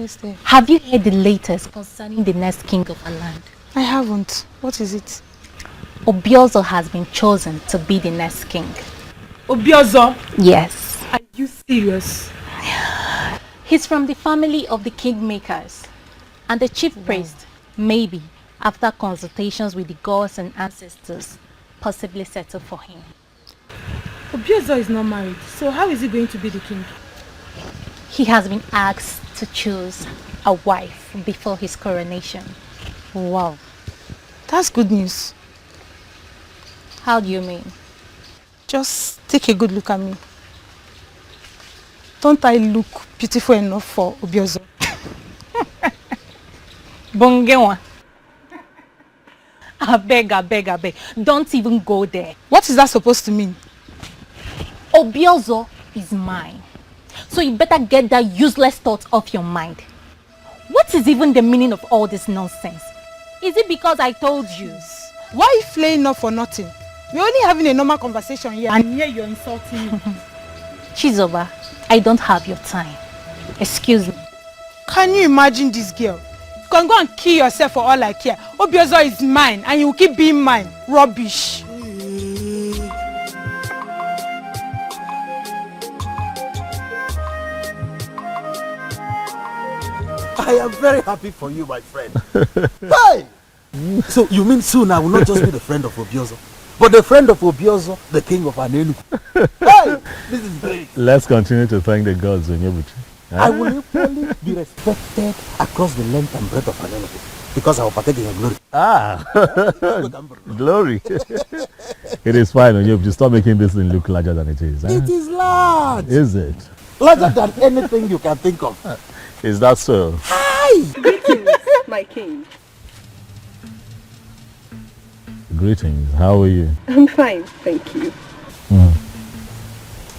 is there? Have you heard the latest concerning the next king of our land? I haven't. What is it? Obiozo has been chosen to be the next king. Obiozo? Yes. Are you serious? He's from the family of the kingmakers. And the chief priest, maybe, after consultations with the gods and ancestors, possibly settle for him. Obiozo is not married, so how is he going to be the king? He has been asked to choose a wife before his coronation. Wow. That's good news. How do you mean? Just take a good look at me. Don't I look beautiful enough for Obiozo? Bongewa. I beg. Don't even go there. What is that supposed to mean? Obiozo is mine. So you better get that useless thought off your mind. What is even the meaning of all this nonsense? Is it because I told you? Why are you flaying up for nothing? We're only having a normal conversation here, and here you're insulting me. Chizoba, I don't have your time. Excuse me. Can you imagine this girl? You can go and kill yourself for all I care. Obiozo is mine, and you will keep being mine. Rubbish. I am very happy for you, my friend. Hey! So you mean soon I will not just be the friend of Obiozo, but the friend of Obiozo, the king of Anelu. Hey! This is great. Let's continue to thank the gods, Onyebuchi. I will equally be respected across the length and breadth of Anelu because I will partake in your glory. Glory. It is fine, Onyebuchi. Stop making this thing look larger than it is. It is large. Is it? Larger than anything you can think of. Is that so? Hi! Greetings, my king. Greetings. How are you? I'm fine, thank you.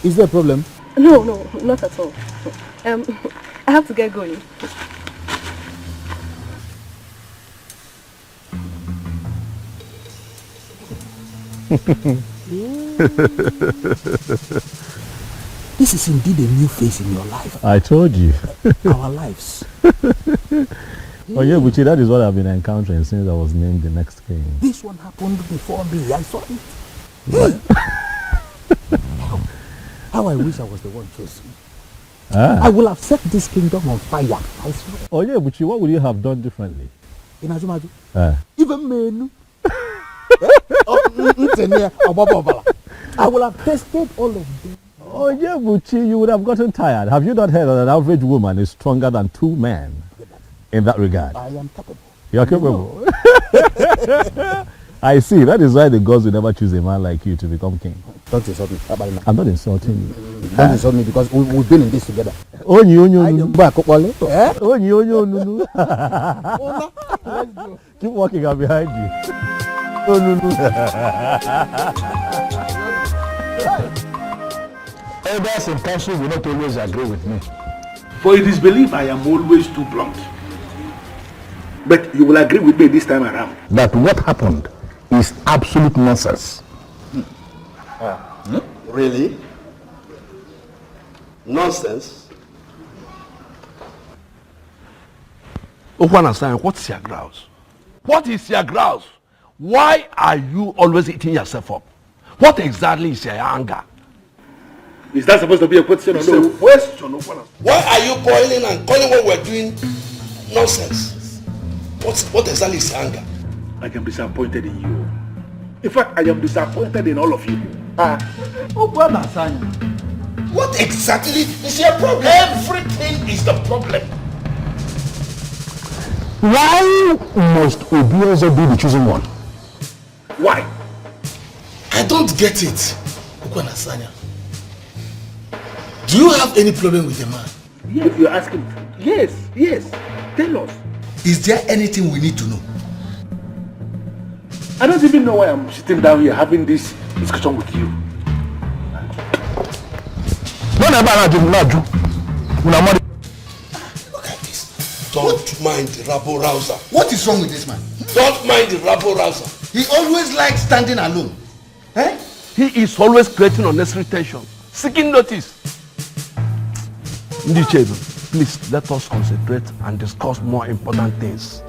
Is there a problem? No, not at all. I have to get going. This is indeed a new phase in your life. I told you. Our lives. Onyebuchi, that is what I've been encountering since I was named the next king. This one happened before me. I saw it. Hey. How I wish I was the one chosen. I will have set this kingdom on fire. I swear. Onyebuchi, what would you have done differently? In Ajumaju. Even men. I will have tested all of them. Onyebuchi, you would have gotten tired. Have you not heard that an average woman is stronger than 2 men in that regard? I am capable. You're capable? I see. That is why the gods will never choose a man like you to become king. Don't insult me. I'm not insulting you. Don't insult me because we've been in this together. Keep walking, I'm behind you. Elders in council will not always agree with me. For it is believed I am always too blunt. But you will agree with me this time around. That what happened is absolute nonsense. Really? Nonsense? Okwana-san, what's your grouse? What is your grouse? Why are you always eating yourself up? What exactly is your anger? Is that supposed to be a question or no? Question. Why are you boiling and calling what we're doing nonsense? What exactly is anger? I am disappointed in you. In fact, I am disappointed in all of you. What exactly is your problem? Everything is the problem. Why must Obiozo be the chosen one? Why? I don't get it. Okwana-sanya. Do you have any problem with the man? Yes, you're asking. Yes. Tell us. Is there anything we need to know? I don't even know why I'm sitting down here having this discussion with you. Look at this. Don't mind the rabble-rouser. What is wrong with this man? Don't mind the rabble-rouser. He always likes standing alone. He is always creating unnecessary tension, seeking notice. Please, let us concentrate and discuss more important things.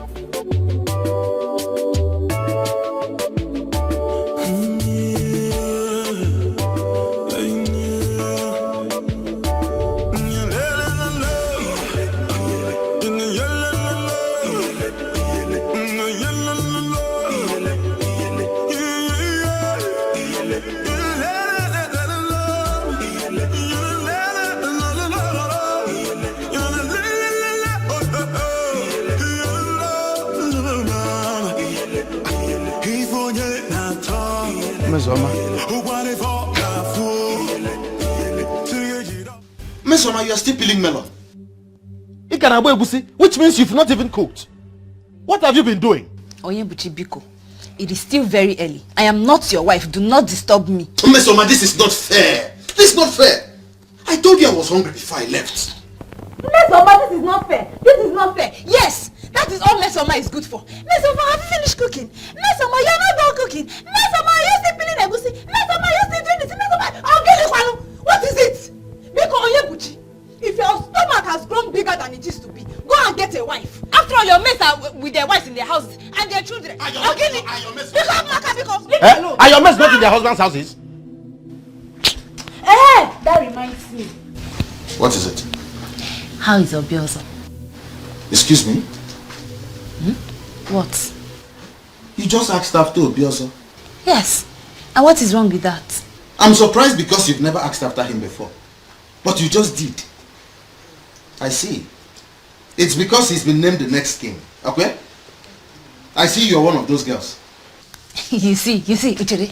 Miss Oma, you are still peeling melon. Which means you've not even cooked. What have you been doing? Onyebuchi Biko, it is still very early. I am not your wife. Do not disturb me. Miss Oma, this is not fair. This is not fair. I told you I was hungry before I left. Miss Oma, this is not fair. This is not fair. Yes, that is all Miss Oma is good for. Miss Oma, have you finished cooking? Miss Oma, you are not done cooking. Miss Oma, you are still peeling egusi. Miss Oma, you are still doing this. Miss Oma, I'll get you. What is it? Biko Onyebuchi, if your stomach has grown bigger than it used to be, go and get a wife. After all, your mates are with their wives in their houses and their children. Are your mates not in their husbands' houses? That reminds me. What is it? How is Obiozo? Excuse me? What? You just asked after Obiozo. Yes. And what is wrong with that? I'm surprised because you've never asked after him before. But you just did. I see. It's because he's been named the next king. Okay? I see you're one of those girls. You see, Uchere.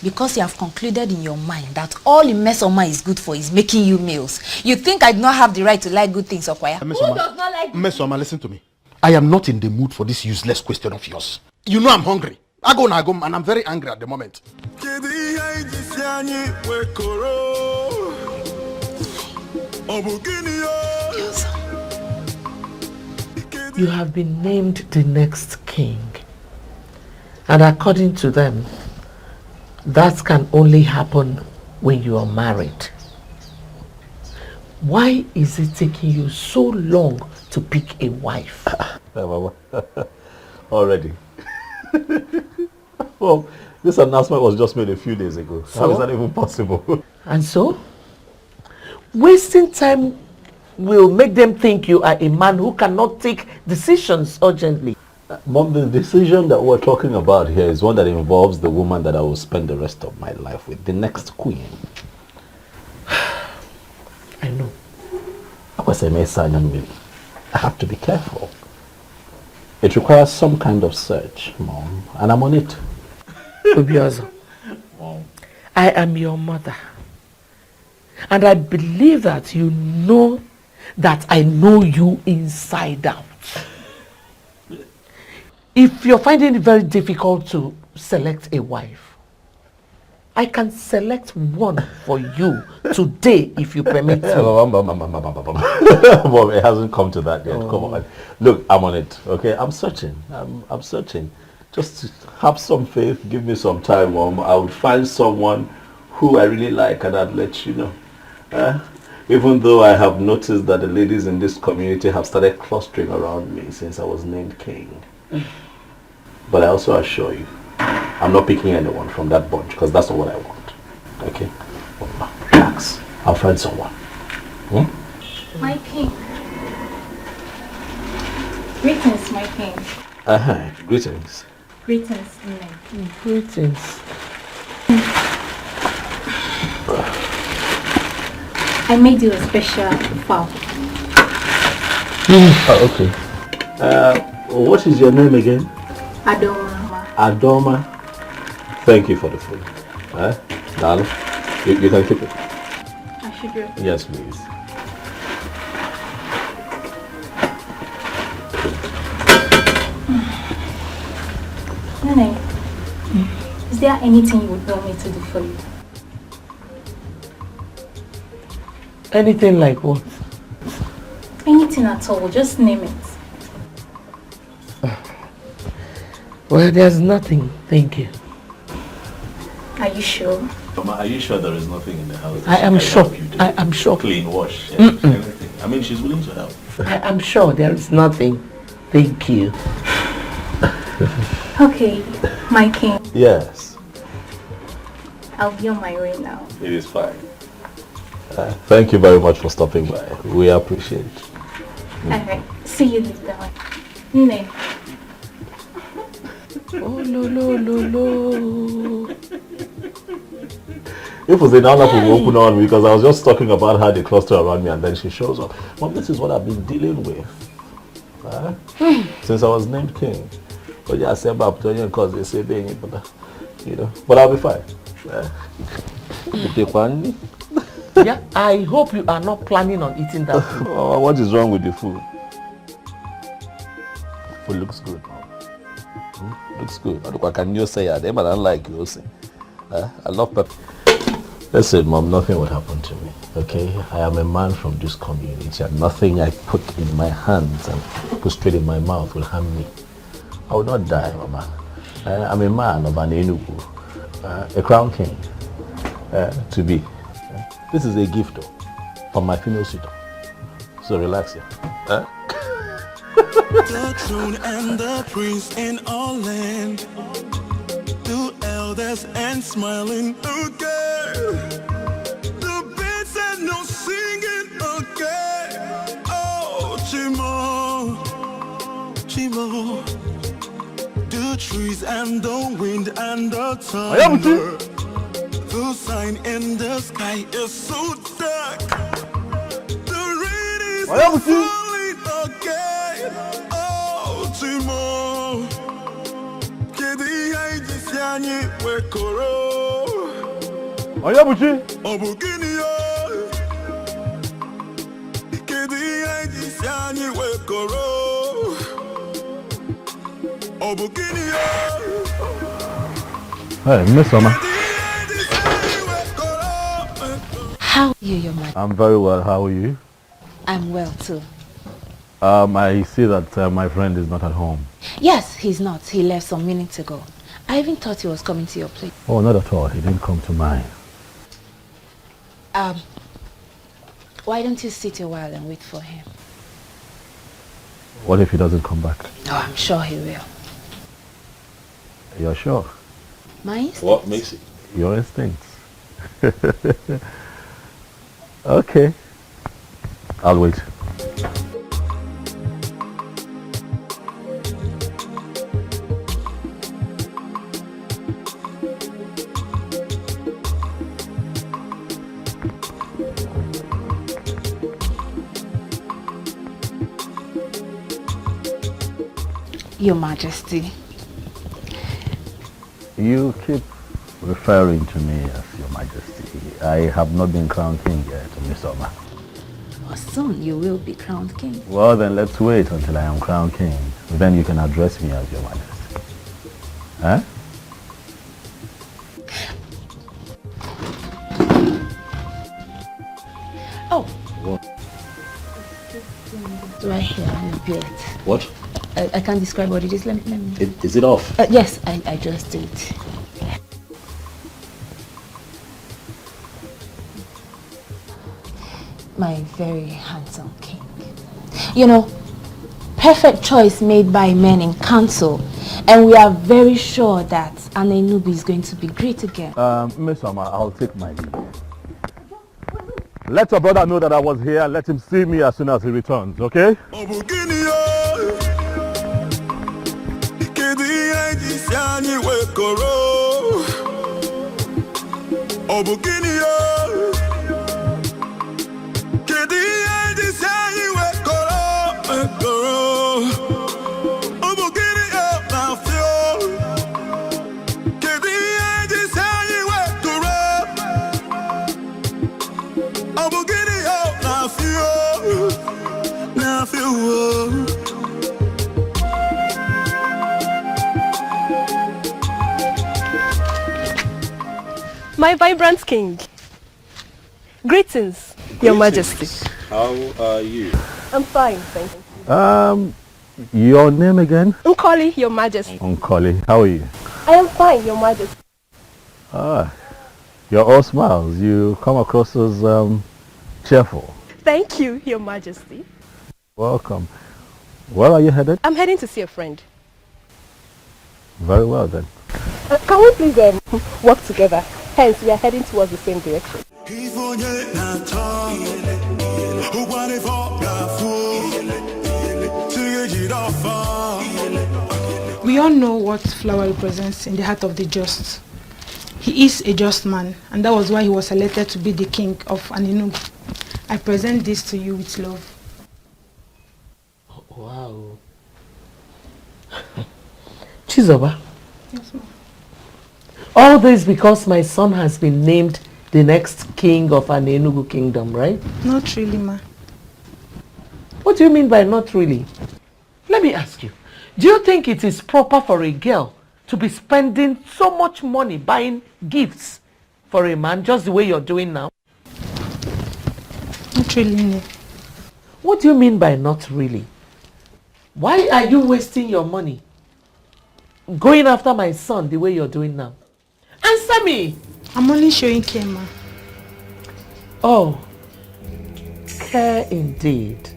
Because you have concluded in your mind that all Imesoma is good for is making you males. You think I do not have the right to like good things, Okwaya? Who does not like Mesoma, listen to me. I am not in the mood for this useless question of yours. You know I'm hungry. I go and I'm very angry at the moment. You have been named the next king. And according to them, that can only happen when you are married. Why is it taking you so long to pick a wife? Already. Well, this announcement was just made a few days ago. So? How is that even possible? And so? Wasting time will make them think you are a man who cannot take decisions urgently. Mom, the decision that we're talking about here is one that involves the woman that I will spend the rest of my life with, the next queen. I know. I have to be careful. It requires some kind of search, Mom, and I'm on it. Obiozo, I am your mother. And I believe that you know that I know you inside out. If you're finding it very difficult to select a wife, I can select one for you today if you permit me. Mom, it hasn't come to that yet. Oh. Come on. Look, I'm on it. Okay, I'm searching. I'm searching. Just have some faith. Give me some time, Mom. I would find someone who I really like and I'd let you know. Even though I have noticed that the ladies in this community have started clustering around me since I was named king. But I also assure you, I'm not picking anyone from that bunch because that's not what I want. Okay? Relax. I'll find someone. My king. Greetings, my king. Greetings. Greetings, Ini. Greetings. I made you a special fowl. Okay. What is your name again? Adoma. Adoma. Thank you for the food. Darling, you can keep it. I should do. Yes, please. Nene, is there anything you would want me to do for you? Anything like what? Anything at all, just name it. Well, there's nothing, thank you. Are you sure? Are you sure there is nothing in the house? I am sure. I am sure. Clean, wash, anything. I mean, she's willing to help. I'm sure there is nothing. Thank you. Okay, my king. Yes. I'll be on my way now. It is fine. Thank you very much for stopping by. We appreciate it. Alright, see you later. Nne. Oh, no. If it was another people open on me because I was just talking about how they cluster around me and then she shows up. Mom, this is what I've been dealing with. Since I was named king. But yeah, I said about because they say they ain't, but you know. But I'll be fine. Yeah, I hope you are not planning on eating that food. Oh, what is wrong with the food? Food looks good. Looks good. What can you say? I don't like you. I love pepper. Listen, Mom, nothing would happen to me. Okay? I am a man from this community and nothing I put in my hands and put straight in my mouth will harm me. I will not die, Mama. I'm a man of an Enugu, a crown king, to be. This is a gift though, from my female suitor. So relax here. The throne and the prince in all land, two elders and smiling again. The birds and no singing again. Oh, Chimo, Chimo. The trees and the wind and the thunder. The sign in the sky is so dark. The rain is falling again. Oh, Chimo. Kedi haiji siani wekoro. Ayabuchi. Obugini yo. Kedi haiji siani wekoro. Obugini yo. Hey, Miss Oma. How are you, your man? I'm very well. How are you? I'm well too. I see that my friend is not at home. Yes, he's not. He left some minutes ago. I even thought he was coming to your place. Oh, not at all. He didn't come to mine. Why don't you sit a while and wait for him? What if he doesn't come back? Oh, I'm sure he will. You're sure? My instincts? What makes it? Your instincts. Okay. I'll wait. Your Majesty. You keep referring to me as Your Majesty. I have not been crowned king yet, Miss Oma. Well, soon you will be crowned king. Well, then let's wait until I am crowned king. Then you can address me as Your Majesty. Huh? Oh. What? Right here on your beard. What? I can't describe what it is. Let me. Is it off? Yes, I just did. My very handsome king. You know, perfect choice made by men in council, and we are very sure that Anenubi is going to be great again. Miss Oma, I'll take my leave. Let your brother know that I was here and let him see me as soon as he returns, okay? My vibrant king. Greetings, Your Majesty. How are you? I'm fine, thank you. Your name again? Nkoli, Your Majesty. Nkoli, how are you? I am fine, Your Majesty. You're all smiles. You come across as cheerful. Thank you, Your Majesty. Welcome. Where are you headed? I'm heading to see a friend. Very well then. Can we please work together? Hence, we are heading towards the same direction. We all know what flower represents in the heart of the just. He is a just man, and that was why he was selected to be the king of Anenugu. I present this to you with love. Wow. Chizoba. Yes, ma'am. All this because my son has been named the next king of Anenugu kingdom, right? Not really, ma. What do you mean by not really? Let me ask you. Do you think it is proper for a girl to be spending so much money buying gifts for a man just the way you're doing now? Not really, no. What do you mean by not really? Why are you wasting your money going after my son the way you're doing now? Answer me! I'm only showing care, ma. Oh, care indeed.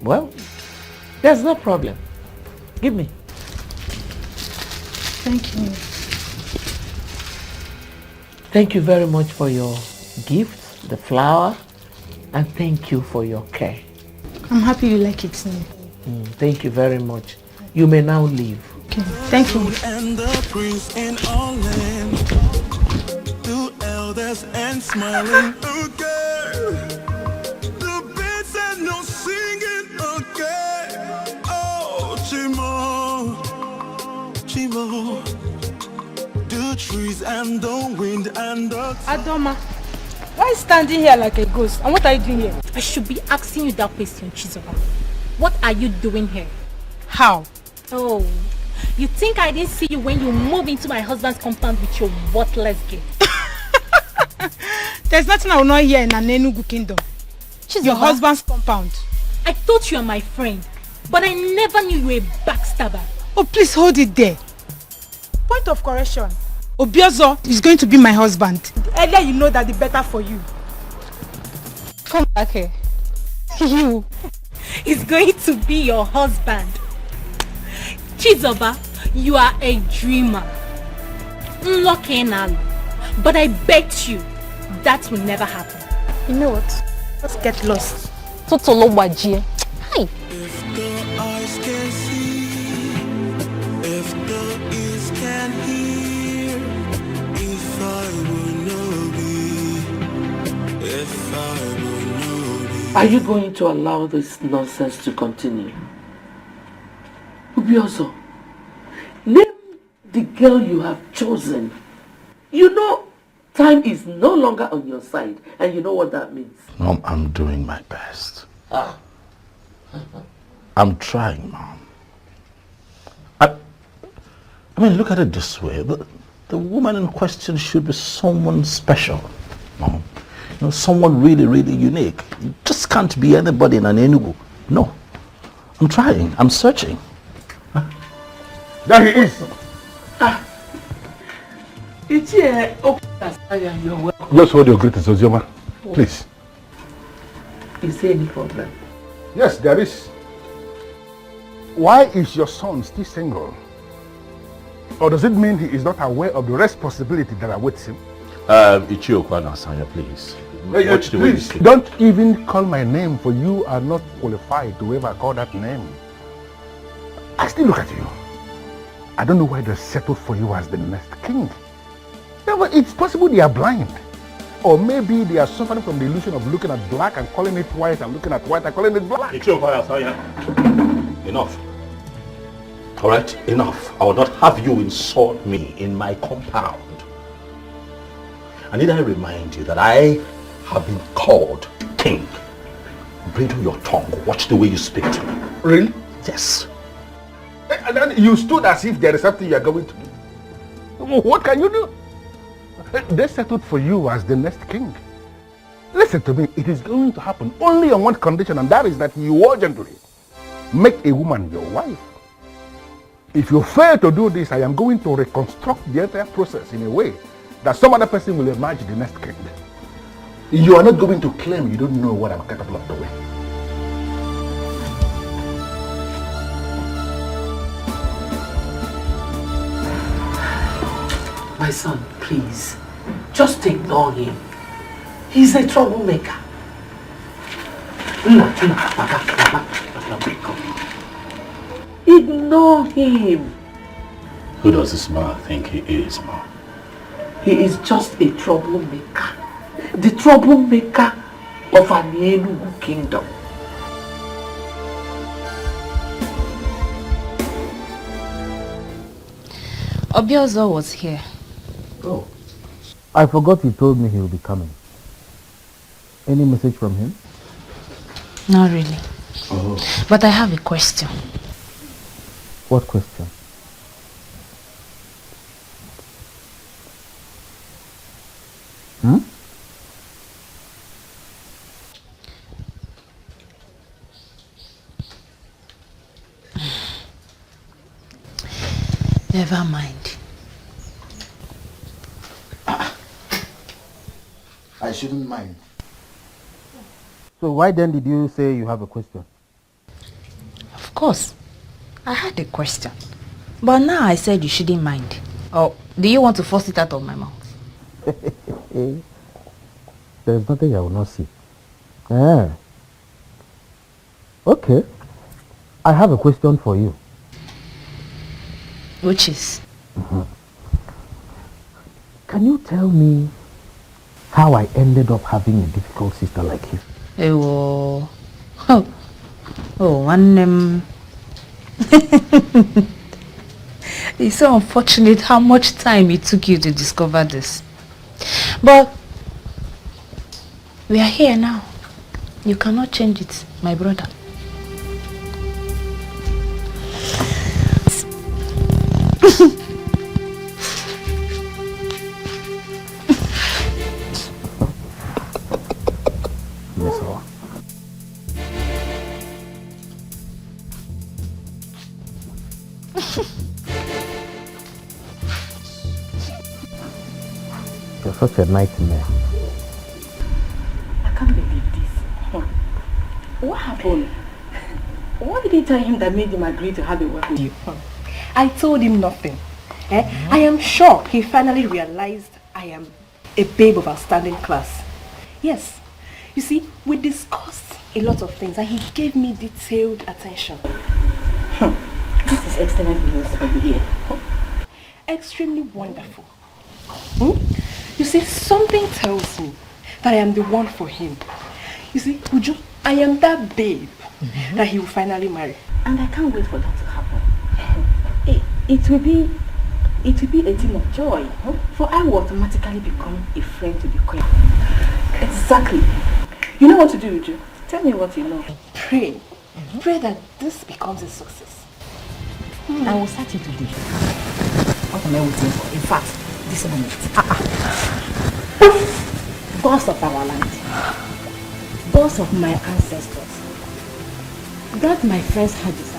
Well, there's no problem. Give me. Thank you. Thank you very much for your gift, the flower, and thank you for your care. I'm happy you like it, no. Thank you very much. You may now leave. Okay, thank you. And the prince in all land, two elders and smiling. Okay, the birds and no singing. Okay, oh Chimo, Chimo, the trees and the wind and the Adoma, why are you standing here like a ghost? And what are you doing here? I should be asking you that question, Chizoba. What are you doing here? How? Oh, you think I didn't see you when you moved into my husband's compound with your worthless gift? There's nothing I will not hear in Anenugu kingdom. Chizoba, your husband's compound. I thought you were my friend, but I never knew you were a backstabber. Oh, please hold it there. Point of correction. Obiozo is going to be my husband. The earlier you know that, the better for you. Come back here. You. He's going to be your husband. Chizoba, you are a dreamer. But I bet you that will never happen. You know what? Let's get lost. Totolo Wajie. Hi. If the eyes can see, if the ears can hear, if I will know be, if I will know be. Are you going to allow this nonsense to continue? Ubiozo, name the girl you have chosen. You know time is no longer on your side, and you know what that means. Mom, I'm doing my best. I'm trying, Mom. I mean, look at it this way. The woman in question should be someone special, Mom. You know, someone really, really unique. You just can't be anybody in Anenugu. No. I'm trying. I'm searching. There he is. It's here. You're welcome. Just hold your greetings, Ozioma. Please. Is there any problem? Yes, there is. Why is your son still single? Or does it mean he is not aware of the responsibility that awaits him? Ichiokwana Asanya, please. Watch the way you Please, speak. don't even call my name, for you are not qualified to ever call that name. I still look at you. I don't know why they settled for you as the next king. Yeah, but it's possible they are blind. Or maybe they are suffering from the illusion of looking at black and calling it white, and looking at white and calling it black. Enough. All right, enough. I will not have you insult me in my compound. And need I remind you that I have been called king. Bridle your tongue. Watch the way you speak to me. Really? Yes. And then you stood as if there is something you are going to do. What can you do? They settled for you as the next king. Listen to me, it is going to happen only on one condition, and that is that you urgently make a woman your wife. If you fail to do this, I am going to reconstruct the entire process in a way that some other person will emerge the next king. You are not going to claim you don't know what I'm capable of doing. My son, please, just ignore him. He's a troublemaker. Ignore him. Who does this man think he is, Ma? He is just a troublemaker. The troublemaker of an Enugu kingdom. Obiozo was here. Oh. I forgot he told me he will be coming. Any message from him? Not really. Oh. But I have a question. What question? Hmm? Never mind. I shouldn't mind. So why then did you say you have a question? Of course. I had a question. But now I said you shouldn't mind. Or do you want to force it out of my mouth? There's nothing I will not see. Ah. Okay. I have a question for you. Which is? Can you tell me how I ended up having a difficult sister like you? Oh, one it's so unfortunate how much time it took you to discover this. But we are here now. You cannot change it, my brother. You're such a nightmare. I can't believe this. What happened? What did you tell him that made him agree to have a work with you? I told him nothing. I am sure he finally realized I am a babe of outstanding class. Yes. You see, we discussed a lot of things and he gave me detailed attention. This is excellent news for you here. Extremely wonderful. You see, something tells me that I am the one for him. You see, Uju, I am that babe that he will finally marry. And I can't wait for that to happen. It will be a thing of joy. For I will automatically become a friend to the queen. Exactly. You know what to do, Uju? Tell me what you know. Pray. Pray that this becomes a success. I will start it today. What am I waiting for? In fact, this moment. Boss of our land. Boss of my ancestors. That my friends had decided.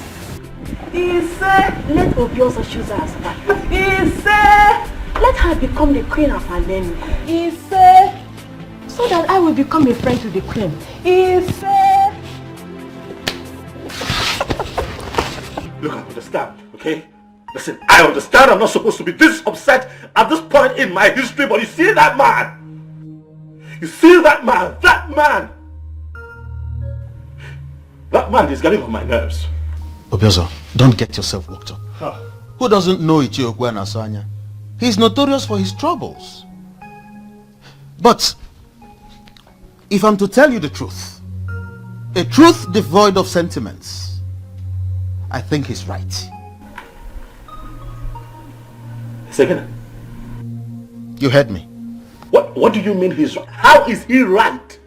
He said, let Obiozo choose her as wife. He said, let her become the queen of her name. He said, so that I will become a friend to the queen. He said. Look, I understand, okay? Listen, I understand I'm not supposed to be this upset at this point in my history, but you see that man? You see that man? That man is getting on my nerves. Obiozo, don't get yourself worked up. Huh. Who doesn't know Ichiokwe and Asanya? He's notorious for his troubles. But if I'm to tell you the truth, a truth devoid of sentiments, I think he's right. Second. You heard me. What do you mean he's right? How is he right?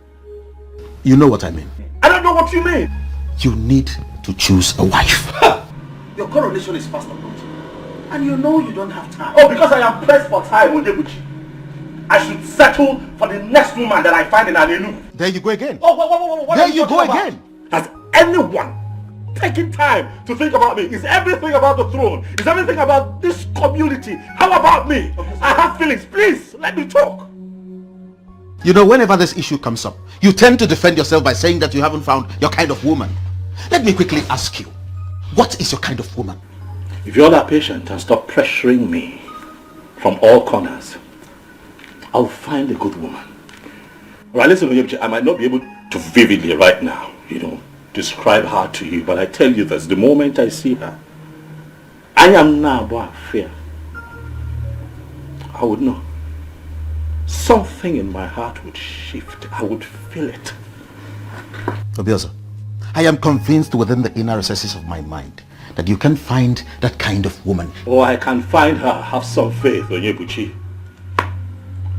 You know what I mean. I don't know what you mean. You need to choose a wife. Your coronation is fast approaching. And you know you don't have time. Oh, because I am pressed for time, Odebuchi. I should settle for the next woman that I find in Anenu. There you go again. Oh, what there you go again. Has anyone taking time to think about me? Is everything about the throne? Is everything about this community? How about me? I have feelings. Please, let me talk. You know, whenever this issue comes up, you tend to defend yourself by saying that you haven't found your kind of woman. Let me quickly ask you, what is your kind of woman? If you're that patient and stop pressuring me from all corners, I'll find a good woman. Right, listen, I might not be able to vividly right now, describe her to you, but I tell you this, the moment I see her, I am now about fear. I would know. Something in my heart would shift. I would feel it. Obiozo, I am convinced within the inner recesses of my mind that you can find that kind of woman. Oh, I can find her. Have some faith, Onyebuchi.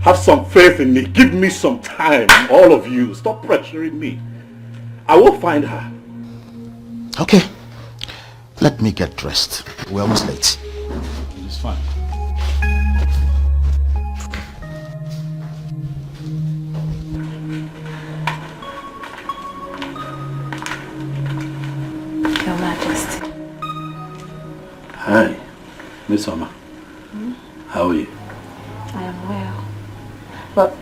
Have some faith in me. Give me some time, all of you. Stop pressuring me. I will find her. Okay. Let me get dressed. We're almost late. It's fine. Your Majesty. Hi, Miss Oma. How are you? I am well. But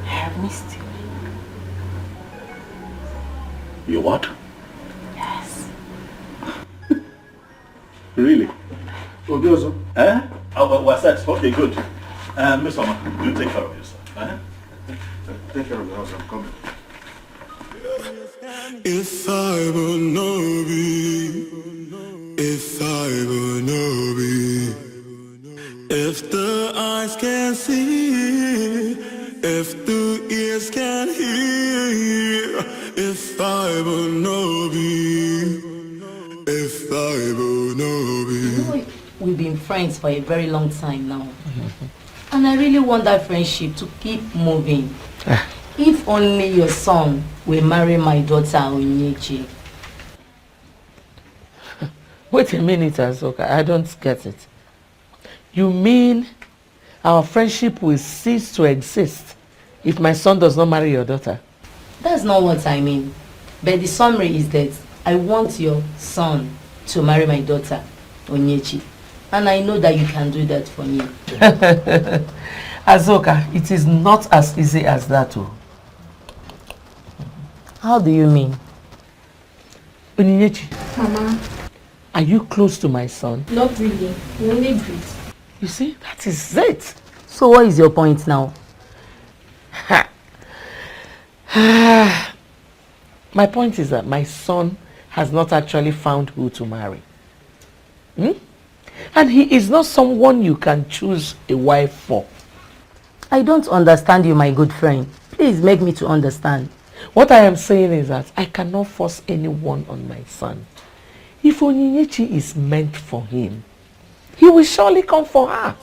I have missed you. You what? Yes. Really? Obiozo? Oh, what's that? Okay, good. Miss Oma, you take care of yourself. Take care of the house, I'm coming. If I will know be, if I will know be, if the eyes can see, if the ears can hear, if I will know be, if I will know be. We've been friends for a very long time now. And I really want that friendship to keep moving. If only your son will marry my daughter Onyechi. Wait a minute, Azoka. I don't get it. You mean our friendship will cease to exist if my son does not marry your daughter? That's not what I mean. But the summary is that I want your son to marry my daughter Onyechi. And I know that you can do that for me. Azoka, it is not as easy as that too. How do you mean? Onyechi. Mama. Are you close to my son? Not really. We only breathe. You see, that is it. So what is your point now? My point is that my son has not actually found who to marry. And he is not someone you can choose a wife for. I don't understand you, my good friend. Please make me to understand. What I am saying is that I cannot force anyone on my son. If Onyechi is meant for him, he will surely come for her.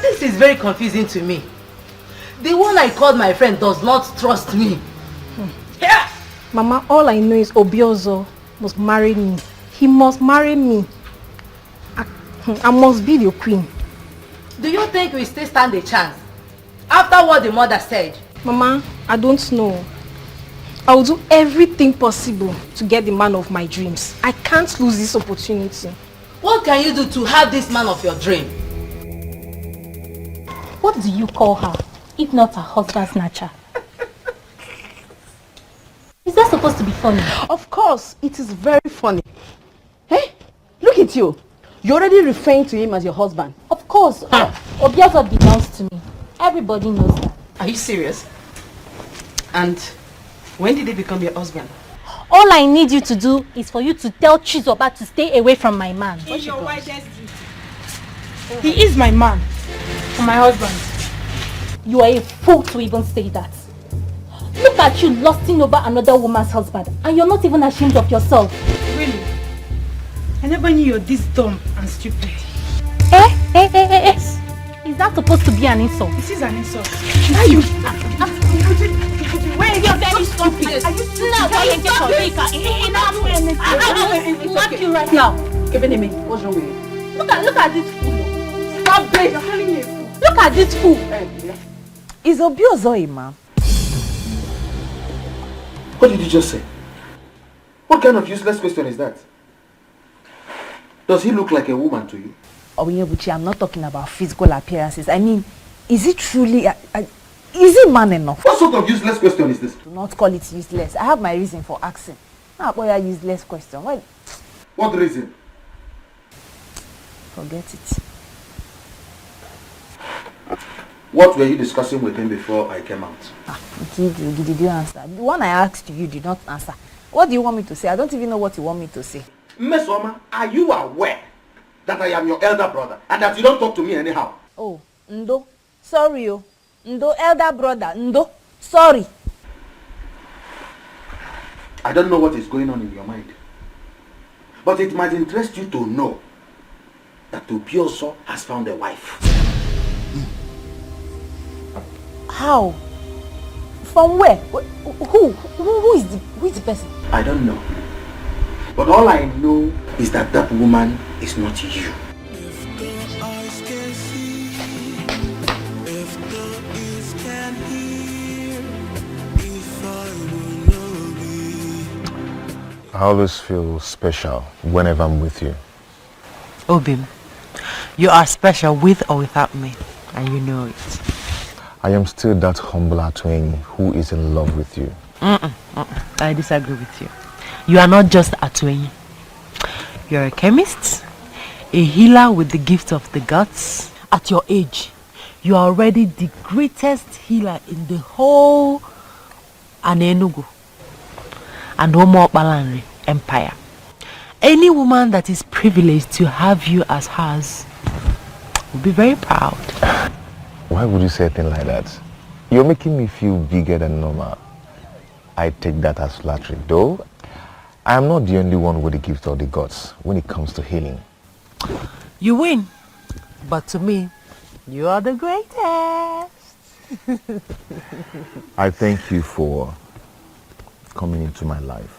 This is very confusing to me. The one I called my friend does not trust me. Yeah. Mama, all I know is Obiozo must marry me. He must marry me. I must be the queen. Do you think we still stand a chance? After what the mother said? Mama, I don't know. I will do everything possible to get the man of my dreams. I can't lose this opportunity. What can you do to have this man of your dream? What do you call her, if not her husband snatcher? Is that supposed to be funny? Of course, it is very funny. Hey, look at you. You're already referring to him as your husband. Of course. Obiozo belongs to me. Everybody knows that. Are you serious? And when did he become your husband? All I need you to do is for you to tell Chizoba to stay away from my man. It's your wisest duty. He is my man. My husband. You are a fool to even say that. Look at you lusting over another woman's husband, and you're not even ashamed of yourself. Really? I never knew you're this dumb and stupid. Is that supposed to be an insult? This is an insult. Now you... Where you're very stupid. I'll slap you right now. Give me. What's wrong with you? Look at this fool. rubbish. You're calling me a fool. Look at this fool. Is Obiozo a man? What did you just say? What kind of useless question is that? Does he look like a woman to you? Obinyebuchi, I'm not talking about physical appearances. I mean, is he truly... is he man enough? What sort of useless question is this? Do not call it useless. I have my reason for asking. Now, boy, a useless question. Well, what reason? Forget it. What were you discussing with him before I came out? Did you answer? The one I asked you did not answer. What do you want me to say? I don't even know what you want me to say. Mesoma, are you aware that I am your elder brother and that you don't talk to me anyhow? Oh, Ndo. Sorry, oh. Ndo, elder brother. Ndo. Sorry. I don't know what is going on in your mind. But it might interest you to know that Obiozo has found a wife. How? From where? Who is the person? I don't know. But all I know is that that woman is not you. I always feel special whenever I'm with you. Obim, you are special with or without me, and you know it. I am still that humble Atweni who is in love with you. I disagree with you. You are not just Atweni. You're a chemist, a healer with the gift of the gods. At your age, you are already the greatest healer in the whole Anenugu and Homo Balanri Empire. Any woman that is privileged to have you as hers will be very proud. Why would you say a thing like that? You're making me feel bigger than normal. I take that as flattery, though I am not the only one with the gift of the gods when it comes to healing. You win, but to me, you are the greatest. I thank you for coming into my life.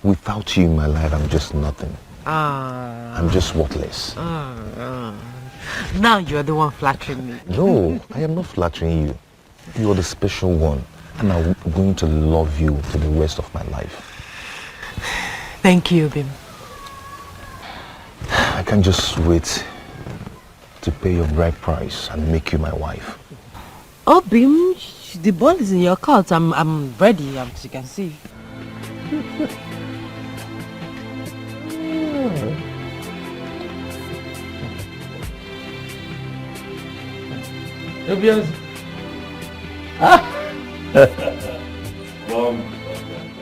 Without you in my life, I'm just nothing. I'm just worthless. Now you're the one flattering me. No, I am not flattering you. You are the special one, and I'm going to love you for the rest of my life. Thank you, Bim. I can't just wait to pay your bride price and make you my wife. Oh, Bim, the ball is in your court. I'm ready, as you can see.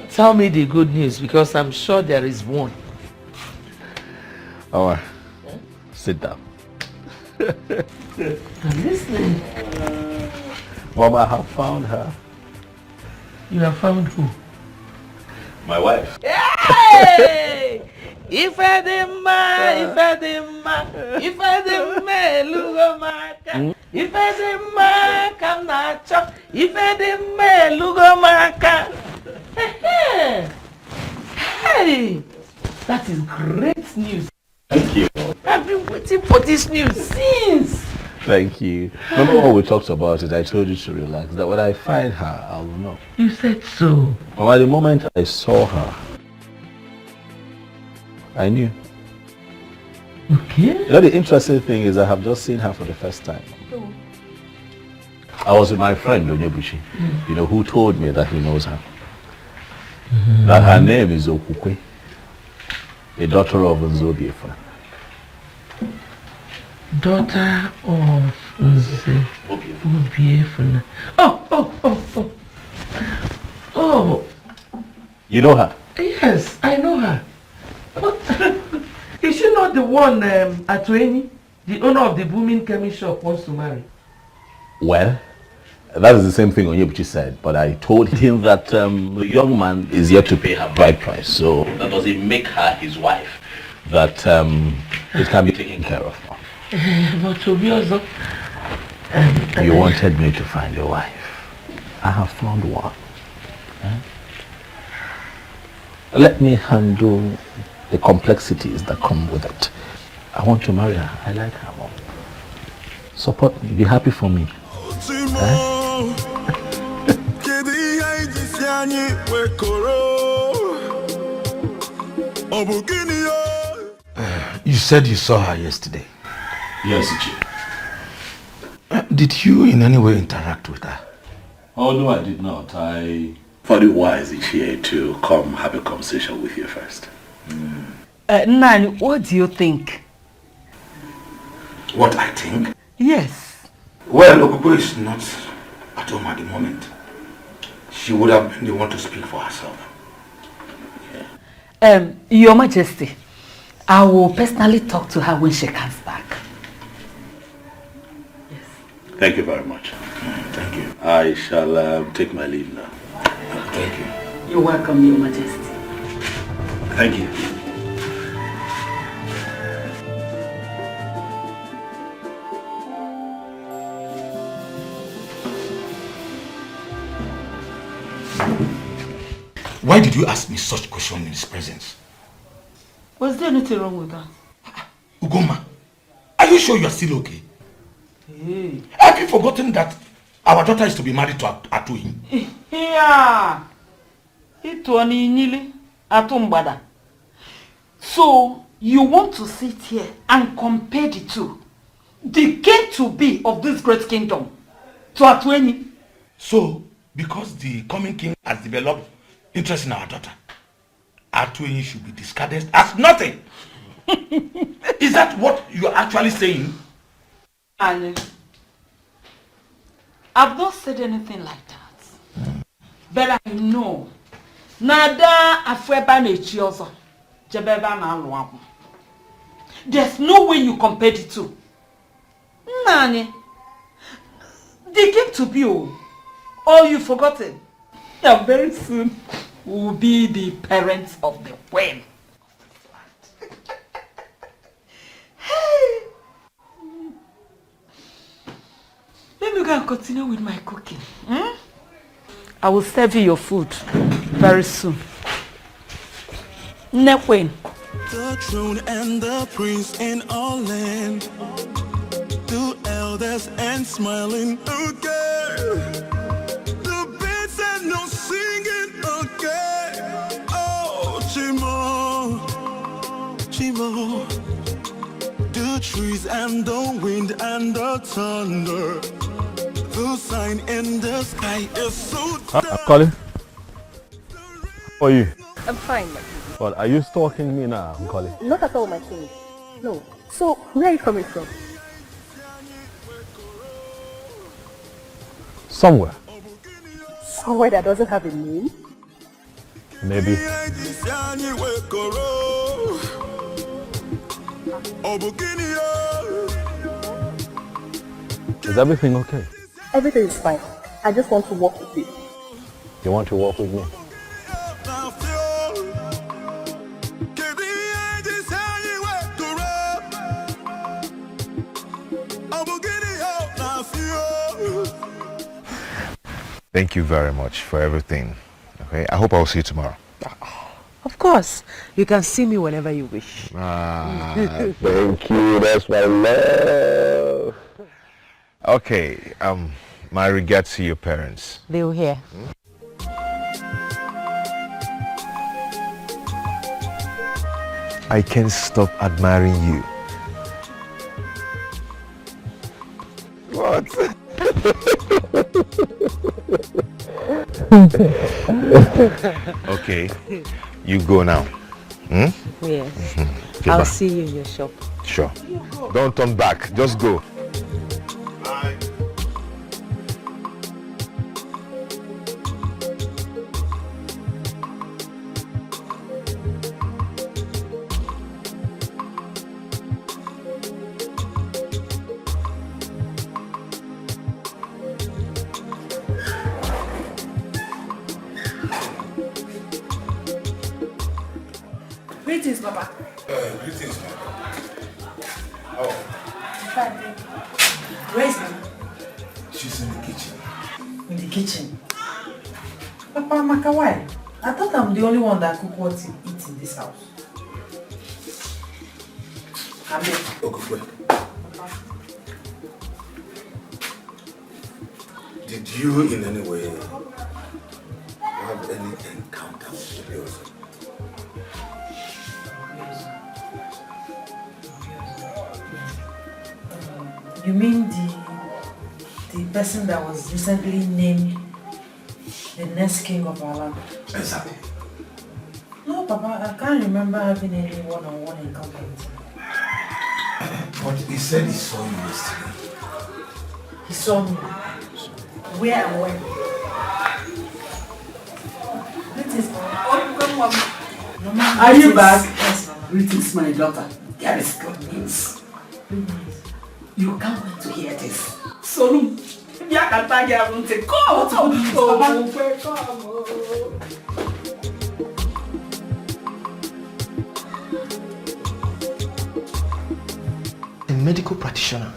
Tell me the good news, because I'm sure there is one. Alright, sit down. I'm listening. Mom, I have found her. You have found who? My wife. Hey! If I didn't Lugomaka. If I didn't I'm not chop. If I didn't Lugomaka. Hey! That is great news. Thank you. I've been waiting for this news since. Thank you. Remember what we talked about it? I told you to relax. That when I find her, I will know. You said so. Well, at the moment I saw her, I knew. Okay. You know, the interesting thing is I have just seen her for the first time. I was with my friend Onyebuchi, you know, who told me that he knows her. That her name is Okukwe, a daughter of Nzobiefa. Daughter of Nzobiefa. Oh. You know her? Yes, I know her. But is she not the one Atweni, the owner of the booming chemist shop, wants to marry? Well, that is the same thing Onyebuchi said, but I told him that the young man is yet to pay her bride price, so that doesn't make her his wife, that it can be taken care of. But to be also... You wanted me to find your wife. I have found one. Let me handle the complexities that come with it. I want to marry her. I like her, Mom. Support me. Be happy for me. You said you saw her yesterday. Yes, Ichi. Did you in any way interact with her? Oh, no, I did not. I thought it wise, Ichi, to come have a conversation with you first. Nani, what do you think? What I think? Yes. Well, Okubo is not at home at the moment. She would have been the one to speak for herself. Your Majesty, I will personally talk to her when she comes back. Yes. Thank you very much. Thank you. I shall take my leave now. Thank you. You're welcome, Your Majesty. Thank you. Why did you ask me such question in his presence? Was there anything wrong with that? Ugoma, are you sure you are still okay? Hey. Have you forgotten that our daughter is to be married to Atui? Yeah. So, you want to sit here and compare the two? The king to be of this great kingdom to Atweni? So, because the coming king has developed interest in our daughter, Atui should be discarded as nothing. Is that what you are actually saying? And I've not said anything like that. But I know Nada Afweba Nechiozo Jebeba na Luabu. There's no way you compare the two. Nani, they came to be oh you forgotten. Yeah, very soon will be the parents of the queen. Hey. Let me go and continue with my cooking. I will serve you your food very soon. Nekwen. The throne and the prince in all land, the elders and smiling again. The birds and no singing again. Oh, Chimo, Chimo. The trees and the wind and the thunder. The sign in the sky is so dark. Colin, how are you? I'm fine, my king. Well, are you stalking me now, Colin? Not at all, my king. No. So, where are you coming from? Somewhere. Somewhere that doesn't have a name? Maybe. Is everything okay? Everything is fine. I just want to walk with you. You want to walk with me? Thank you very much for everything. Okay, I hope I'll see you tomorrow. Of course. You can see me whenever you wish. Thank you. That's my love. Okay, my regards to your parents. They were here. I can't stop admiring you. What? Okay, you go now. Yes. Okay, I'll bye. see you in your shop. Sure. Don't turn back. Just go. Greetings, Papa. Greetings, man. Fine, thank you. Where is Mama? She's in the kitchen. In the kitchen? Papa, Maka, why? I thought I'm the only one that cook what to eat in this house. Come here. Okay, wait. Papa. Did you in any way have any encounter with Obiozo? You mean the person that was recently named the next king of our land? Exactly. No, Papa, I can't remember having any one-on-one encounter with him. But he said he saw you yesterday. He saw me. Where and when? Greetings, Mama. Are you back? Yes, Mama. Greetings, my daughter. There is good news. Good news. You can't wait to hear this. So, come. A medical practitioner,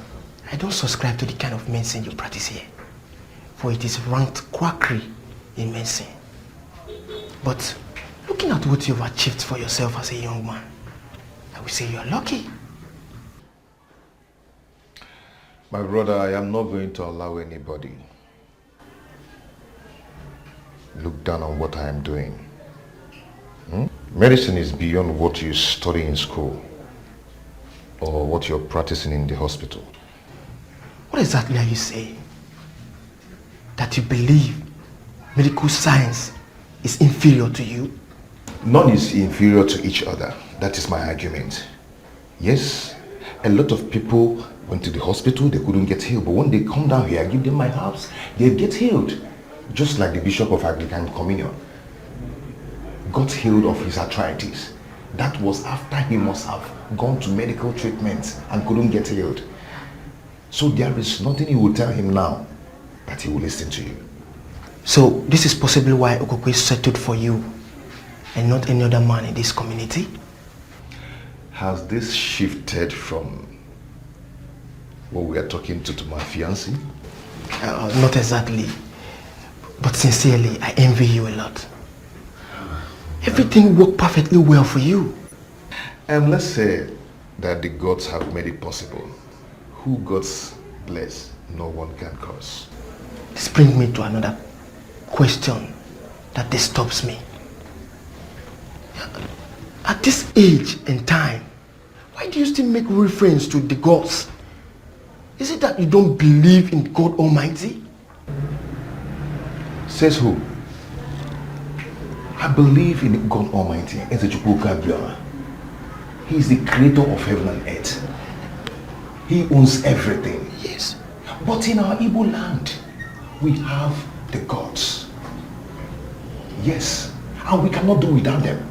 I don't subscribe to the kind of medicine you practice here, for it is ranked quackery in medicine. But looking at what you've achieved for yourself as a young man, I would say you are lucky. My brother, I am not going to allow anybody look down on what I am doing. Medicine is beyond what you study in school or what you're practicing in the hospital. What exactly are you saying? That you believe medical science is inferior to you? None is inferior to each other. That is my argument. Yes, a lot of people went to the hospital, they couldn't get healed. But when they come down here, I give them my herbs, they get healed. Just like the Bishop of Anglican Communion got healed of his arthritis. That was after he must have gone to medical treatment and couldn't get healed. So there is nothing you will tell him now that he will listen to you. So this is possibly why Okokwe settled for you and not any other man in this community? Has this shifted from what we are talking to my fiancé? Not exactly. But sincerely, I envy you a lot. Everything worked perfectly well for you. And let's say that the gods have made it possible. Who gods bless, no one can curse. This brings me to another question that disturbs me. At this age and time, why do you still make reference to the gods? Is it that you don't believe in God Almighty? Says who? I believe in God Almighty. He is the creator of heaven and earth. He owns everything. Yes. But in our Igbo land, we have the gods. Yes. And we cannot do without them.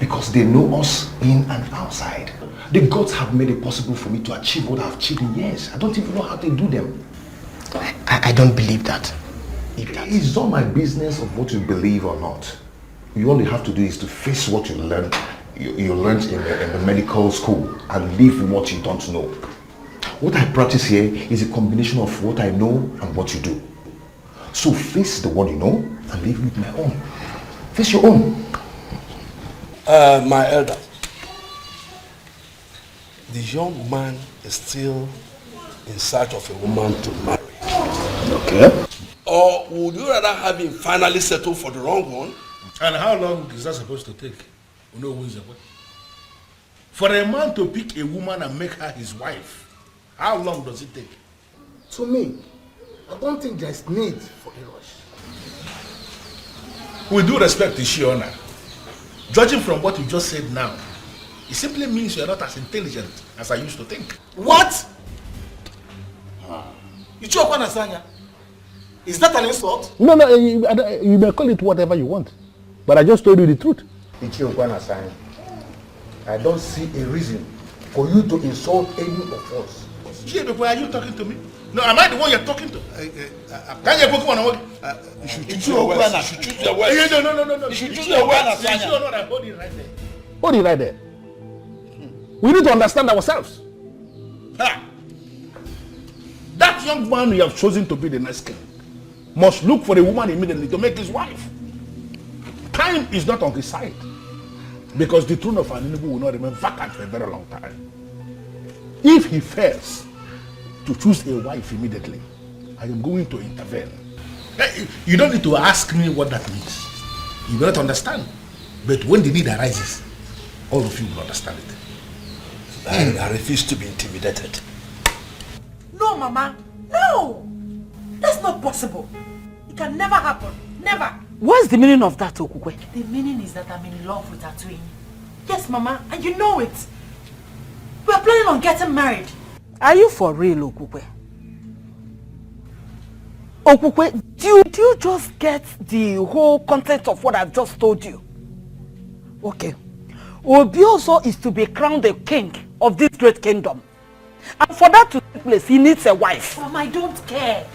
Because they know us in and outside. The gods have made it possible for me to achieve what I've achieved in years. I don't even know how they do them. I don't believe that. It's not my business of what you believe or not. You all you have to do is to face what you learned. You learned in the medical school and live with what you don't know. What I practice here is a combination of what I know and what you do. So face the one you know and live with my own. Face your own. My elder, the young man is still in search of a woman to marry. Okay. Or would you rather have him finally settle for the wrong one? And how long is that supposed to take? You know who is away? For a man to pick a woman and make her his wife, how long does it take? To me, I don't think there's need for a rush. With due respect to Shiona, judging from what you just said now, it simply means you're not as intelligent as I used to think. What? You choke on Asanya? Is that an insult? No, you may call it whatever you want. But I just told you the truth. I don't see a reason for you to insult any of us. JB, why are you talking to me? No, am I the one you're talking to? Can you Pokemon? You should choose your words. You should choose your words. No. You should choose your words. You should know that. Hold it right there. Hold it right there. We need to understand ourselves. That young man you have chosen to be the next king must look for a woman immediately to make his wife. Time is not on his side. Because the throne of Aninubu will not remain vacant for a very long time. If he fails to choose a wife immediately, I am going to intervene You don't need to ask me what that means. You will not understand. But when the need arises, all of you will understand it. I refuse to be intimidated. No, Mama. No! That's not possible. It can never happen. Never. What's the meaning of that, Okukwe? The meaning is that I'm in love with Atuini. Yes, Mama, and you know it. We're planning on getting married. Are you for real, Okukwe? Okukwe, do you just get the whole content of what I've just told you? Okay. Obioso is to be crowned the king of this great kingdom. And for that to take place, he needs a wife. Mama, I don't care.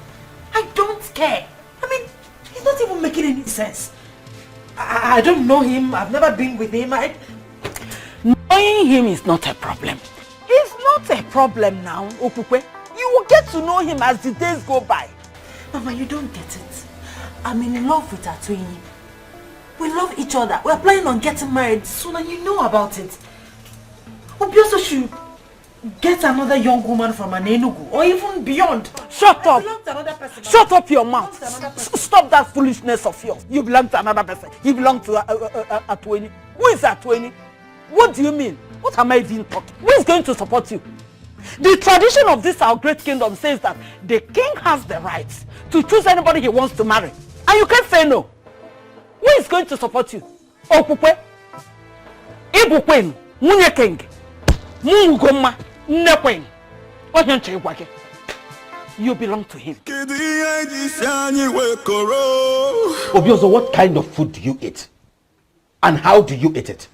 I don't care. I mean, it's not even making any sense. I don't know him. I've never been with him. Knowing him is not a problem. It's not a problem now, Okukwe. You will get to know him as the days go by. Mama, you don't get it. I'm in love with Atuini. We love each other. We're planning on getting married soon and you know about it. Obioso should get another young woman from an Enugu or even beyond. Shut up! Person, shut up your mouth! Stop that foolishness of yours. You belong to another person. You belong to Atuini. Who is Atuini? What do you mean? What am I even talking? Who is going to support you? The tradition of this our great kingdom says that the king has the right to choose anybody he wants to marry. And you can't say no. Who is going to support you? Okukwe? Ibukwen? Munye king? Mungoma? Nekwen? You belong to him. Obioso, what kind of food do you eat? And how do you eat it?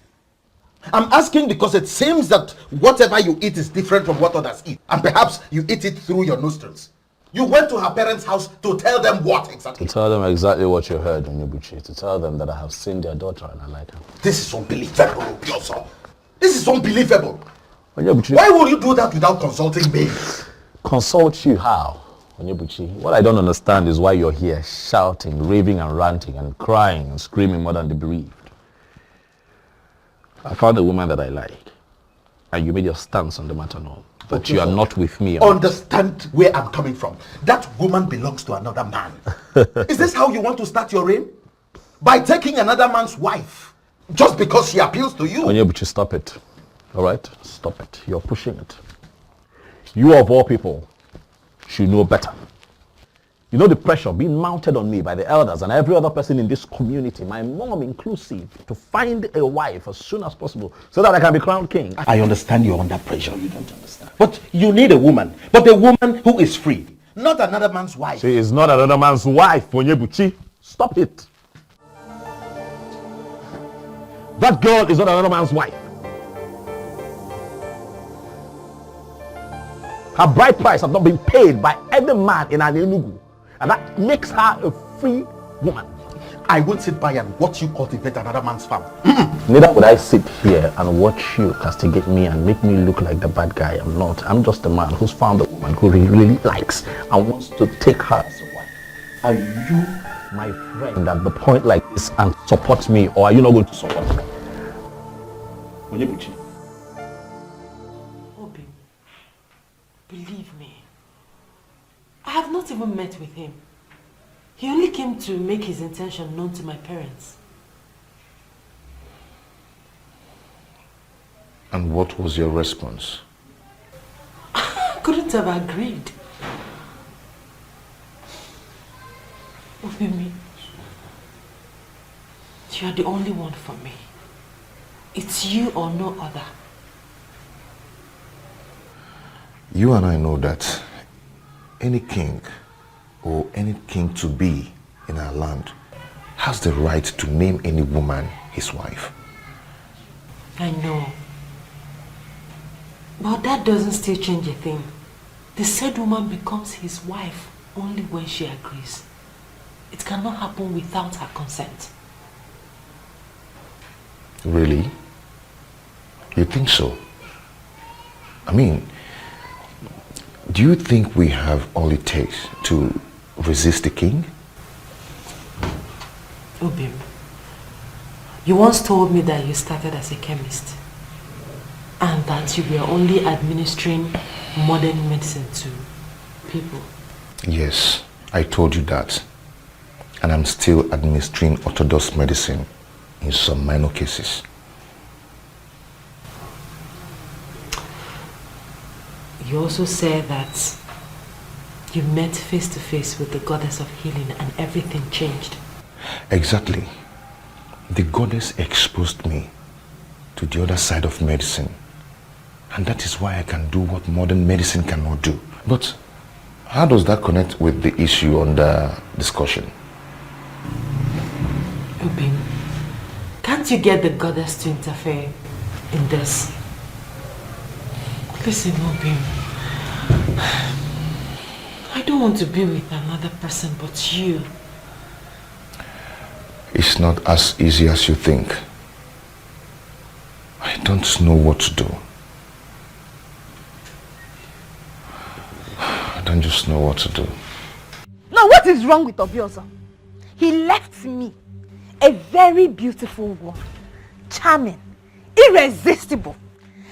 I'm asking because it seems that whatever you eat is different from what others eat. And perhaps you eat it through your nostrils. You went to her parents' house to tell them what exactly? To tell them exactly what you heard, Onyebuchi. To tell them that I have seen their daughter and I like her. This is unbelievable, Obioso. This is unbelievable. Onyebuchi, why would you do that without consulting me? Consult you how? Onyebuchi, what I don't understand is why you're here shouting, raving and ranting and crying and screaming more than the bereaved. I found a woman that I like, and you made your stance on the matter now. But okay, you are not with me. Understand where I'm coming from. That woman belongs to another man. Is this how you want to start your reign? By taking another man's wife, just because she appeals to you? Onyebuchi, stop it. All right? Stop it. You're pushing it. You of all people should know better. You know the pressure being mounted on me by the elders and every other person in this community, my mom inclusive, to find a wife as soon as possible so that I can be crowned king. I understand you're under pressure. You don't understand. But you need a woman. But a woman who is free. Not another man's wife. She is not another man's wife, Onyebuchi. Stop it. That girl is not another man's wife. Her bride price has not been paid by any man in an Enugu. And that makes her a free woman. I won't sit by and watch you cultivate another man's farm. Neither would I sit here and watch you castigate me and make me look like the bad guy. I'm not. I'm just a man who's found a woman who he really likes and wants to take her as a wife. Are you my friend at the point like this and support me, or are you not going to support me? Onyebuchi. Obi, believe me. I have not even met with him. He only came to make his intention known to my parents. And what was your response? I couldn't have agreed. Obimi, you are the only one for me. It's you or no other. You and I know that any king or any king to be in our land has the right to name any woman his wife. I know. But that doesn't still change a thing. The said woman becomes his wife only when she agrees. It cannot happen without her consent. Really? You think so? I mean, do you think we have all it takes to resist the king? Obim, you once told me that you started as a chemist and that you were only administering modern medicine to people. Yes, I told you that. And I'm still administering orthodox medicine in some minor cases. You also said that you met face to face with the goddess of healing and everything changed. Exactly. The goddess exposed me to the other side of medicine. And that is why I can do what modern medicine cannot do. But how does that connect with the issue under discussion? Obin, can't you get the goddess to interfere in this? Listen, Obin, I don't want to be with another person but you. It's not as easy as you think. I don't know what to do. I don't just know what to do. Now what is wrong with Obiozo? He left me, a very beautiful woman, charming, irresistible,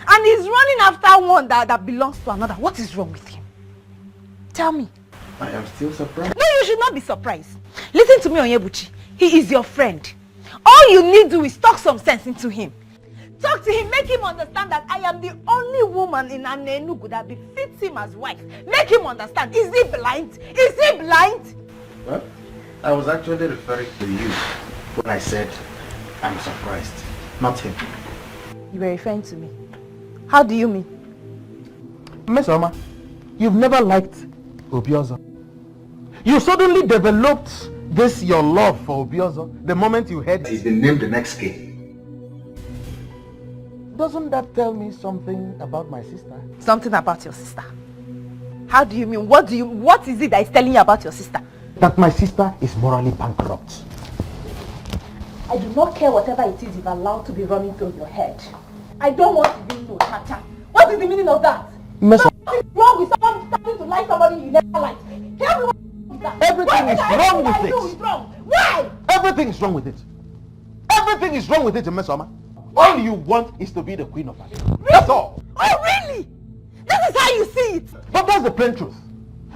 and he's running after one that belongs to another. What is wrong with him? Tell me. I am still surprised. No, you should not be surprised. Listen to me, Onyebuchi. He is your friend. All you need to do is talk some sense into him. Talk to him, make him understand that I am the only woman in Anenugu that befits him as wife. Make him understand. Is he blind? Is he blind? Well, I was actually referring to you when I said I'm surprised, not him. You were referring to me. How do you mean? Miss Oma, you've never liked Obiozo. You suddenly developed this your love for Obiozo the moment you heard he's been named the next king. Doesn't that tell me something about my sister? Something about your sister? How do you mean? What is it that is telling you about your sister? That my sister is morally bankrupt. I do not care whatever it is you've allowed to be running through your head. I don't want to be no cha-cha. What is the meaning of that? What is wrong with someone starting to like somebody you never liked? Tell me what is that? Everything is wrong with it. Why? Everything is wrong with it. Everything is wrong with it, Miss Oma. All you want is to be the queen of Nigeria. Really? That's all. Oh, really? That is how you see it. But that's the plain truth.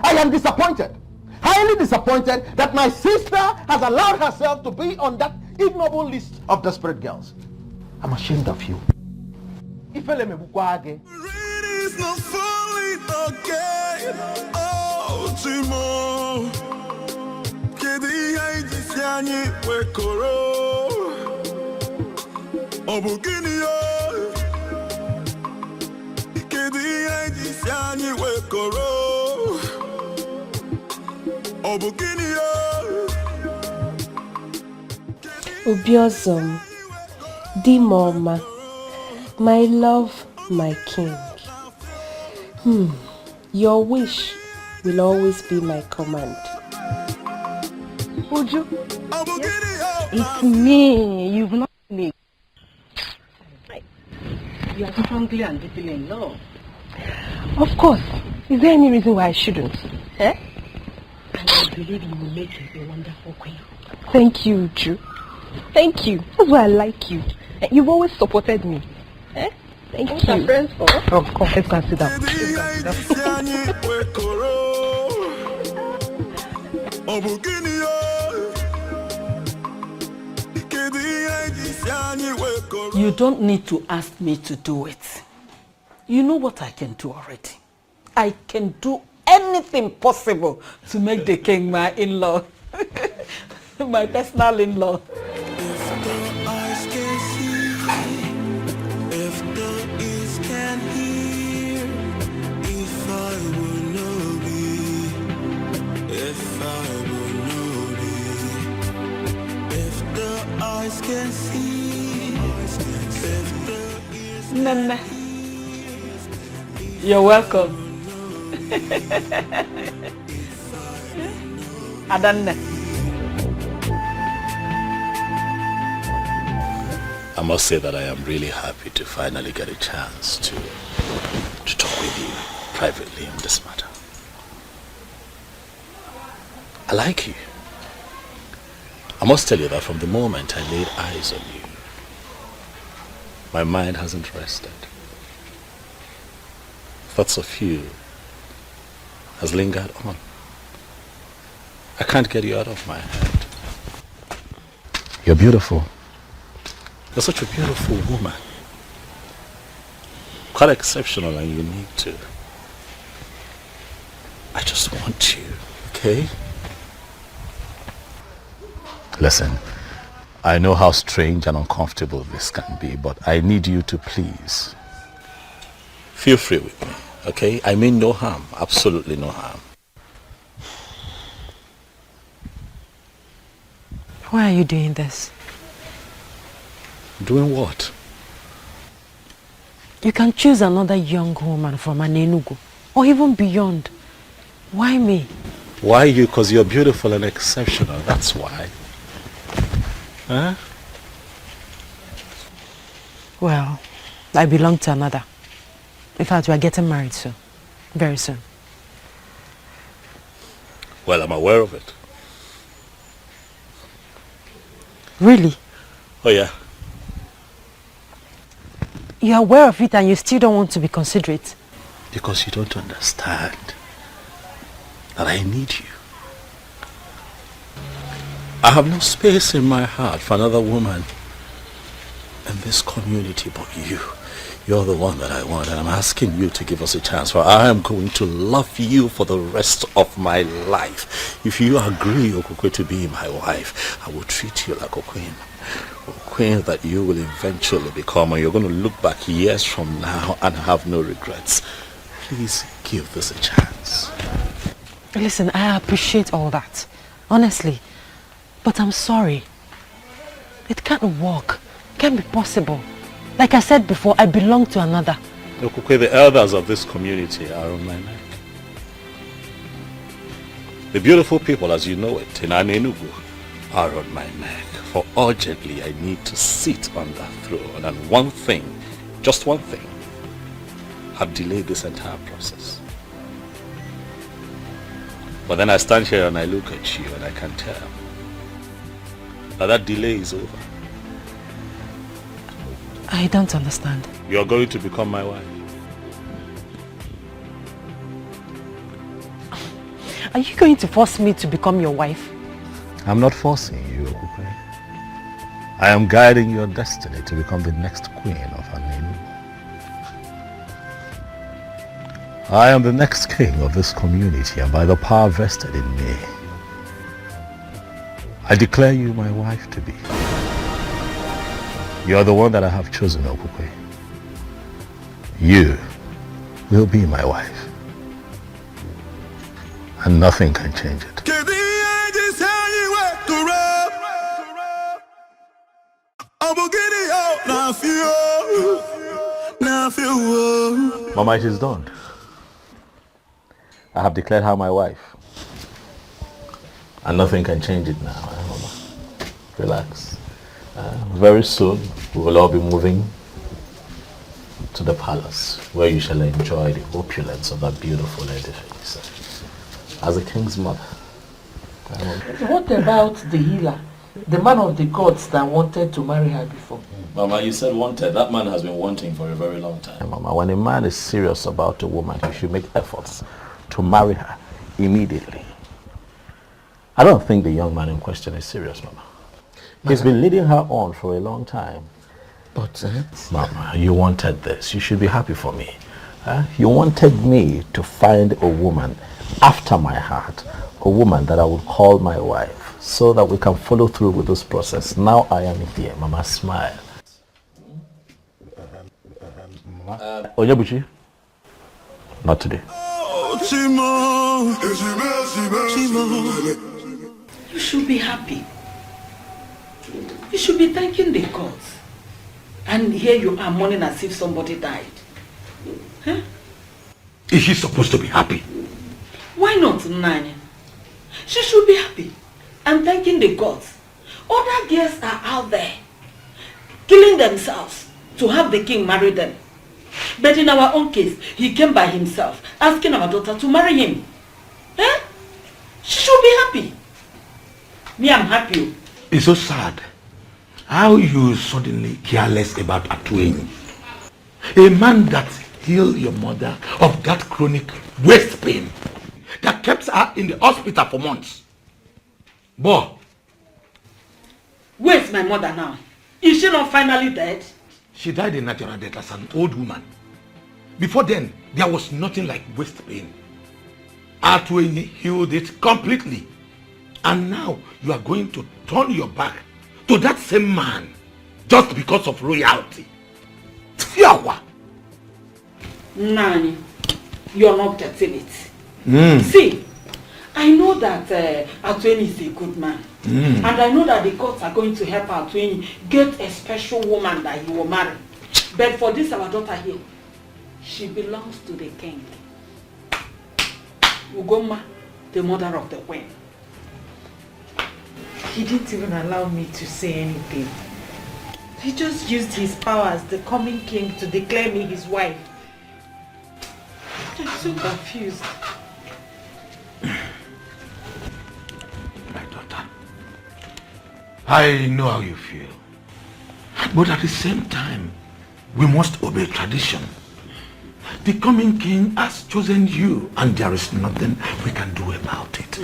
I am disappointed. Highly disappointed that my sister has allowed herself to be on that ignoble list of desperate girls. I'm ashamed of you. It's not falling again. Oh, Timo. Kedi haiji siani wekoro. Obugini yo. Kedi haiji siani wekoro. Obugini yo. Obiozom, Dimoma, my love, my king. Your wish will always be my command. Uju, it's me. You've not me. You are strongly and deeply in love. Of course. Is there any reason why I shouldn't? Eh? And I believe you will make a wonderful queen. Thank you, Uju. Thank you. That's why I like you. You've always supported me. Eh? Thank you. Are friends for? Of course. Let's go and sit down. You don't need to ask me to do it. You know what I can do already. I can do anything possible to make the king my in-law. My personal in-law. Nana, you're welcome. Adanna. I must say that I am really happy to finally get a chance to talk with you privately on this matter. I like you. I must tell you that from the moment I laid eyes on you, my mind hasn't rested. Thoughts of you has lingered on. I can't get you out of my head. You're beautiful. You're such a beautiful woman. Quite exceptional and unique too. I just want you, okay? Listen, I know how strange and uncomfortable this can be, but I need you to please feel free with me, okay? I mean no harm, absolutely no harm. Why are you doing this? Doing what? You can choose another young woman from an Enugu, or even beyond. Why me? Why you? Because you're beautiful and exceptional, that's why. Huh? Well, I belong to another. In fact, we are getting married soon. Very soon. Well, I'm aware of it. Really? Oh yeah. You're aware of it and you still don't want to be considerate? Because you don't understand that I need you. I have no space in my heart for another woman in this community but you. You're the one that I want, and I'm asking you to give us a chance, for I am going to love you for the rest of my life. If you agree, Okukwe, to be my wife, I will treat you like a queen. A queen that you will eventually become, and you're going to look back years from now and have no regrets. Please give this a chance. Listen, I appreciate all that, honestly, but I'm sorry. It can't work. It can't be possible. Like I said before, I belong to another. Okukwe, the elders of this community are on my neck. The beautiful people, as you know it, in Enugu, are on my neck. For urgently, I need to sit on that throne. And one thing, just one thing, have delayed this entire process. But then I stand here and I look at you and I can tell that delay is over. I don't understand. You're going to become my wife. Are you going to force me to become your wife? I'm not forcing you, Okukwe. I am guiding your destiny to become the next queen of Anenu. I am the next king of this community, and by the power vested in me, I declare you my wife to be. You are the one that I have chosen, Okukwe. You will be my wife. And nothing can change it. Mama, it is done. I have declared her my wife. And nothing can change it now, Mama. Relax. Very soon, we will all be moving to the palace, where you shall enjoy the opulence of that beautiful edifice as a king's mother. What about the healer, the man of the gods that wanted to marry her before? Mama, you said wanted. That man has been wanting for a very long time. Mama, when a man is serious about a woman, he should make efforts to marry her immediately. I don't think the young man in question is serious, Mama. He's been leading her on for a long time. But, Mama, you wanted this. You should be happy for me. You wanted me to find a woman after my heart, a woman that I would call my wife, so that we can follow through with this process. Now I am here. Mama, smile. Onyebuchi? Not today. You should be happy. You should be thanking the gods. And here you are mourning as if somebody died. Huh? Is she supposed to be happy? Why not, Nani? She should be happy and thanking the gods. Other girls are out there killing themselves to have the king marry them. But in our own case, he came by himself, asking our daughter to marry him. Eh? She should be happy. Me, I'm happy. It's so sad how you suddenly care less about Atueni. A man that healed your mother of that chronic waist pain that kept her in the hospital for months. Boy, Where's my mother now? Is she not finally dead? She died a natural death as an old woman. Before then, there was nothing like waist pain. Atweni healed it completely. And now you are going to turn your back to that same man just because of royalty. Fiawa! Nani, you're not getting it. See, I know that Atweni is a good man. And I know that the courts are going to help Atweni get a special woman that he will marry. But for this our daughter here, she belongs to the king. Ugoma, the mother of the queen. He didn't even allow me to say anything. He just used his power as the coming king to declare me his wife. I'm so confused. My daughter, I know how you feel. But at the same time, we must obey tradition. The coming king has chosen you, and there is nothing we can do about it.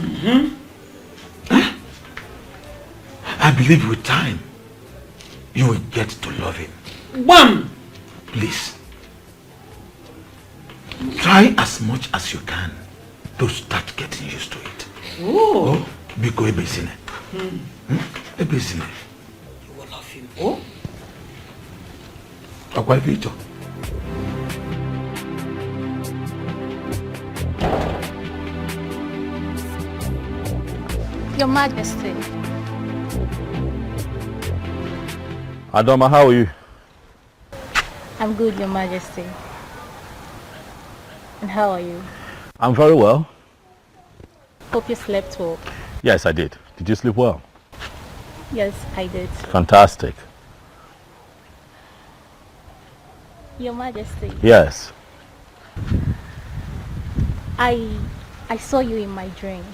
I believe with time, you will get to love him. Bam! Please, try as much as you can to start getting used to it. Oh! Biko ebezine. Ebezine. You will love him. Oh? Akwa Vito. Your Majesty. Adoma, how are you? I'm good, Your Majesty. And how are you? I'm very well. Hope you slept well. Yes, I did. Did you sleep well? Yes, I did. Fantastic. Your Majesty. Yes. I saw you in my dream.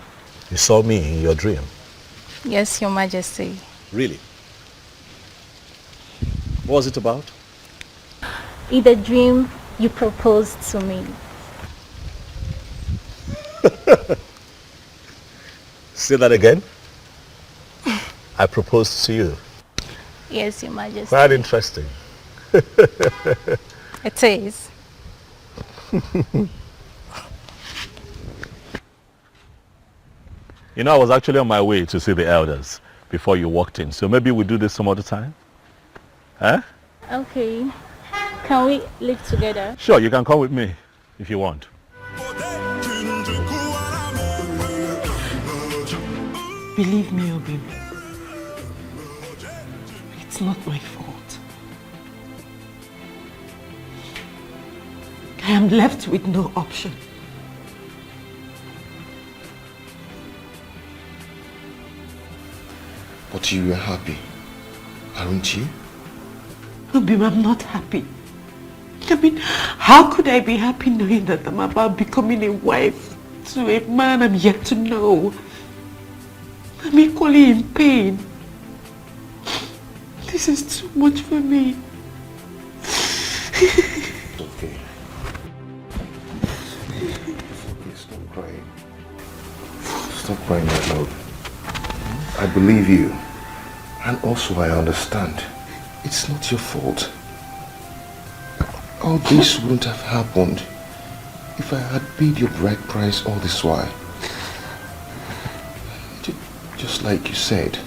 You saw me in your dream? Yes, Your Majesty. Really? What was it about? In the dream, you proposed to me. Say that again. I proposed to you. Yes, Your Majesty. Quite interesting. It is. You know, I was actually on my way to see the elders before you walked in. So maybe we'll do this some other time? Huh? Okay. Can we live together? Sure, you can come with me if you want. Believe me, Obim. It's not my fault. I am left with no option. But you were happy, aren't you? Obim, I'm not happy. I mean, how could I be happy knowing that I'm about becoming a wife to a man I'm yet to know? I'm equally in pain. This is too much for me. It's okay. It's okay, stop crying. Stop crying, my love. I believe you. And also I understand. It's not your fault. All this wouldn't have happened if I had paid your bride price all this while. Just like you said,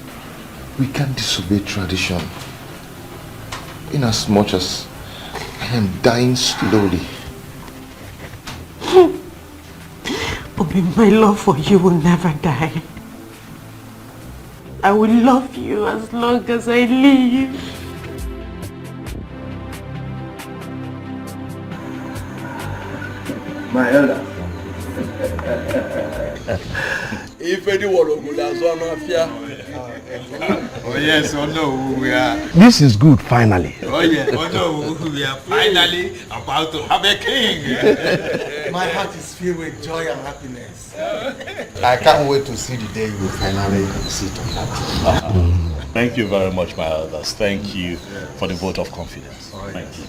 we can't disobey tradition. In as much as I am dying slowly. Obi, my love for you will never die. I will love you as long as I live. My elder. If anyone would have one mafia. Oh yes, oh no, we are. This is good, finally. Oh yeah, oh no, we are finally about to have a king. My heart is filled with joy and happiness. I can't wait to see the day you finally sit on that. Thank you very much, my elders. Thank you for the vote of confidence. Thank you.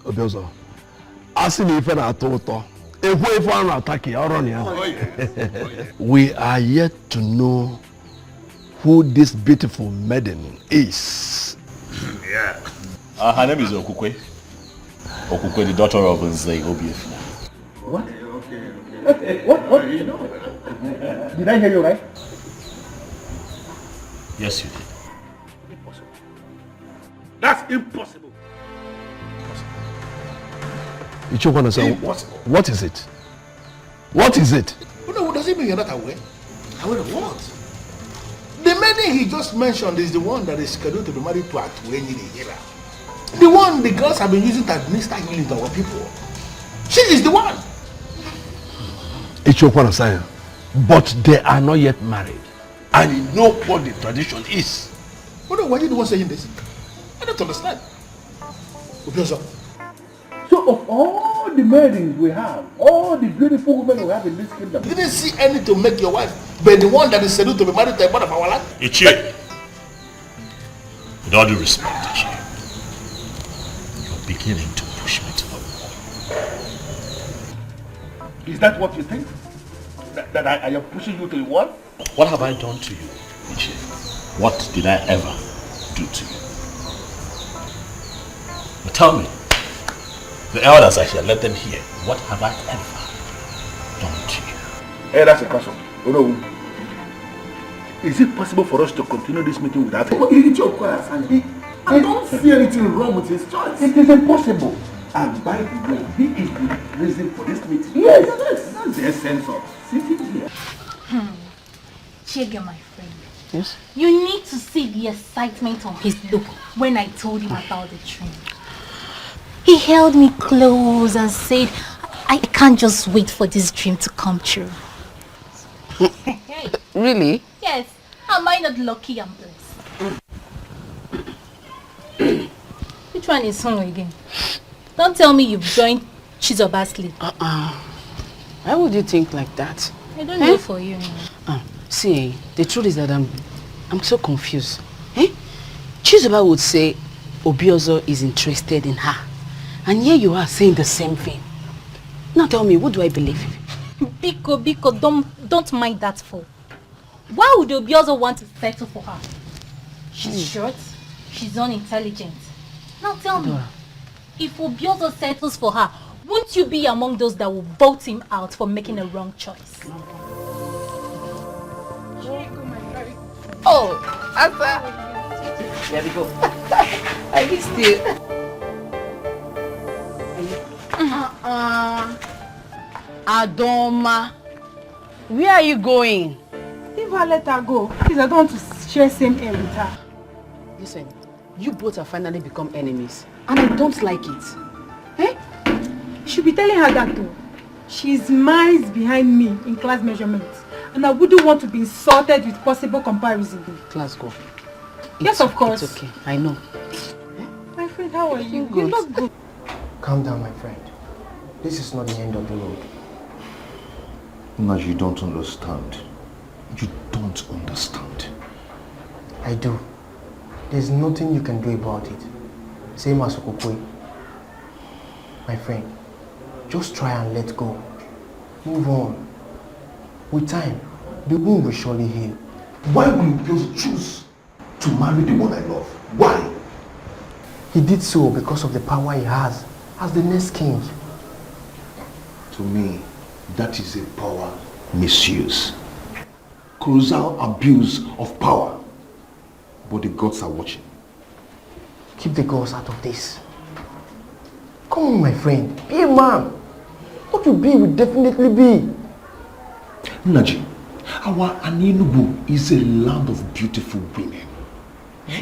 Obiozo, asking if I told we are yet to know who this beautiful maiden is? Yeah. Her name is Okukwe. Okukwe, the daughter of Nzei Obiefina. What? What? You know? Did I hear you right? Yes, you did. Impossible. That's impossible. Impossible. What is it? What is it? No, does it mean you're not aware? Aware of what? The maiden he just mentioned is the one that is scheduled to be married to Atwenyi the Hera. The one the girls have been using to administer healing to our people. She is the one. But they are not yet married. And you know what the tradition is. Why are you the one saying this? I don't understand. So of all the maidens we have, all the beautiful women we have in this kingdom, you didn't see any to make your wife but the one that is scheduled to be married to a man of our land? Ichie, with all due respect, Ichie, you're beginning to push me to the wall. Is that what you think? That I am pushing you to the wall? What have I done to you, Ichie? What did I ever do to you? But tell me, the elders are here, let them hear. What have I ever done to you? Hey, that's a question. Is it possible for us to continue this meeting without him? I don't see anything wrong with his choice. It is impossible. And by the way, he is the reason for this meeting. Yes, that's the essence of sitting here. Chege, my friend. Yes? You need to see the excitement on his look when I told him about the dream. He held me close and said, I can't just wait for this dream to come true. Really? Yes. Am I not lucky and blessed? Which one is home again? Don't tell me you've joined Chizoba's league. Why would you think like that? I don't know for you. See, the truth is that I'm so confused. Chizoba would say Obiozo is interested in her. And here you are saying the same thing. Now tell me, what do I believe? Biko, don't mind that fool. Why would Obiozo want to settle for her? She's short, she's unintelligent. Now tell me, if Obiozo settles for her, won't you be among those that will vote him out for making a wrong choice? Oh, Asa. There we go. I missed you. Adoma, where are you going? Leave her, let her go. Please, I don't want to share same air with her. Listen, you both have finally become enemies, and I don't like it. You should be telling her that too. She's miles behind me in class measurements, and I wouldn't want to be insulted with possible comparison. Class go. Yes, of course. It's okay, I know. My friend, how are you? You look good. Calm down, my friend. This is not the end of the road. No, you don't understand. You don't understand. I do. There's nothing you can do about it. Same as Okokwe. My friend, just try and let go. Move on. With time, the wound will surely heal. Why will you choose to marry the one I love? Why? He did so because of the power he has as the next king. To me, that is a power misuse. Colossal abuse of power. But the gods are watching. Keep the gods out of this. Come on, my friend. Be a man. What you be will definitely be. Naji, our Anenubu is a land of beautiful women.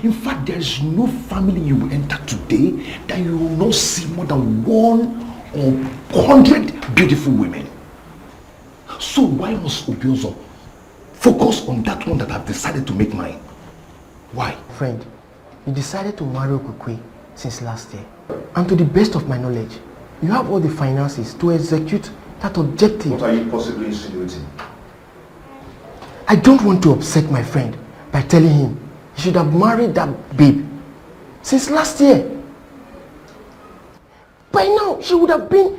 In fact, there is no family you will enter today that you will not see more than 100 beautiful women. So why must Obiozo focus on that one that I've decided to make mine? Why? Friend, you decided to marry Okukwe since last year. And to the best of my knowledge, you have all the finances to execute that objective. What are you possibly insinuating? I don't want to upset my friend by telling him he should have married that babe since last year. By now, she would have been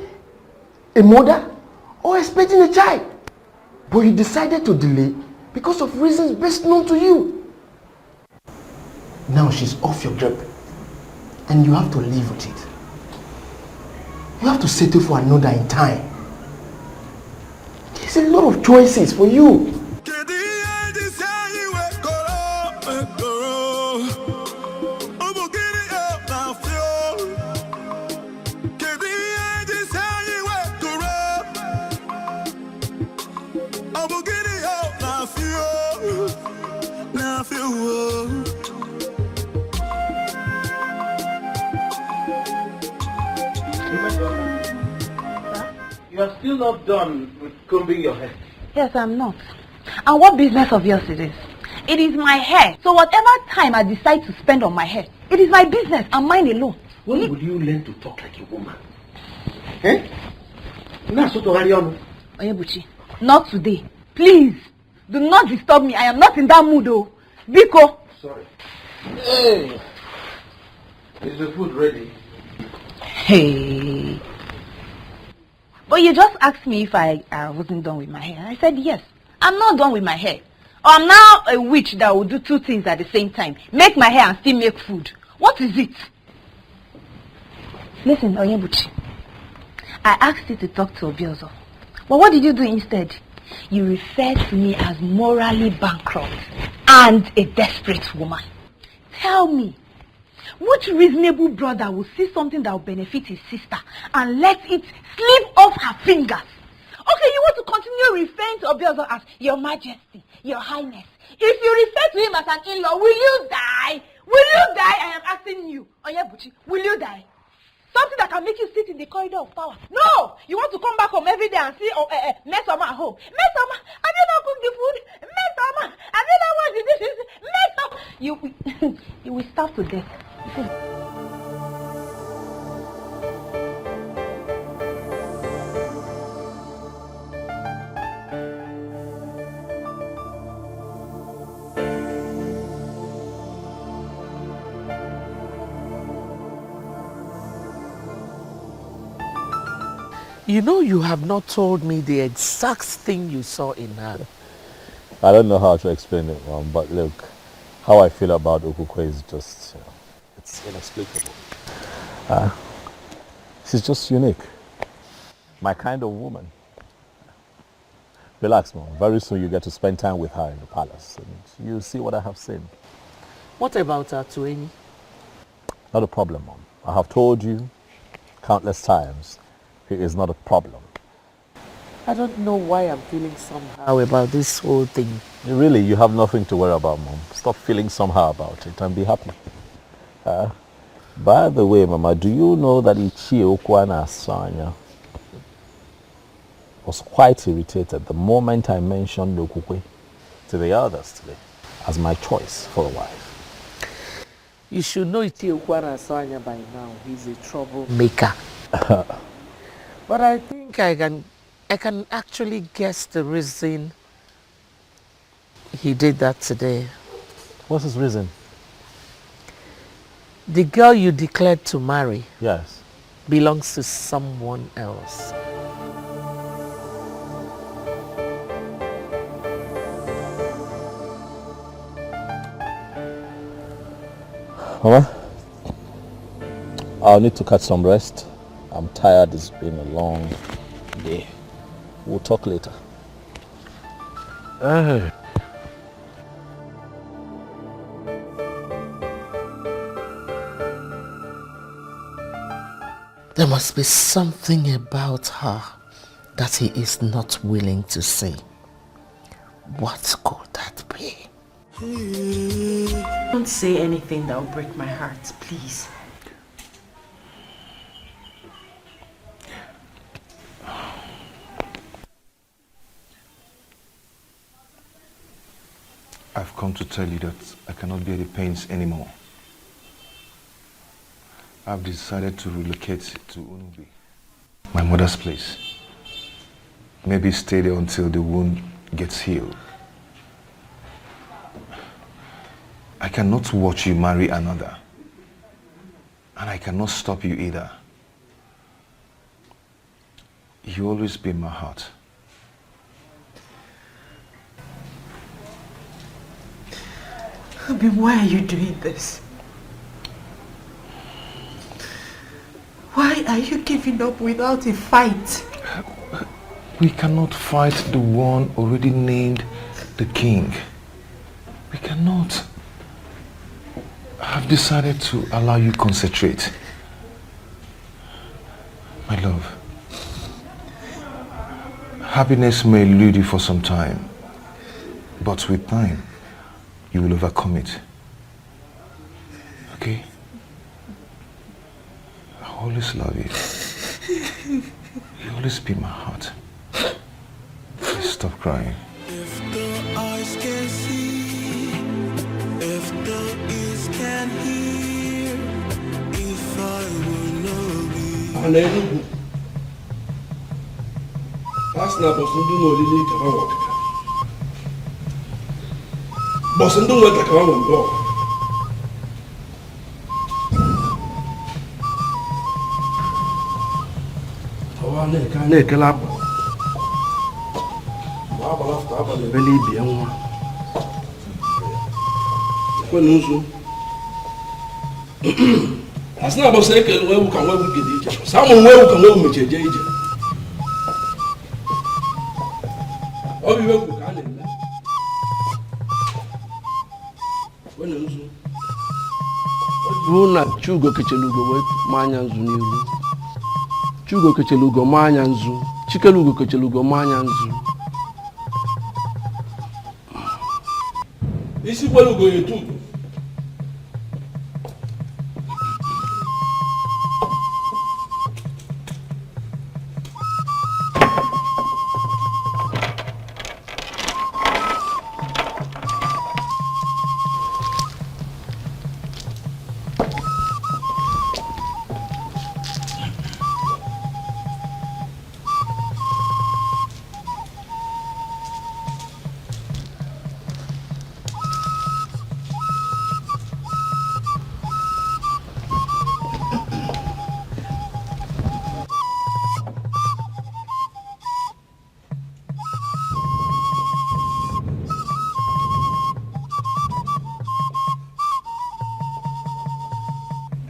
a mother or expecting a child. But you decided to delay because of reasons best known to you. Now she's off your grip. And you have to live with it. You have to settle for another in time. There's a lot of choices for you. You are still not done with combing your hair. Yes, I'm not. And what business of yours it is? It is my hair. So whatever time I decide to spend on my hair, it is my business and mine alone. When will you learn to talk like a woman? Eh? Onyebuchi, not today. Please, do not disturb me. I am not in that mood, oh. Biko. Sorry. Hey! Is the food ready? Hey. But you just asked me if I wasn't done with my hair. I said yes. I'm not done with my hair. Or I'm now a witch that will do two things at the same time. Make my hair and still make food. What is it? Listen, Onyebuchi. I asked you to talk to Obiozo. But what did you do instead? You referred to me as morally bankrupt and a desperate woman. Tell me, which reasonable brother will see something that will benefit his sister and let it slip off her fingers? Okay, you want to continue referring to Obiozo as Your Majesty, Your Highness. If you refer to him as an in-law, will you die? Will you die? I am asking you, Onyebuchi, will you die? Something that can make you sit in the corridor of power. No! You want to come back home every day and see Mesoma at home. Mesoma, have you not cooked the food? Mesoma, have you not washed the dishes? Mesoma! You will starve to death. You know you have not told me the exact thing you saw in her. I don't know how to explain it, but look, how I feel about Okukwe is just, it's inexplicable. She's just unique. My kind of woman. Relax, Mom. Very soon you get to spend time with her in the palace, and you'll see what I have seen. What about her, Tueni? Not a problem, Mom. I have told you countless times. It is not a problem. I don't know why I'm feeling somehow about this whole thing. Really, you have nothing to worry about, Mom. Stop feeling somehow about it and be happy. By the way, Mama, do you know that Ichie Okwana Asanya was quite irritated the moment I mentioned Okukwe to the others today as my choice for a wife? You should know Ichie Okwana Asanya by now. He's a troublemaker. But I think I can actually guess the reason he did that today. What's his reason? The girl you declared to marry, yes, belongs to someone else. Mama, I'll need to catch some rest. I'm tired, it's been a long day. We'll talk later. There must be something about her that he is not willing to say. What could that be? Don't say anything that will break my heart, please. I've come to tell you that I cannot bear the pains anymore. I've decided to relocate to Unubi, my mother's place. Maybe stay there until the wound gets healed. I cannot watch you marry another. And I cannot stop you either. You always be in my heart. Obi, why are you doing this? Why are you giving up without a fight? We cannot fight the one already named the king. We cannot. I've decided to allow you concentrate. My love, happiness may elude you for some time, but with time, you will overcome it. Okay? I always love you. You always be my heart. Please stop crying. If the eyes can see, if the ears can hear, if I will know be. Hallelujah. Last night, Boston do really come on work. Boston do work come on go. Ane kelab. Baba lafta aba le beli bi enwa. Ko nusu. Asna bo se ke wewu kan wewu gidi je. Samu wewu kan wewu mecheje ije. Obi wewu kan le. Ko nusu. Oju na chugo kechelugo we manya nzu n'iru. Chugo kechelugo manya nzu. Chikelugo kechelugo manya nzu. Isi kwelugo yetu.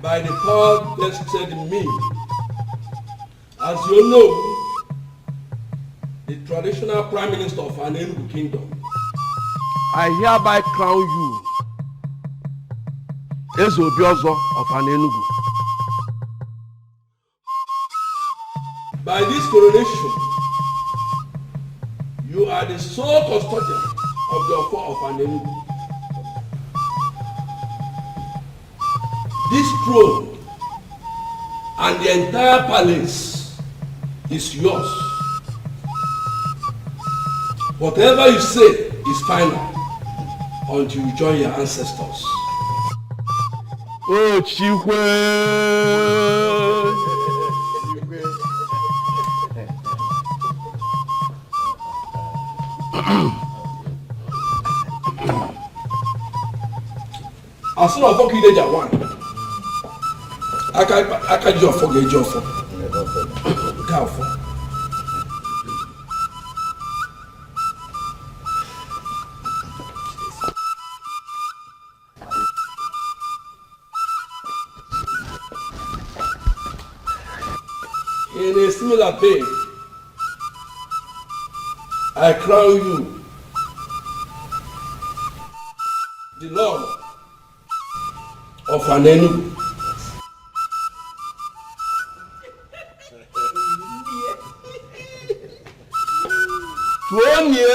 By the power vested in me, as you know, the traditional Prime Minister of an Enugu Kingdom, I hereby crown you as Obiozo of an Enugu. By this coronation, you are the sole custodian of the affair of an Enugu. This throne and the entire palace is yours. Whatever you say is final until you join your ancestors. Oh, Chikwe! As soon as I forget that one. Aka jọfọ ga-ejọfọ. Gafọ. In a similar vein, I crown you the Lord of an Enugu. Tuonye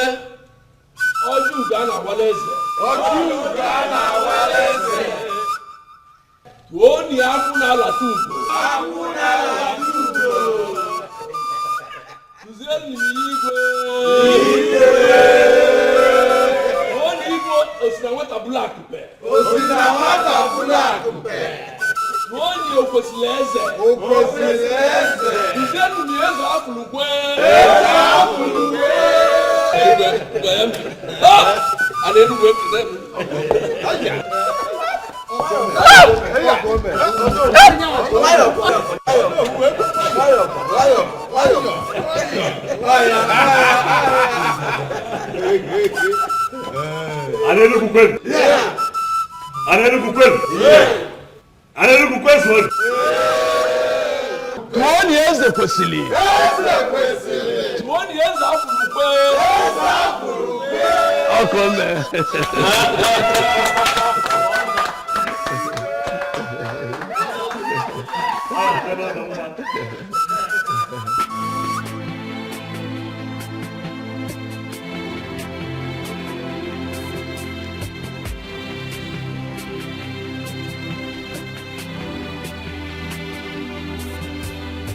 Ojuga na Waleze. Ojuga na Waleze. Tuonye Akuna Latugo. Akuna Latugo. Tuzeli Igwe. Igwe. Tuonye Igwe Osinawata Black Pe. Osinawata Black Pe. Tuonye Okosileze. Okosileze. Tuzeli Mieza Afulugwe. Eza Afulugwe. I didn't work for them. I didn't work. Yeah. Anenugu kwenu? Anenugu kwenu? 20 years the kwesili. 20 years afurukwe. Okome.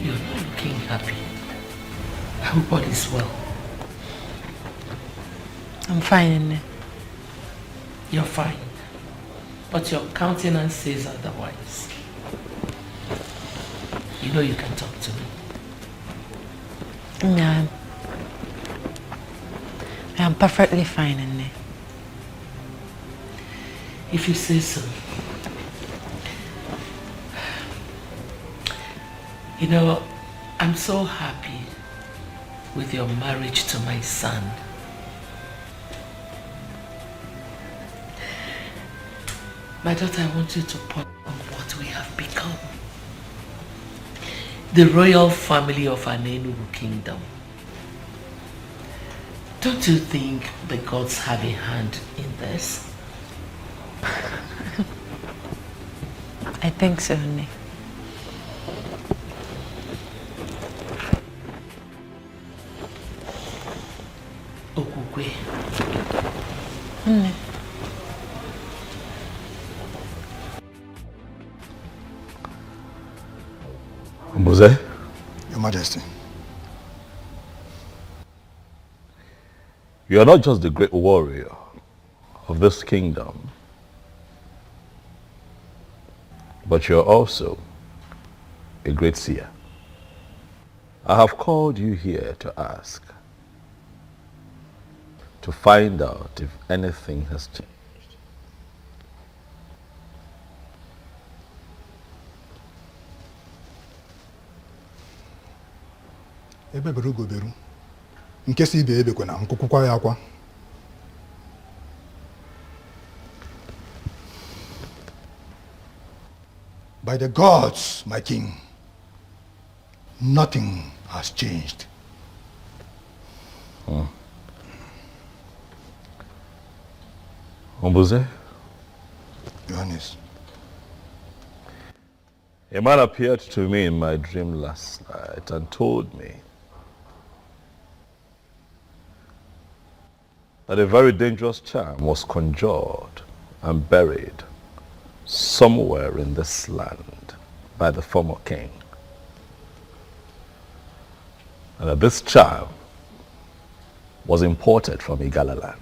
You're not looking happy. I hope all is well. I'm fine, Nne. You're fine. But your countenance says otherwise. You know you can talk to me. Yeah. I'm perfectly fine, Nne. If you say so. You know, I'm so happy with your marriage to my son. My daughter, I want you to ponder on what we have become. The royal family of an Enugu kingdom. Don't you think the gods have a hand in this? I think so, Nne. Okukwe. Nne. Mbuze? Your Majesty. You are not just the great warrior of this kingdom, but you are also a great seer. I have called you here to ask, to find out if anything has changed. Ebe beru go beru. Nke si ibe ebe kwena nkukwukwa ya akwa. By the gods, my king, nothing has changed. Mbuze? Johannes. A man appeared to me in my dream last night and told me that a very dangerous charm was conjured and buried somewhere in this land by the former king. And that this charm was imported from Igala land.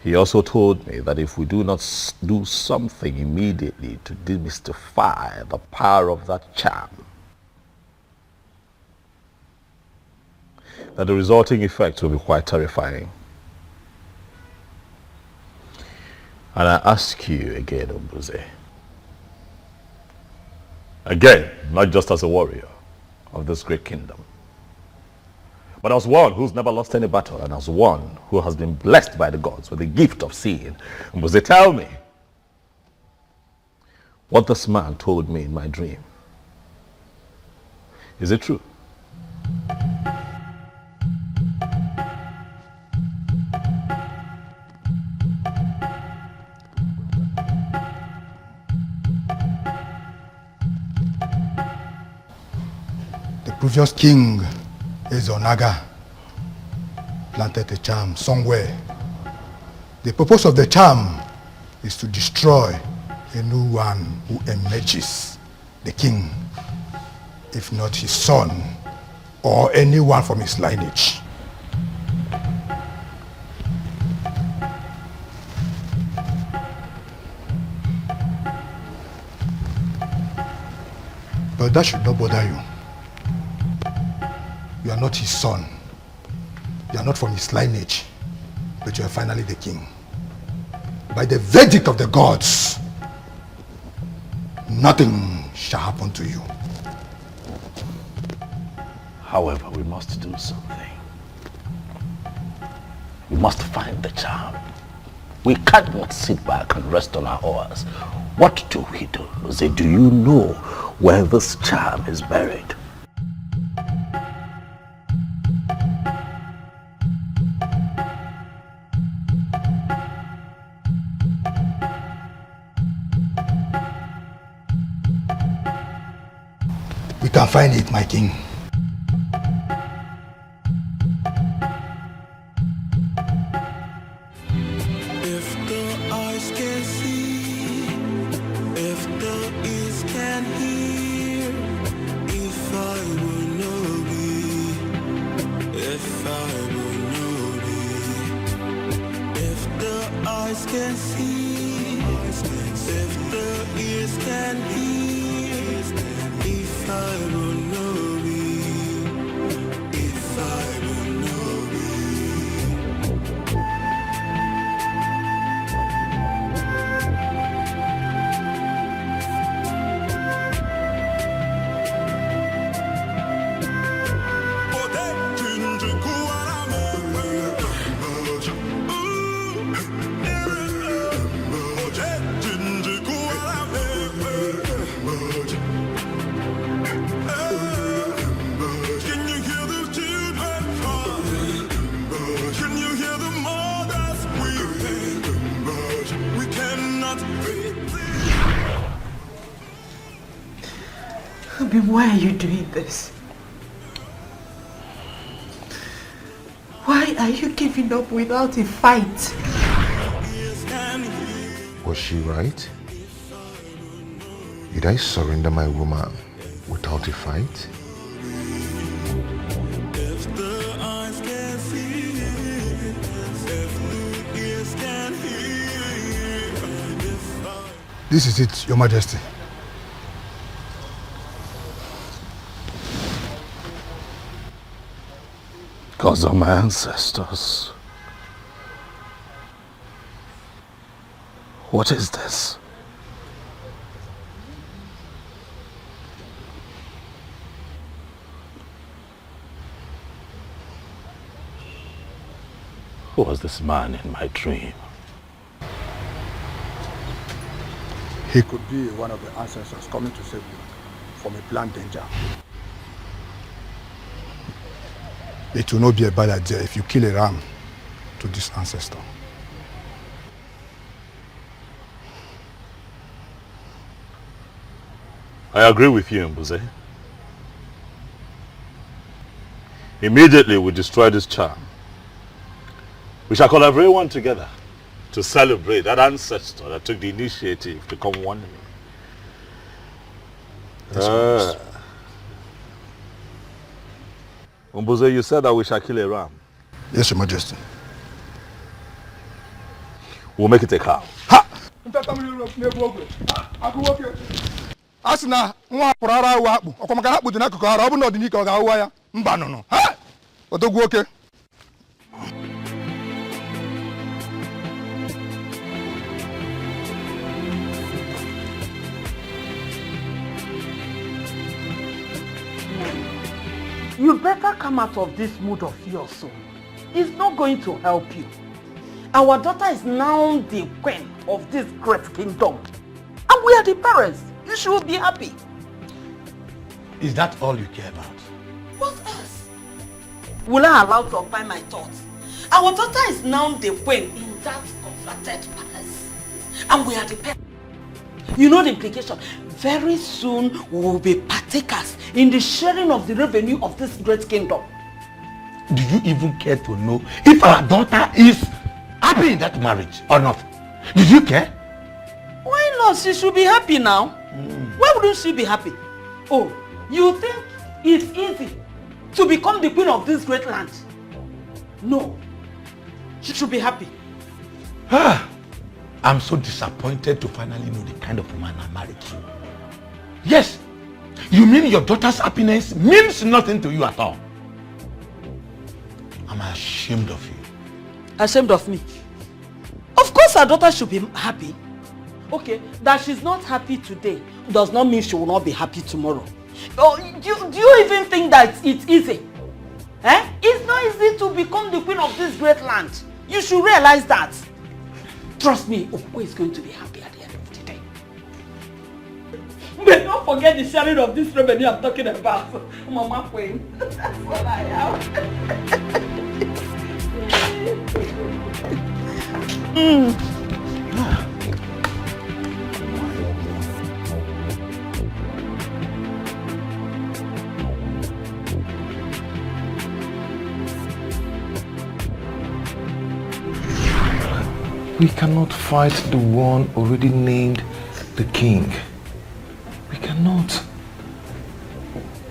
He also told me that if we do not do something immediately to demystify the power of that charm, that the resulting effects will be quite terrifying. And I ask you again, Mbuze, again, not just as a warrior of this great kingdom, but as one who's never lost any battle and as one who has been blessed by the gods with the gift of seeing. Mbuze, tell me what this man told me in my dream. Is it true? The previous king, Ezonaga, planted a charm somewhere. The purpose of the charm is to destroy anyone who emerges the king, if not his son or anyone from his lineage. But that should not bother you. You are not his son. You are not from his lineage, but you are finally the king. By the verdict of the gods, nothing shall happen to you. However, we must do something. We must find the charm. We cannot sit back and rest on our oars. What do we do? Say, do you know where this charm is buried? We can find it, my king. Why are you doing this? Why are you giving up without a fight? Was she right? Did I surrender my woman without a fight? This is it, Your Majesty. Because of my ancestors. What is this? Who was this man in my dream? He could be one of the ancestors coming to save you from a planned danger. It will not be a bad idea if you kill a ram to this ancestor. I agree with you, Mbuze. Immediately we destroy this charm. We shall call everyone together to celebrate that ancestor that took the initiative to come warn me. Mbuze, you said that we shall kill a ram. Yes, Your Majesty. We'll make it a cow. Asina nwa purara wa akpu okomaka akpu dị n'akụkụ ara ọ bụ na ọdịnika ọ ga-awụwa ya mba nụnụ ha odogwu oke. You better come out of this mood of yours soon. It's not going to help you. Our daughter is now the queen of this great kingdom. And we are the parents. You should be happy. Is that all you care about? What else? Will I allow to occupy my thoughts? Our daughter is now the queen in that converted palace. And we are the parents. You know the implication. Very soon we will be partakers in the sharing of the revenue of this great kingdom. Do you even care to know if our daughter is happy in that marriage or not? Do you care? Why not? She should be happy now. Why wouldn't she be happy? Oh, you think it's easy to become the queen of this great land? No. She should be happy. I'm so disappointed to finally know the kind of woman I married to. Yes, you mean your daughter's happiness means nothing to you at all. I'm ashamed of you. Ashamed of me? Of course our daughter should be happy. Okay, that she's not happy today does not mean she will not be happy tomorrow. Oh, do you even think that it's easy? It's not easy to become the queen of this great land. You should realize that. Trust me, Opo is going to be happy at the end of the day. But don't forget the sharing of this revenue I'm talking about. Mama Queen. That's what I am. We cannot fight the one already named the king. We cannot.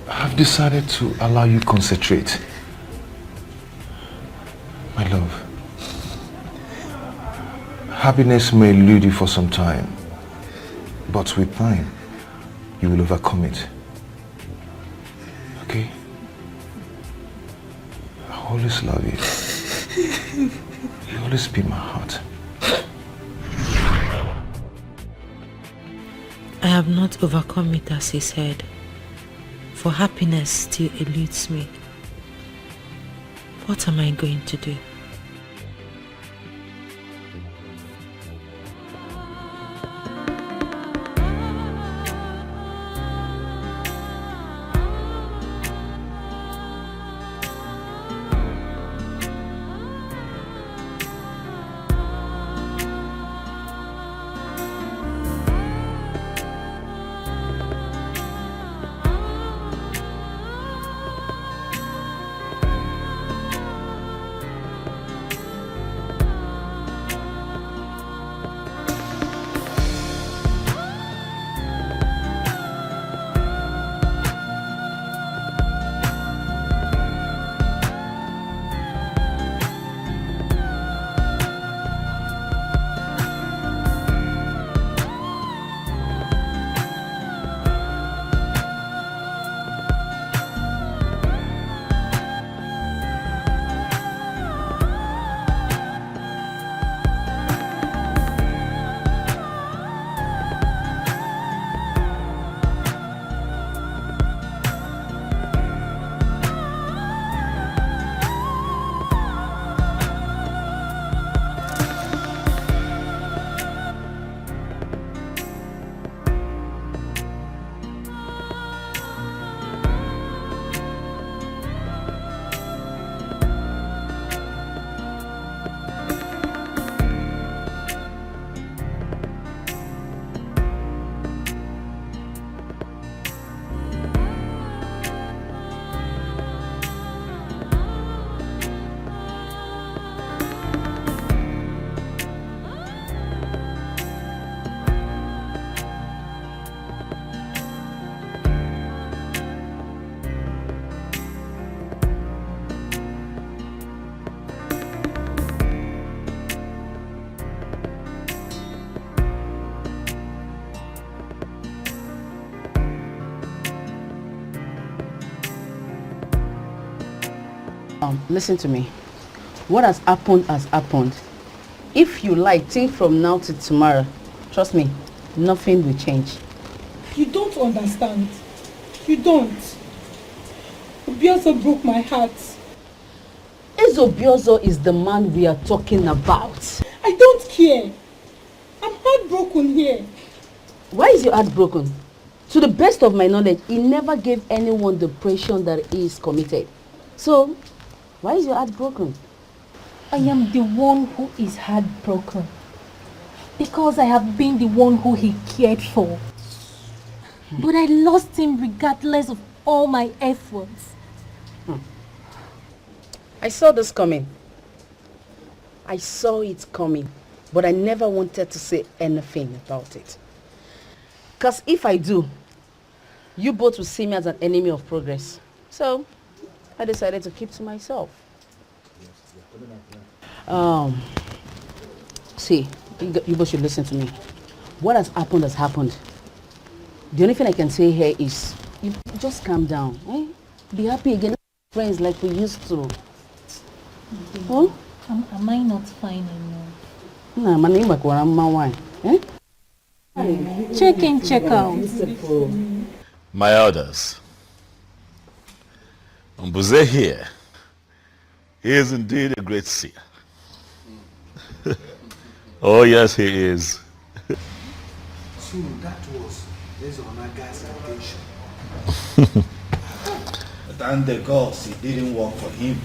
I've decided to allow you concentrate. My love, happiness may elude you for some time, but with time, you will overcome it. Okay? I always love you. You always be my heart. I have not overcome it as he said, for happiness still eludes me. What am I going to do? Listen to me. What has happened has happened. If you like, think from now to tomorrow. Trust me, nothing will change. You don't understand. You don't. Obiozo broke my heart. Obiozo is the man we are talking about. I don't care. I'm heartbroken here. Why is your heart broken? To the best of my knowledge, he never gave anyone the impression that he is committed. So, why is your heart broken? I am the one who is heartbroken. Because I have been the one who he cared for. But I lost him regardless of all my efforts. I saw this coming. I saw it coming. But I never wanted to say anything about it. Because if I do, you both will see me as an enemy of progress. So, I decided to keep to myself. See, you both should listen to me. What has happened has happened. The only thing I can say here is, you just calm down. Eh? Be happy again, friends like we used to. Huh? Am I not fine enough? Nah, my name is Wine. Eh? Check in, check out. My elders, Mbuze here, he is indeed a great seer. Oh, yes, he is. So that was Ezonaga's intention. Thank the gods it didn't work for him.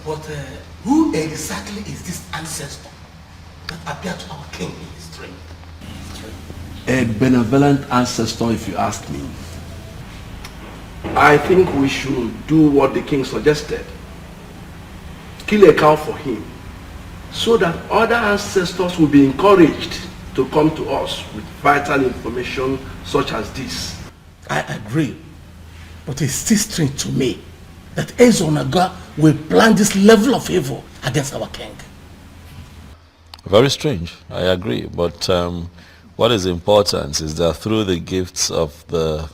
But who exactly is this ancestor that appeared to our king in his dream? A benevolent ancestor, if you ask me. I think we should do what the king suggested. Kill a cow for him, so that other ancestors will be encouraged to come to us with vital information such as this. I agree, but it's still strange to me that Ezonaga will plan this level of evil against our king. Very strange, I agree. But what is important is that through the gifts of the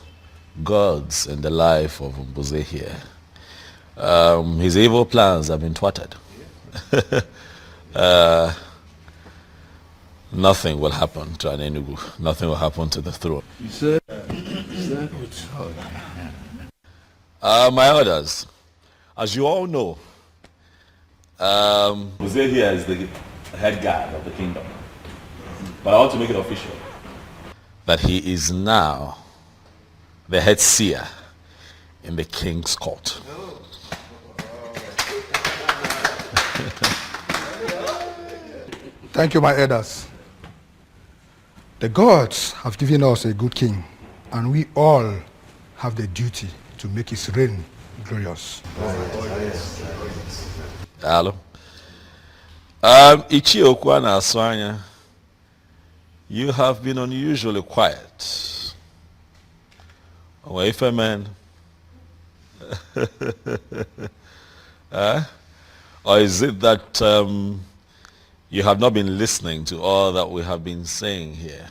gods in the life of Mbuze here, his evil plans have been thwarted. Nothing will happen to an Enugu. Nothing will happen to the throne. You said my orders, as you all know, Mbuze here is the head guard of the kingdom. But I want to make it official that he is now the head seer in the king's court. Thank you, my elders. The gods have given us a good king, and we all have the duty to make his reign glorious. Hello. Ichi Okwana Aswanya, you have been unusually quiet. Away man. Or is it that you have not been listening to all that we have been saying here?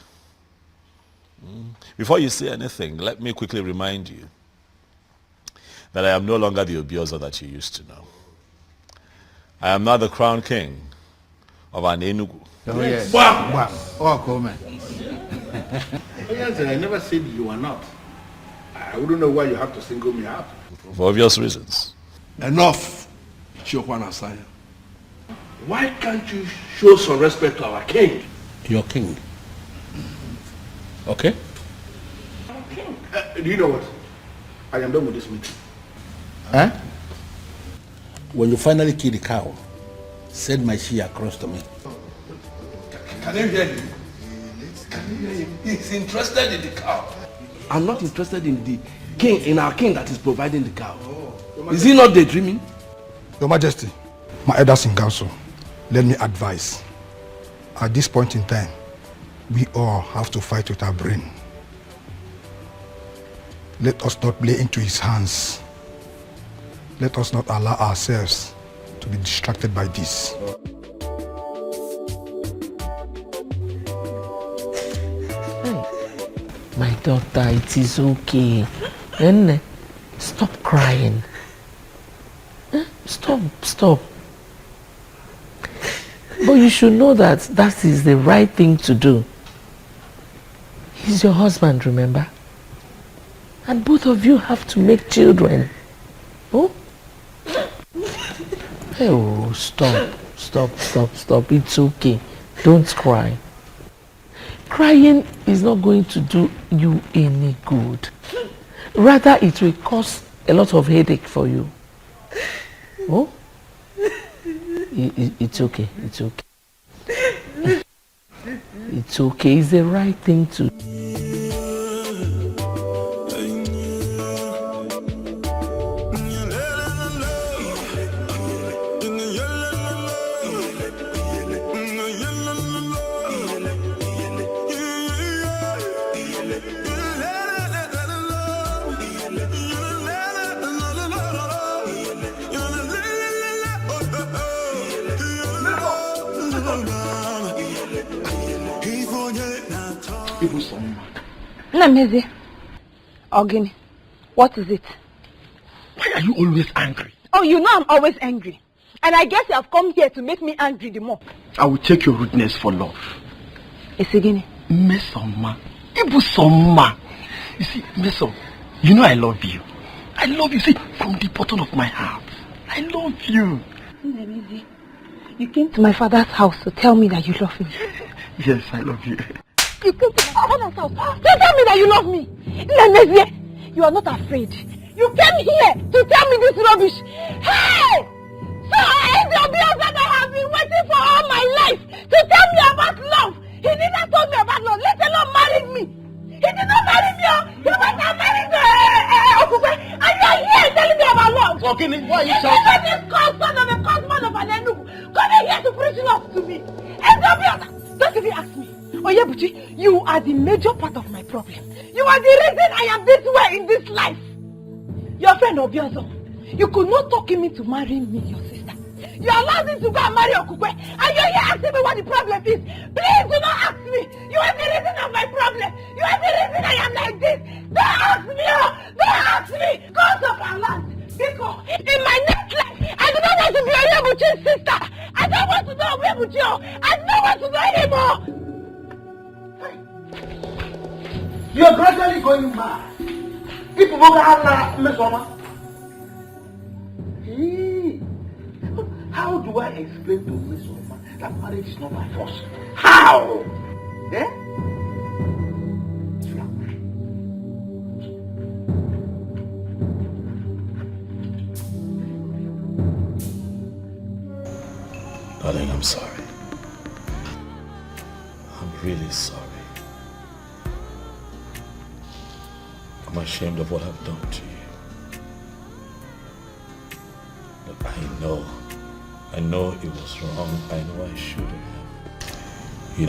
Before you say anything, let me quickly remind you that I am no longer the Obioza that you used to know. I am now the crown king of an Enugu. Oh, yes. Wow. Oh, cool, man. Yes, I never said you are not. I wouldn't know why you have to single me out. For obvious reasons. Enough, Chiokwana Asanya. Why can't you show some respect to our king? Your king. Okay? Our king. Do you know what? I am done with this meeting. Huh? When you finally kill the cow, send my she across to me. Can you hear him? Can you hear him? He's interested in the cow. I'm not interested in the king, in our king that is providing the cow. Is he not daydreaming? Your Majesty, my elders in council, let me advise. At this point in time, we all have to fight with our brain. Let us not play into his hands. Let us not allow ourselves to be distracted by this. My daughter, it is okay. And stop crying. Stop. But you should know that that is the right thing to do. He's your husband, remember? And both of you have to make children. Oh? Oh, stop. It's okay. Don't cry. Crying is not going to do you any good. Rather, it will cause a lot of headache for you. Oh? It's okay. It's okay. It's okay. It's the right thing to do. Nameze, Ogini, what is it? Why are you always angry? Oh, you know I'm always angry. And I guess you have come here to make me angry the more. I will take your rudeness for love. Isegini. Mesoma. Ibusoma. You see, Mesom, you know I love you. I love you, see, from the bottom of my heart. I love you. Nameze, You came to my father's house to tell me that you love me. Yes, I love you. You came to my father's house to tell me that you love me. Nemezie, you are not afraid. You came here to tell me this rubbish. Hey! So that I have been waiting for all my life to tell me about love. He never told me about love, let alone married me. He did not marry me. He was not married me. And you are here telling me about love. Okay, why are you shouting? If this son of a cosman of an Enugu coming here to preach love to me. Don't even ask me. Oyebuchi, you are the major part of my problem. You are the reason I am this way in this life. Your friend Obiozo, you could not talk him into marrying me, your sister. You allowed him to go and marry Okukwe, and you're here asking me what the problem is. Please do not ask me. You are the reason of my problem. You are the reason I am like this. Don't ask me. Don't ask me. God of our land. Because in my next life, I do not want to be Oyebuchi's sister. I don't want to know Oyebuchi. I don't want to know anymore. You're gradually going mad. People will have Miss Oma. How do I explain to Miss Oma that marriage is not by force? How? Eh? Darling, I'm sorry. I'm really sorry. I'm ashamed of what I've done to you. But I know it was wrong. I know I shouldn't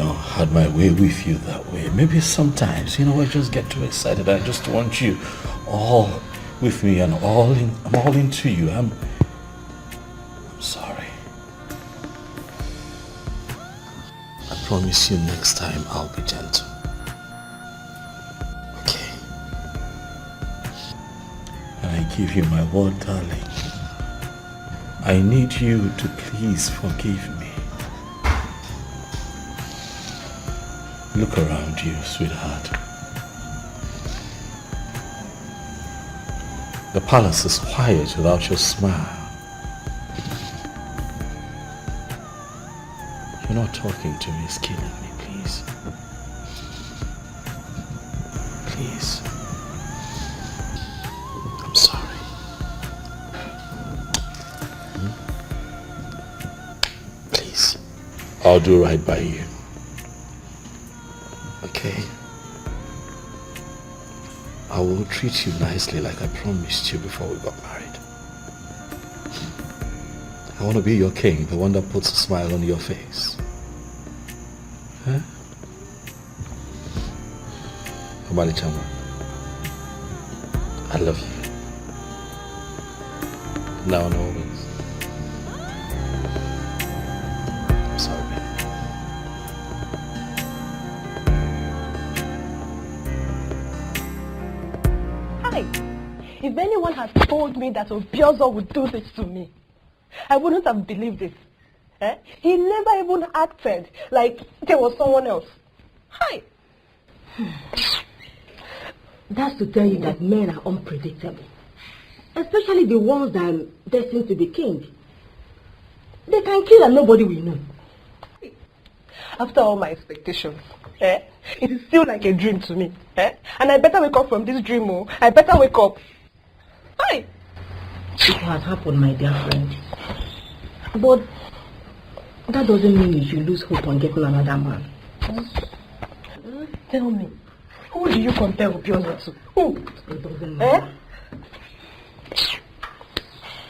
have, had my way with you that way. Maybe sometimes, I just get too excited. I just want you all with me and I'm all into you. I'm sorry. I promise you next time I'll be gentle. I give you my word, darling. I need you to please forgive me. Look around you, sweetheart. The palace is quiet without your smile. You're not talking to me, it's killing me, please. Please. I'm sorry. Please. I'll do right by you. Okay? I will treat you nicely like I promised you before we got married. I want to be your king, the one that puts a smile on your face. Huh? Alichi, I love you. Now and always. I'm sorry, babe. Hi. If anyone had told me that Obiozo would do this to me, I wouldn't have believed it. Eh? He never even acted like there was someone else. Hi. That's to tell you that men are unpredictable. Especially the ones that are destined to be king. They can kill and nobody will know. After all my expectations, it is still like a dream to me. And I better wake up from this dream. Oh. I better wake up. Hi. It has happened, my dear friend. But that doesn't mean you should lose hope on getting another man. Tell me, who do you compare Obiozo to? Who? It doesn't matter.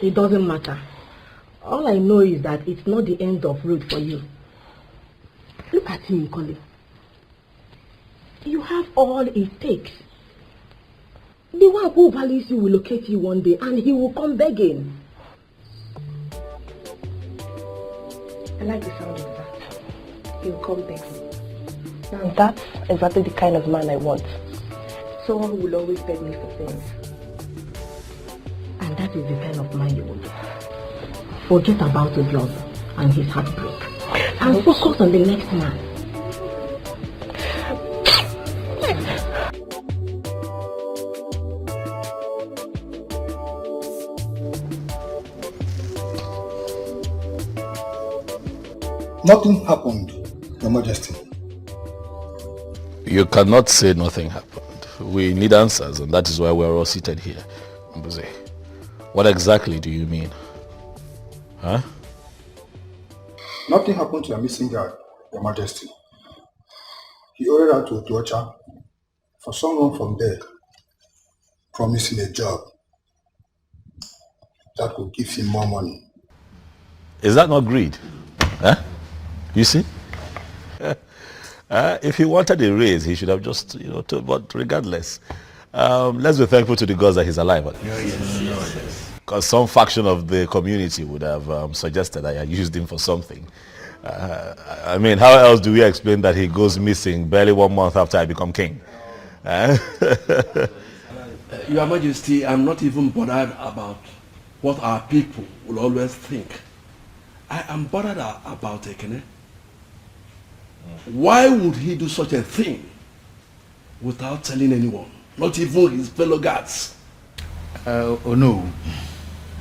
It doesn't matter. All I know is that it's not the end of road for you. Look at him, Nkoli. You have all it takes. The one who values you will locate you one day and he will come begging. I like the sound of that. He'll come begging. And that's exactly the kind of man I want. Someone who will always beg me for things. And that is the kind of man you want. Forget about Obiozo and his heartbreak. And focus on the next man. Nothing happened, Your Majesty. You cannot say nothing happened. We need answers, and that is why we're all seated here. Mbuze, what exactly do you mean? Huh? Nothing happened to a missing guard, Your Majesty. He ordered out to Otuocha for someone from there promising a job that would give him more money. Is that not greed? Huh? You see? If he wanted a raise, he should have just, but regardless, let's be thankful to the gods that he's alive. Yes. Because some faction of the community would have suggested I had used him for something. I mean, how else do we explain that he goes missing barely 1 month after I become king? Your Majesty, I'm not even bothered about what our people will always think. I am bothered about Ekene. Why would he do such a thing without telling anyone, not even his fellow guards? Oh no,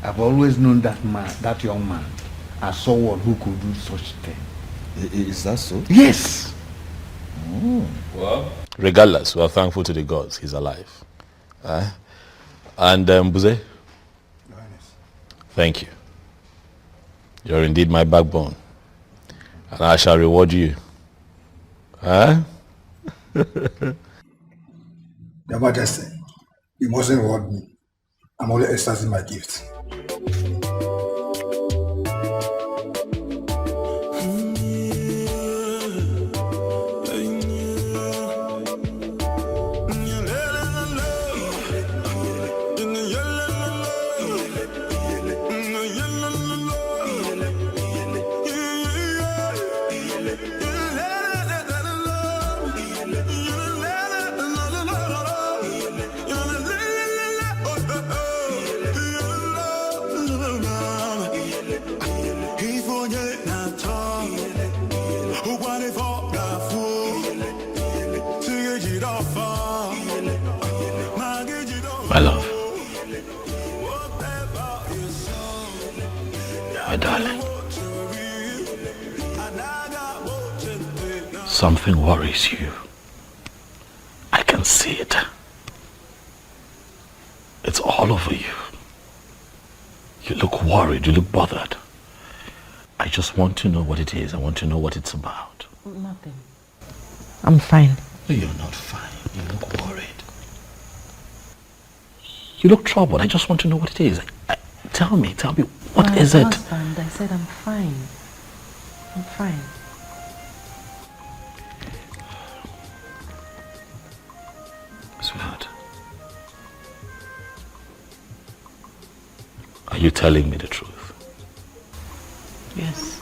I've always known that man, that young man, as someone who could do such thing. Is that so? Yes. Well, regardless, we are thankful to the gods he's alive. And Mbuze, thank you. You're indeed my backbone, and I shall reward you. Your Majesty, you mustn't reward me. I'm only exercising my gifts. My love, my darling, something worries you. I can see it. It's all over you. You look worried, you look bothered. I just want to know what it is. I want to know what it's about. Nothing. I'm fine. No, you're not fine. You look worried. You look troubled. I just want to know what it is. Tell me, what is it? Husband, I said I'm fine. I'm fine. Sweetheart, are you telling me the truth? Yes.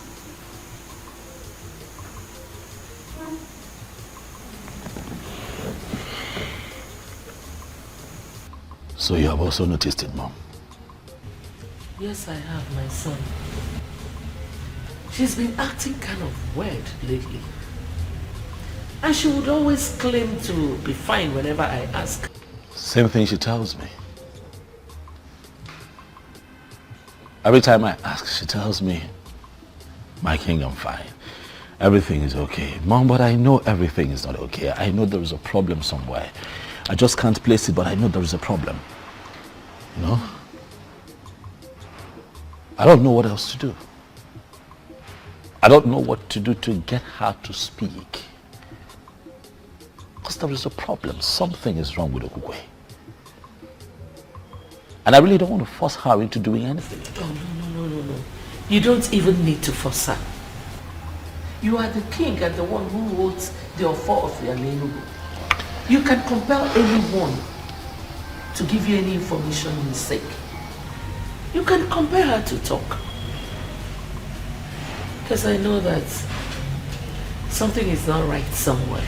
So you have also noticed it, Mom? Yes, I have, my son. She's been acting kind of weird lately. And she would always claim to be fine whenever I ask. Same thing she tells me. Every time I ask, she tells me, my king, I'm fine. Everything is okay. Mom, but I know everything is not okay. I know there is a problem somewhere. I just can't place it, but I know there is a problem. You know? I don't know what else to do. I don't know what to do to get her to speak. Because there is a problem. Something is wrong with Okugwe. And I really don't want to force her into doing anything. Oh, no. You don't even need to force her. You are the king and the one who holds the authority of your Nollywood. You can compel anyone to give you any information you seek. You can compel her to talk. Because I know that something is not right somewhere.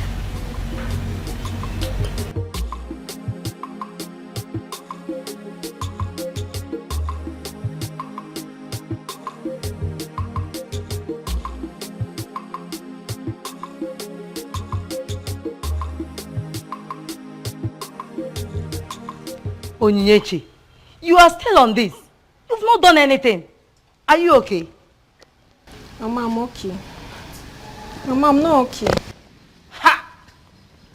Onyinyechi, you are still on this. You've not done anything. Are you okay? Mama, I'm okay. Mama, I'm not okay. Ha!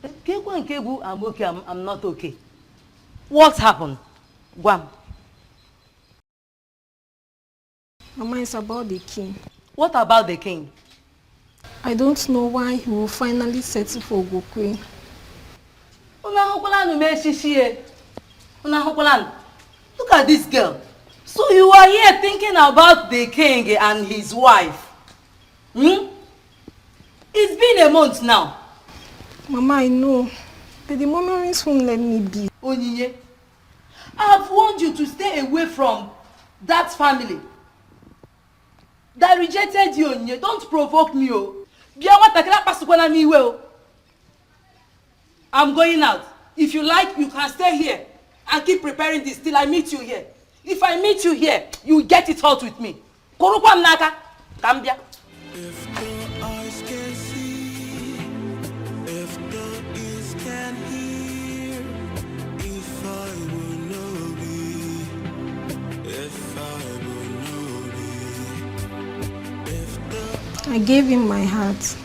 I'm okay, I'm not okay. What happened? Guam. Mama, it's about the king. What about the king? I don't know why he will finally settle for Gokwe. Look at this girl. So you are here thinking about the king and his wife. Hmm? It's been a month now. Mama, I know. But the memories won't let me be. Onyinye, I have warned you to stay away from that family that rejected you, Onyinye. Don't provoke me, oh. I'm going out. If you like, you can stay here and keep preparing this till I meet you here. If I meet you here, you get it hot with me. Korukwa mnaka, Kambia. If the eyes can see, if the ears can hear, if I will know be, if I will know be, if the I gave him my heart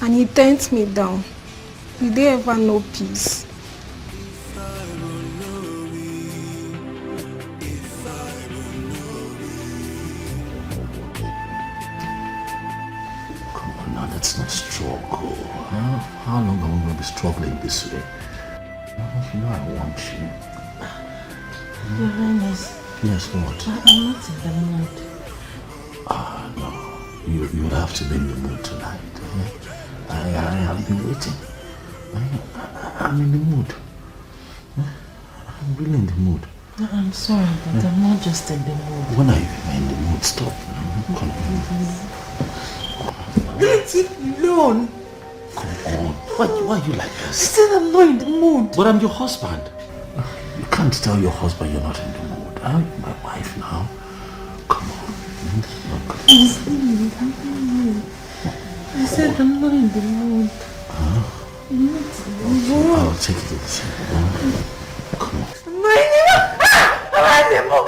and he turned me down. Did they ever know peace? Let's not struggle. How long are we going to be struggling this way? You know I want you. Your Highness. Yes, what? I'm not in the mood. No. You have to be in the mood tonight. I have been waiting. I'm in the mood. I'm really in the mood. I'm sorry, but I'm not just in the mood. When are you in the mood? Stop. Come on. Let it alone. Come on. Why are you like this? I said I'm not in the mood. But I'm your husband. You can't tell your husband you're not in the mood. I'm my wife now. Come on. I said I'm not in the mood. I'm not in the mood. I'll take it easy. Come on. I'm not in the mood.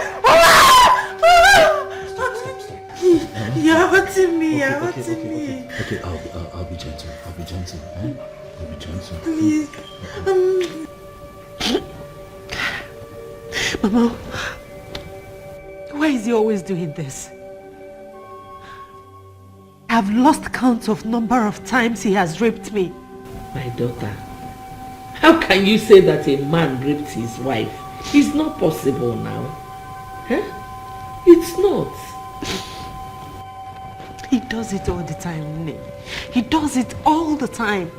You're hurting me. You're hurting me. Okay, I'll be gentle. I'll be gentle. I'll be gentle. Please. Mama, why is he always doing this? I've lost count of number of times he has raped me. My daughter, how can you say that a man raped his wife? It's not possible now. Huh? It's not. He does it all the time, Nne. He does it all the time.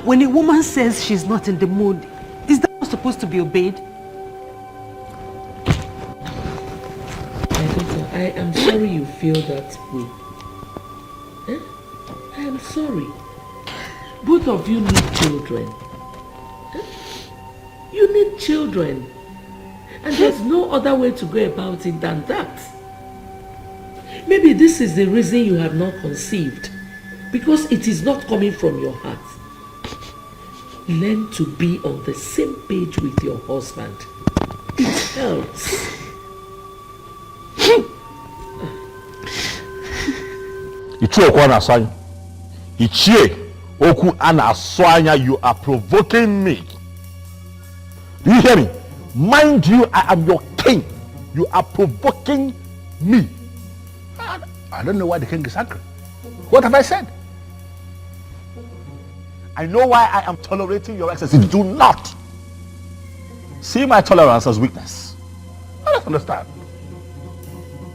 When a woman says she's not in the mood, is that not supposed to be obeyed? My daughter, I am sorry you feel that way. Huh? I am sorry. Both of you need children. Huh? You need children. And there's no other way to go about it than that. Maybe this is the reason you have not conceived. Because it is not coming from your heart. Learn to be on the same page with your husband. It helps. You are provoking me. Do you hear me? Mind you, I am your king. You are provoking me. I don't know why the king is angry. What have I said? I know why I am tolerating your excesses. Do not see my tolerance as weakness. I don't understand.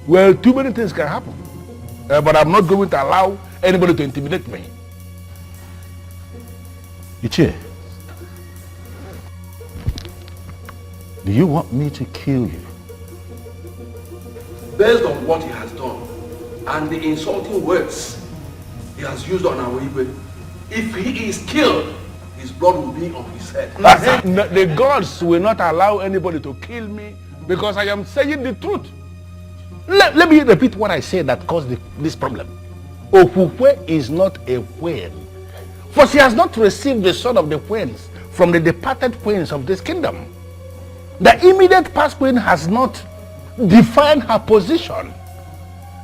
Well, too many things can happen. But I'm not going to allow anybody to intimidate me. Ichie, do you want me to kill you? Based on what he has done and the insulting words he has used on our Igwe, if he is killed, his blood will be on his head. The gods will not allow anybody to kill me because I am saying the truth. Let me repeat what I said that caused this problem. Okukwe is not a queen, for she has not received the son of the queens from the departed queens of this kingdom. The immediate past queen has not defined her position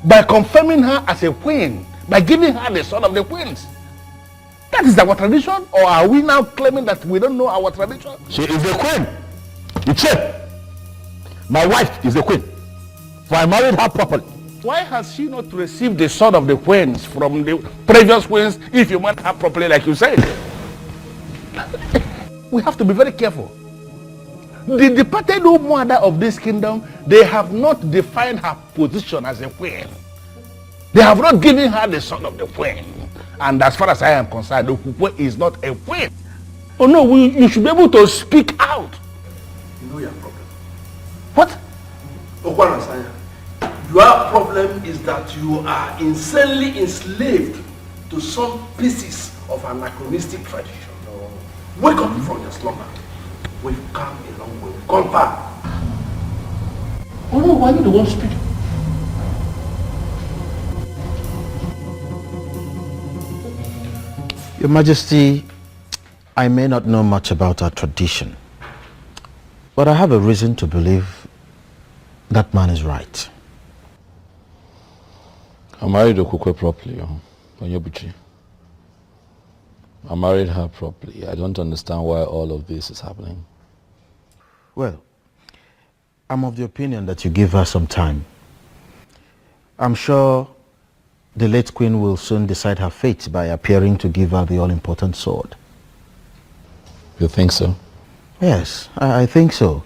by confirming her as a queen, by giving her the son of the queens. That is our tradition, or are we now claiming that we don't know our tradition? She is the queen. You check. My wife is the queen. For I married her properly. Why has she not received the sword of the queens from the previous queens if you married her properly like you said? We have to be very careful. The departed old mother of this kingdom, they have not defined her position as a queen. They have not given her the sword of the queen. And as far as I am concerned, Okukwe is not a queen. Oh no, you should be able to speak out. You know your problem. What? Okwanasanya, your problem is that you are insanely enslaved to some pieces of anachronistic tradition. Wake up from your slumber. We've come a long way. We've gone far. Oh no, why are you the one speaking? Your Majesty, I may not know much about our tradition, but I have a reason to believe that man is right. I married Okukwe properly, Onyebuchi. I married her properly. I don't understand why all of this is happening. Well, I'm of the opinion that you give her some time. I'm sure the late queen will soon decide her fate by appearing to give her the all-important sword. You think so? Yes, I think so.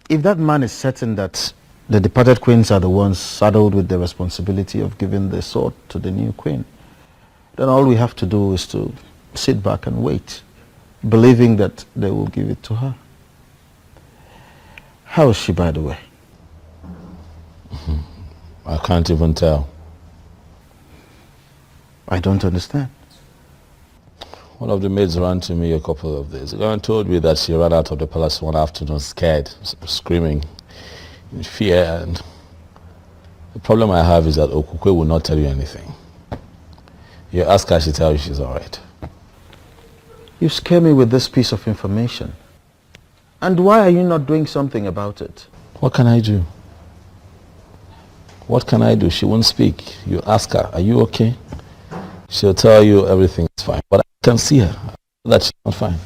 If that man is certain that the departed queens are the ones saddled with the responsibility of giving the sword to the new queen, then all we have to do is to sit back and wait, believing that they will give it to her. How is she, by the way? I can't even tell. I don't understand. One of the maids ran to me a couple of days ago and told me that she ran out of the palace one afternoon scared, screaming in fear. And the problem I have is that Okukwe will not tell you anything. You ask her, she tells you she's all right. You scare me with this piece of information. And why are you not doing something about it? What can I do? What can I do? She won't speak. You ask her, are you okay? She'll tell you everything's fine. But I can see her, that she's not fine.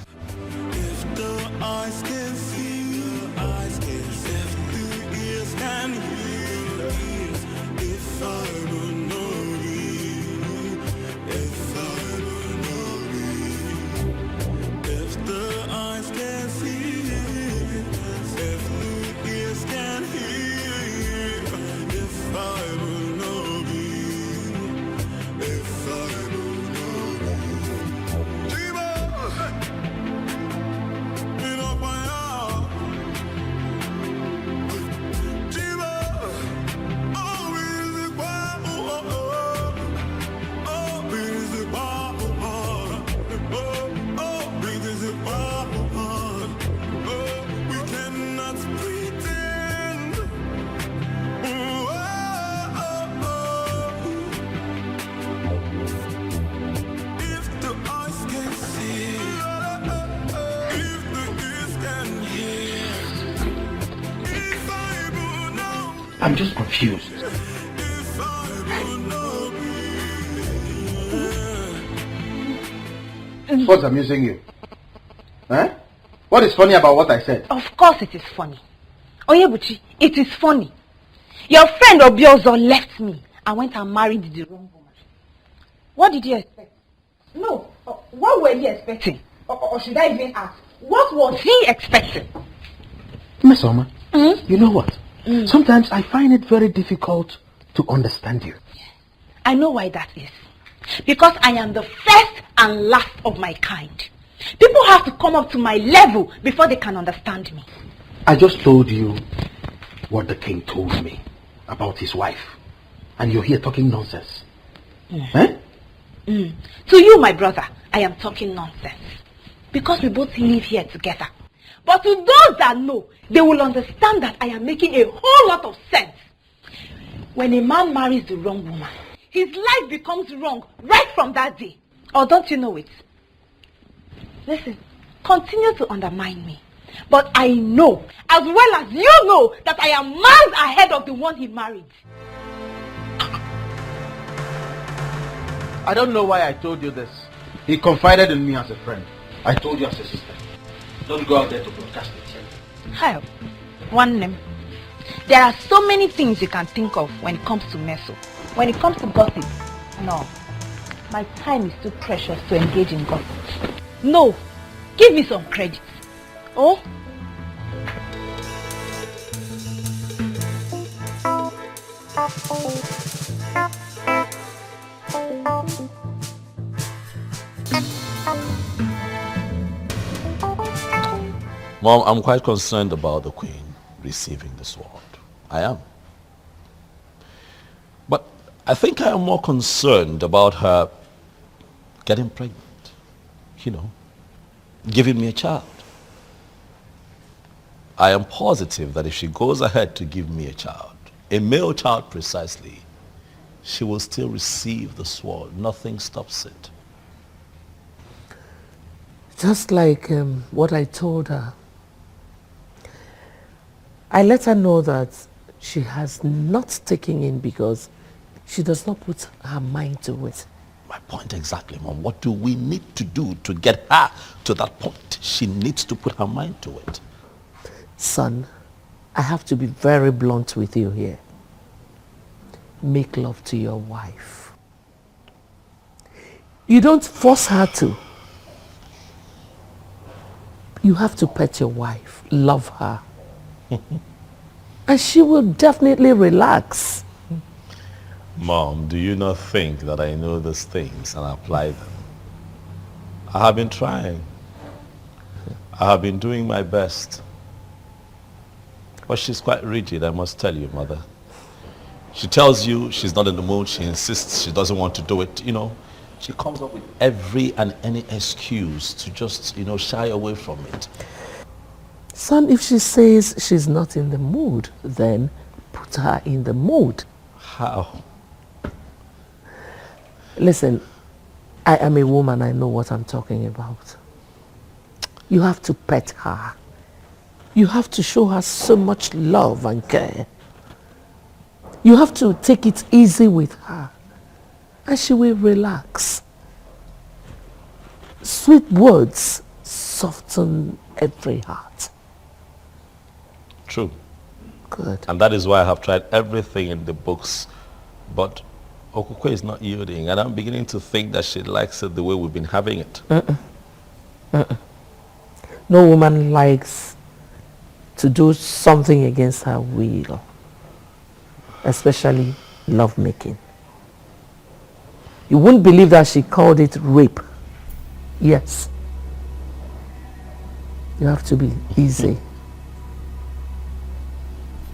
I'm just confused. What's amusing you? Huh? What is funny about what I said? Of course it is funny. Onyebuchi, it is funny. Your friend Obiozo left me and went and married the wrong woman. What did you expect? No, what were you expecting? Or should I even ask, what was he expecting? Miss Oma, you know what? Sometimes I find it very difficult to understand you. I know why that is. Because I am the first and last of my kind. People have to come up to my level before they can understand me. I just told you what the king told me about his wife. And you're here talking nonsense. Eh? To you, my brother, I am talking nonsense. Because we both live here together. But to those that know, they will understand that I am making a whole lot of sense. When a man marries the wrong woman, his life becomes wrong right from that day. Or don't you know it? Listen, continue to undermine me. But I know, as well as you know, that I am miles ahead of the one he married. I don't know why I told you this. He confided in me as a friend. I told you as a sister. Don't go out there to broadcast it. Hi, one name. There are so many things you can think of when it comes to Meso. When it comes to gossip, no. My time is too precious to engage in gossip. No, give me some credit. Oh? Mom, I'm quite concerned about the Queen receiving the sword. I am. But I think I am more concerned about her getting pregnant. You know, giving me a child. I am positive that if she goes ahead to give me a child, a male child precisely, she will still receive the sword. Nothing stops it. Just like what I told her. I let her know that she has not taken in because she does not put her mind to it. My point exactly, Mom. What do we need to do to get her to that point? She needs to put her mind to it. Son, I have to be very blunt with you here. Make love to your wife. You don't force her to. You have to pet your wife, love her. And she will definitely relax. Mom, do you not think that I know these things and apply them? I have been trying. I have been doing my best. But she's quite rigid, I must tell you, Mother. She tells you she's not in the mood. She insists she doesn't want to do it. You know, she comes up with every and any excuse to just, shy away from it. Son, if she says she's not in the mood, then put her in the mood. How? Listen, I am a woman. I know what I'm talking about. You have to pet her. You have to show her so much love and care. You have to take it easy with her. And she will relax. Sweet words soften every heart. True. Good. And that is why I have tried everything in the books. But Okukwe is not yielding. And I'm beginning to think that she likes it the way we've been having it. No woman likes to do something against her will. Especially lovemaking. You wouldn't believe that she called it rape. Yes. You have to be easy.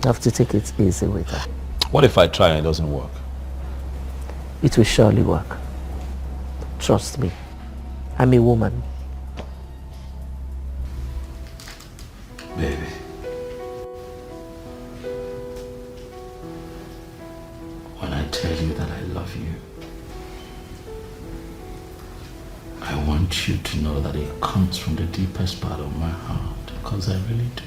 You have to take it easy with her. What if I try and it doesn't work? It will surely work. Trust me. I'm a woman. Baby. When I tell you that I love you, I want you to know that it comes from the deepest part of my heart, because I really do.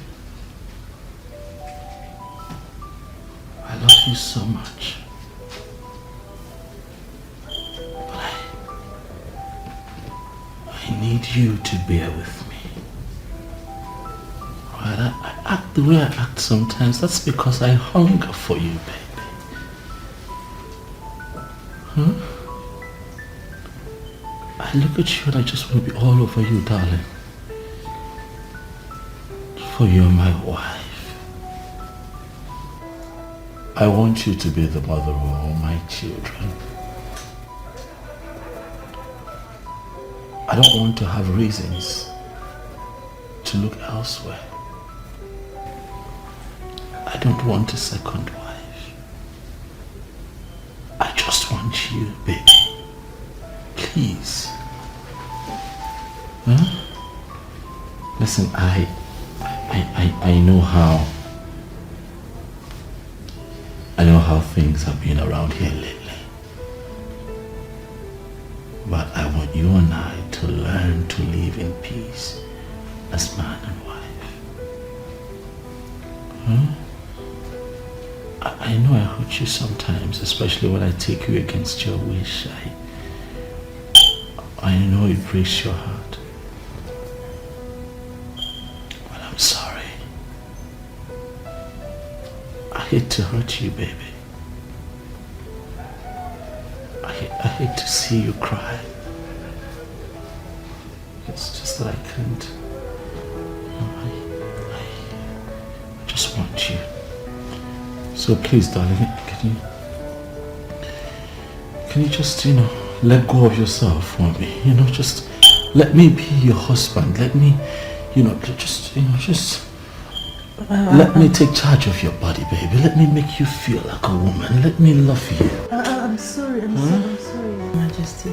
I love you so much. But I need you to bear with me. Right? I act the way I act sometimes. That's because I hunger for you, baby. Huh? I look at you and I just want to be all over you, darling. For you're my wife. I want you to be the mother of all my children. I don't want to have reasons to look elsewhere. I don't want a second wife. I just want you, baby. Please. Huh? Listen, I know how things have been around here lately. But I want you and I to learn to live in peace as man and wife. Huh? I know I hurt you sometimes, especially when I take you against your wish. I know it breaks your heart. But I'm sorry. I hate to hurt you, baby. I hate to see you cry. It's just that I can't. I just want you. So please, darling, can you just, let go of yourself for me? Just let me be your husband. Let me, let me take charge of your body, baby. Let me make you feel like a woman. Let me love you. I'm sorry, I'm sorry, Your Majesty.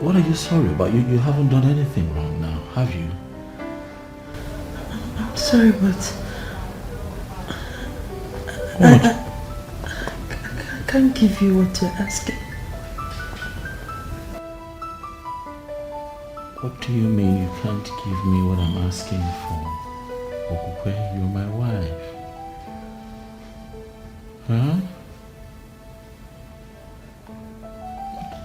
What are you sorry about? You haven't done anything wrong now, have you? I'm sorry, but I can't give you what you're asking. What do you mean you can't give me what I'm asking for? Okukwe, you're my wife. Huh?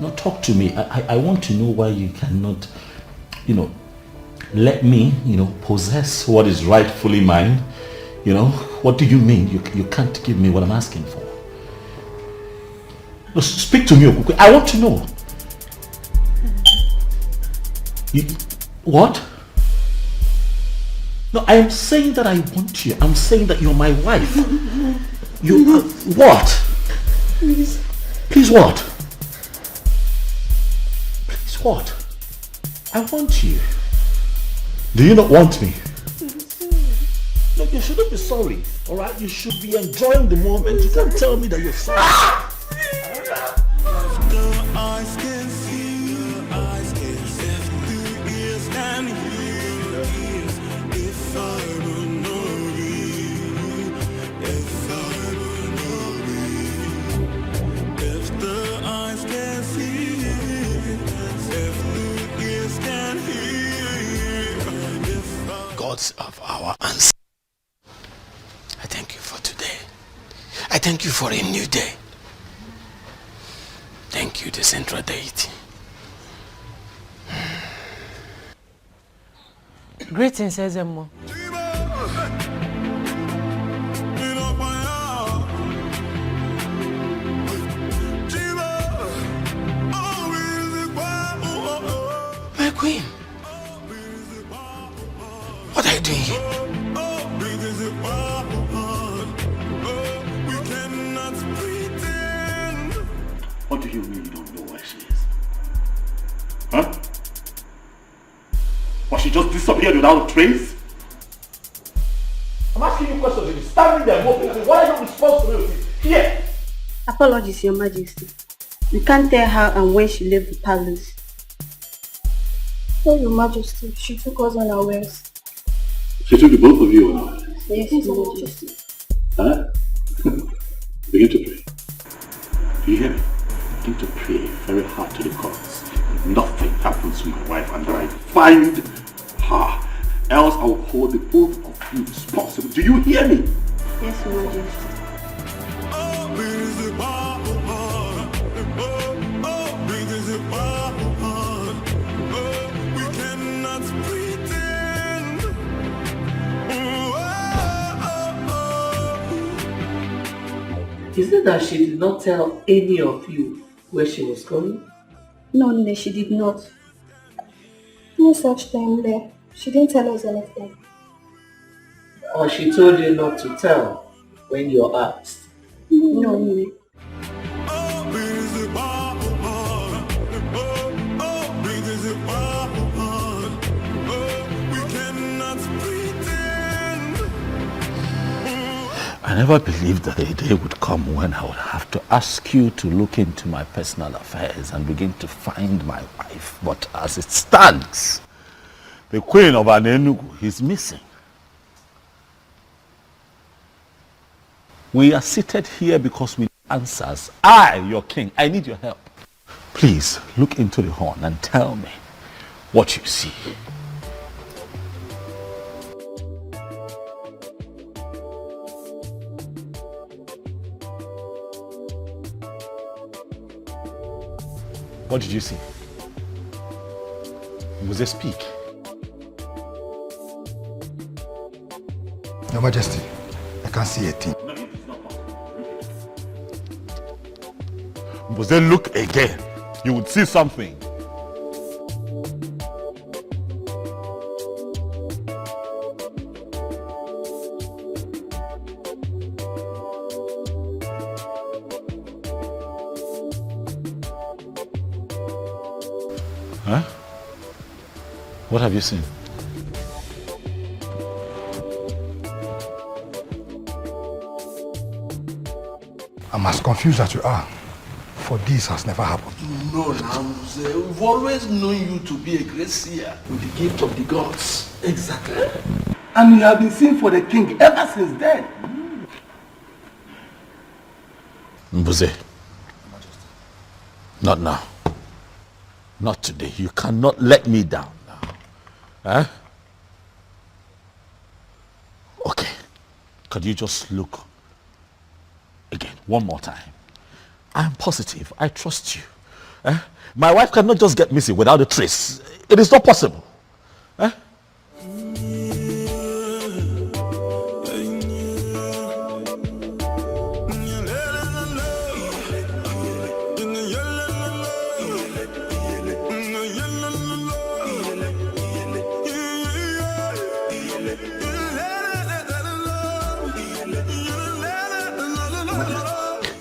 Now talk to me. I want to know why you cannot, let me, possess what is rightfully mine. What do you mean you can't give me what I'm asking for? No, speak to me, Okukwe. I want to know. What? No, I am saying that I want you. I'm saying that you're my wife. You what? Please. Please what? Please what? I want you. Do you not want me? No, you shouldn't be sorry. Alright? You should be enjoying the moment. You can't tell me that you're sorry. Eyes can see, eyes can see, ears can hear. If I will know you, if I will know you, if the eyes can see, if the ears can hear. Gods of our ancestors, I thank you for today. I thank you for a new day. Thank you, the central deity. Greetings, Ezemo. My queen, what are you doing here? What do you mean you don't know where she is? Huh? Was she just disappeared without a trace? I'm asking you questions. You're standing there walking. Why are you responsible here? Apologies, Your Majesty. We can't tell how and when she left the palace. Oh, Your Majesty, she took us unawares. She took the both of you unawares? Yes, Your Majesty. Huh? Begin to pray. Do you hear me? Begin to pray very hard to the gods. Nothing happens to my wife until I find her. Else I will hold the both of you responsible. Do you hear me? Yes, Your Majesty. We cannot pretend. Is it that she did not tell any of you where she was going? No, Nne, she did not. No such thing there. She didn't tell us anything. Or she told you not to tell when you're asked? No, Nne. I never believed that a day would come when I would have to ask you to look into my personal affairs and begin to find my wife. But as it stands, the queen of Anenugu is missing. We are seated here because we need answers. I, your king, I need your help. Please look into the horn and tell me what you see. What did you see? Mbuze, speak. Your Majesty, I can't see a thing. Mbuze, look again. You would see something. Huh? What have you seen? I'm as confused as you are, for this has never happened. No, Mbuze, we've always known you to be a great seer with the gift of the gods. Exactly. And you have been seen for the king ever since then. Mbuze, not now. Not today. You cannot let me down now. Huh? Okay. Could you just look again, one more time? I'm positive. I trust you. My wife cannot just get missing without a trace. It is not possible.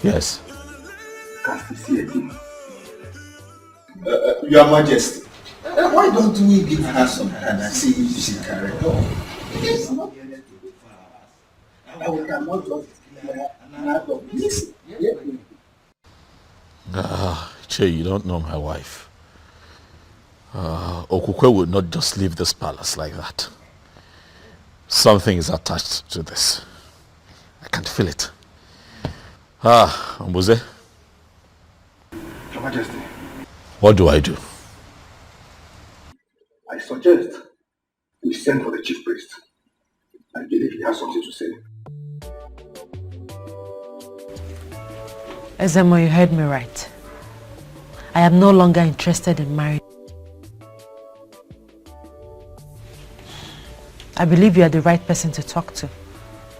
Yes. Can't see again. Your Majesty, why don't we give her some time and see if she can recover? Yes. We cannot just out of this. Che, you don't know my wife. Okukwe would not just leave this palace like that. Something is attached to this. I can feel it. Mbuze. Your Majesty. What do I do? I suggest you send for the chief priest. I believe he has something to say. Ezemo, you heard me right. I am no longer interested in marriage. I believe you are the right person to talk to.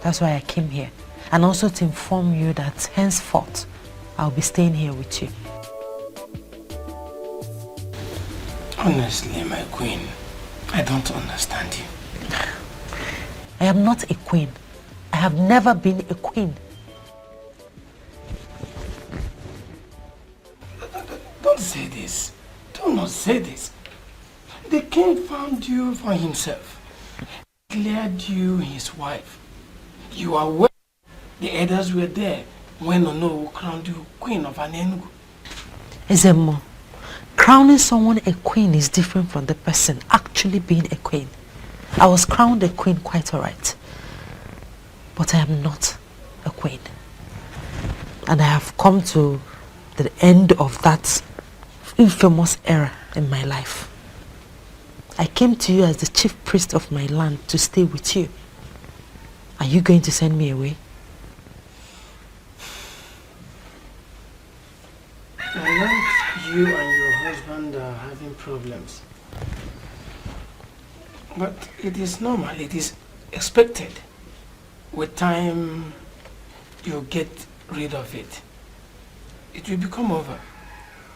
That's why I came here. And also to inform you that henceforth, I'll be staying here with you. Honestly, my queen, I don't understand you. I am not a queen. I have never been a queen. Don't say this. Do not say this. The king found you for himself. Declared you his wife. You are well. The elders were there when Ono crowned you queen of Anenugu. Ezemo, crowning someone a queen is different from the person actually being a queen. I was crowned a queen quite alright. But I am not a queen. And I have come to the end of that infamous era in my life. I came to you as the chief priest of my land to stay with you. Are you going to send me away? I know you and your husband are having problems. But it is normal, it is expected. With time, you get rid of it. It will become over.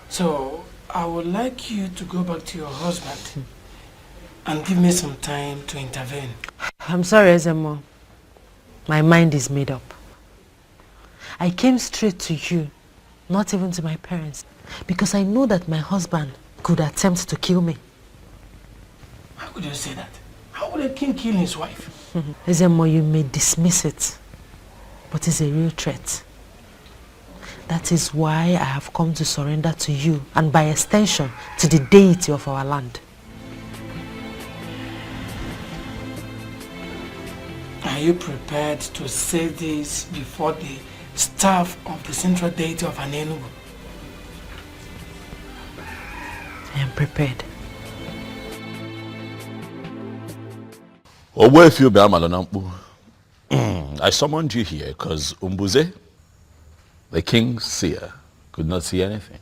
So, I would like you to go back to your husband and give me some time to intervene. I'm sorry, Ezemo. My mind is made up. I came straight to you, not even to my parents, because I know that my husband could attempt to kill me. How could you say that? How would a king kill his wife? Ezemo, you may dismiss it, but it's a real threat. That is why I have come to surrender to you, and by extension, to the deity of our land. Are you prepared to say this before the staff of the central deity of Anenugu? I am prepared. I summoned you here because Mbuze, the king's seer, could not see anything.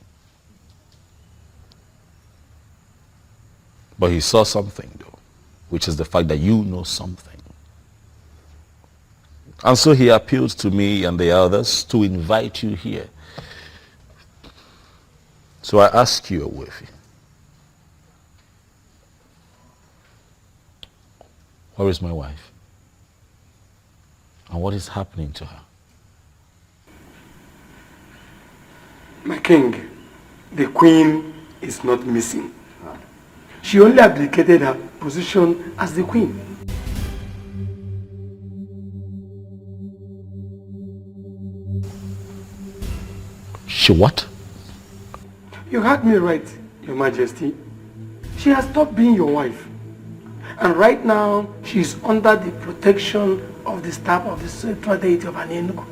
But he saw something, though, which is the fact that you know something. And so he appealed to me and the others to invite you here. So I ask you, Owefi, where is my wife? And what is happening to her? My king, the queen is not missing. She only abdicated her position as the queen. She what? You heard me right, Your Majesty. She has stopped being your wife. And right now, she is under the protection of the staff of the central deity of Anenugu.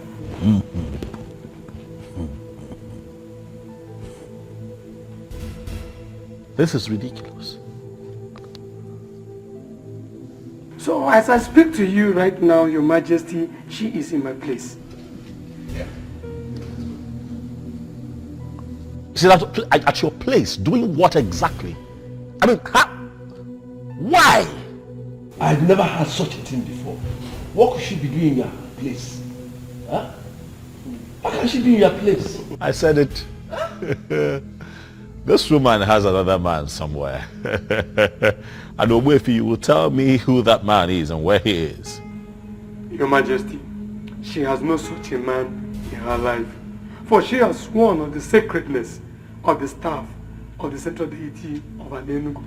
This is ridiculous. So as I speak to you right now, Your Majesty, she is in my place. She's at your place, doing what exactly? I mean, why? I've never had such a thing before. What could she be doing in your place? Huh? How can she be in your place? I said it. This woman has another man somewhere. And Owefi, you will tell me who that man is and where he is. Your Majesty, she has no such a man in her life. For she has sworn on the sacredness of the staff of the central deity of Anenugu.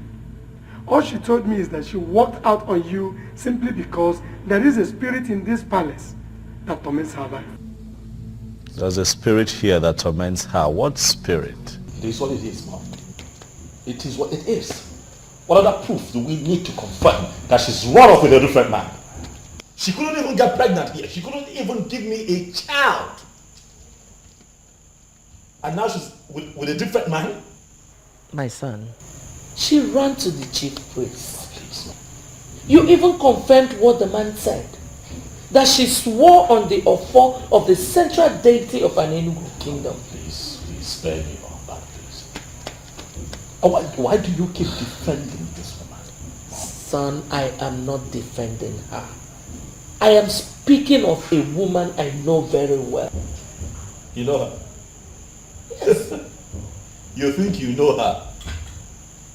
All she told me is that she walked out on you simply because there is a spirit in this palace that torments her life. There's a spirit here that torments her. What spirit? It is what it is, Mom. It is what it is. What other proof do we need to confirm that she's run off with a different man? She couldn't even get pregnant here. She couldn't even give me a child. And now she's with a different man? My son, she ran to the chief priest. Please. You even confirmed what the man said. That she swore on the offer of the central deity of an Enugu kingdom. Please spare me on that, please. Why do you keep defending this woman? Son, I am not defending her. I am speaking of a woman I know very well. You know her? Yes. You think you know her?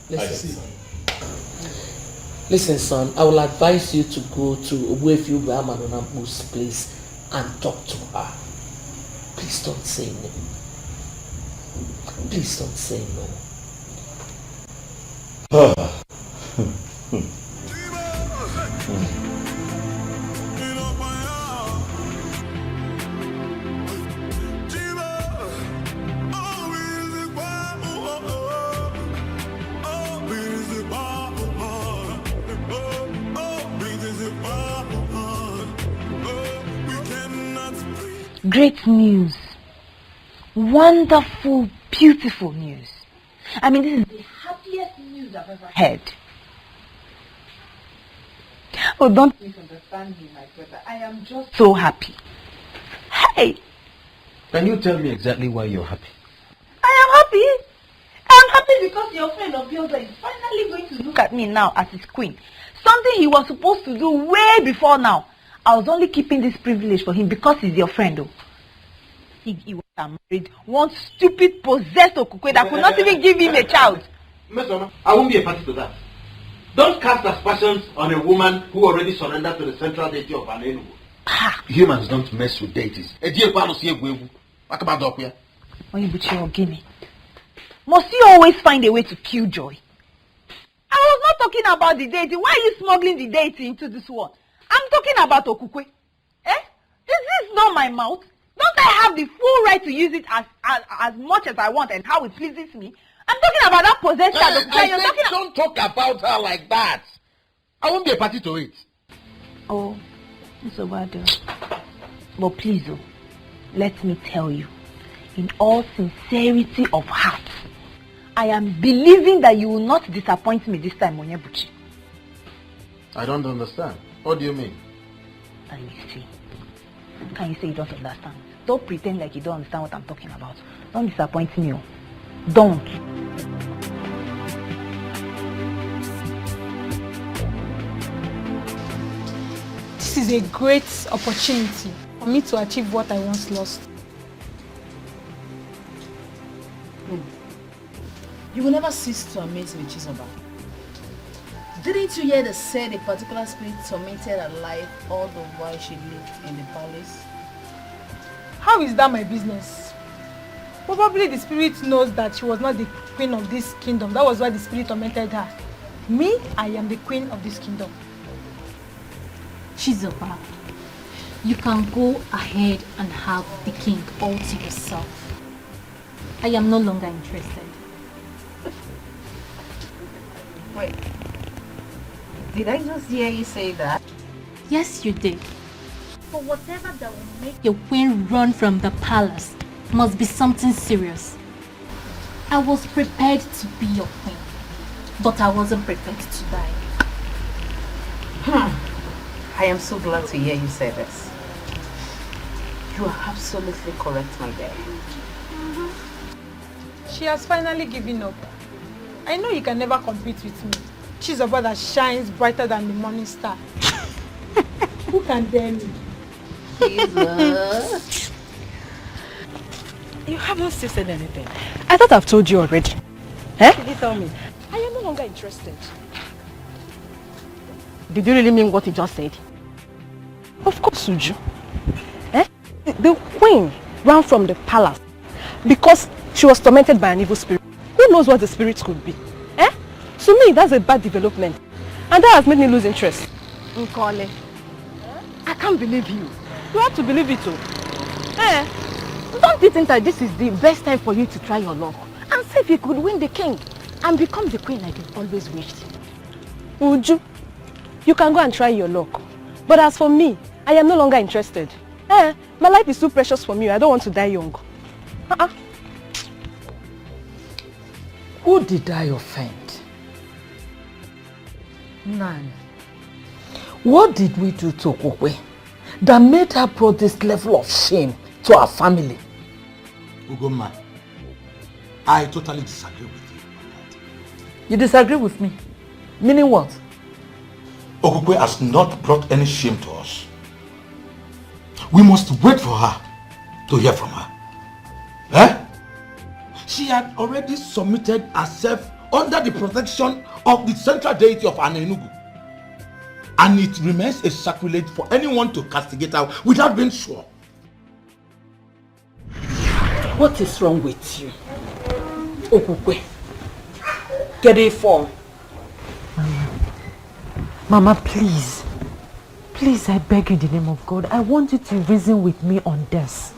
Listen, Listen, son, I will advise you to go to Owefi Ubeamanonambu's place and talk to her. Please don't say no. Please don't say no. Great news. Wonderful, beautiful news. I mean, this is the happiest news I've ever heard. Oh, don't misunderstand me, my brother. I am just so happy. Hey! Can you tell me exactly why you're happy? I am happy. I'm happy because your friend Obioza is finally going to look at me now as his queen. Something he was supposed to do way before now. I was only keeping this privilege for him because he's your friend, though. He was married one stupid possessed Okukwe that could not even give him a child. Mesoma, I won't be a party to that. Don't cast aspersions on a woman who already surrendered to the central deity of Anenugu. Humans don't mess with deities. Must you always find a way to kill joy? I was not talking about the deity. Why are you smuggling the deity into this one? I'm talking about Okukwe. This is not my mouth. Don't I have the full right to use it as much as I want and how it pleases me? I'm talking about that possessed child. Don't talk about her like that. I won't be a party to it. Oh, it's so bad. But please, let me tell you, in all sincerity of heart, I am believing that you will not disappoint me this time, Onyebuchi. I don't understand. What do you mean? Alichi, can you say you don't understand? Don't pretend like you don't understand what I'm talking about. Don't disappoint me. Don't. is a great opportunity for me to achieve what I once lost. You will never cease to amaze me, Chizoba. Didn't you hear they said a particular spirit tormented her life all the while she lived in the palace? How is that my business? Probably the spirit knows that she was not the queen of this kingdom. That was why the spirit tormented her. Me, I am the queen of this kingdom. Chizoba, you can go ahead and have the king all to yourself. I am no longer interested. Wait. Did I just hear you say that? Yes, you did. But whatever that will make your queen run from the palace must be something serious. I was prepared to be your queen, but I wasn't prepared to die. I am so glad to hear you say this. You are absolutely correct, my dear. She has finally given up. I know you can never compete with me. She's a bird that shines brighter than the morning star. Who can dare me? Jesus. You haven't still said anything. I thought I've told you already. Eh? Did you tell me? I am no longer interested. Did you really mean what you just said? Of course, Uju. Eh? The queen ran from the palace because she was tormented by an evil spirit. Who knows what the spirits could be? Eh? To me, that's a bad development. And that has made me lose interest. Nkole, I can't believe you. You have to believe it too. Eh? Don't you think that this is the best time for you to try your luck and see if you could win the king and become the queen like you've always wished? Uju, you can go and try your luck. But as for me, I am no longer interested. Eh? My life is too precious for me. I don't want to die young. Who did I offend? None. What did we do to Okokwe that made her brought this level of shame to our family? Ugoma, I totally disagree with you on that. You disagree with me? Meaning what? Okokwe has not brought any shame to us. We must wait for her to hear from her. Eh? She had already submitted herself under the protection of the central deity of Anenugu. And it remains a sacrilege for anyone to castigate her without being sure. What is wrong with you? Okukwe, get it for. Mama, please. Please, I beg you in the name of God. I want you to reason with me on this.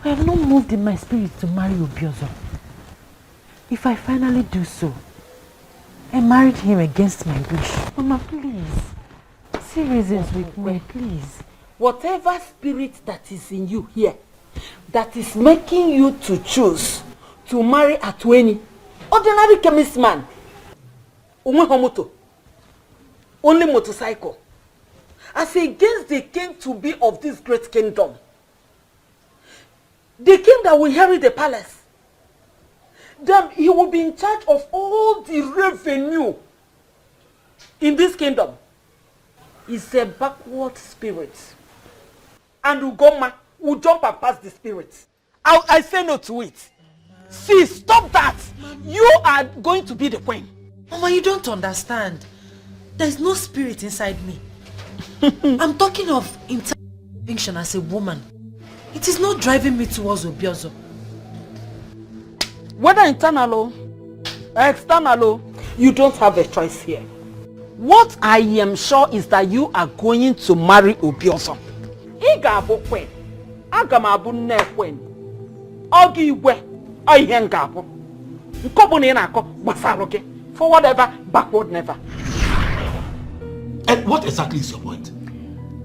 I have not moved in my spirit to marry Obiozo. If I finally do so, I married him against my wish. Mama, please. See reasons with me, please. Whatever spirit that is in you here, that is making you to choose to marry Atweni, ordinary chemist man, only motorcycle, as against the king to be of this great kingdom, the king that will inherit the palace, then he will be in charge of all the revenue in this kingdom. Is a backward spirit, and Ugoma will jump and pass the spirit. I say no to it. See, stop that. You are going to be the queen. Mama, you don't understand. There's no spirit inside me. I'm talking of intention as a woman. It is not driving me towards Obiozo. Whether internal or external, you don't have a choice here. What I am sure is that you are going to marry Obiozo. Iga abu queen. Aga mabu ne queen. Ogi iwe. Oihe nga abu. Nkobu ni na-akọ gbasara gị. Forward ever, backward never. And what exactly is your point?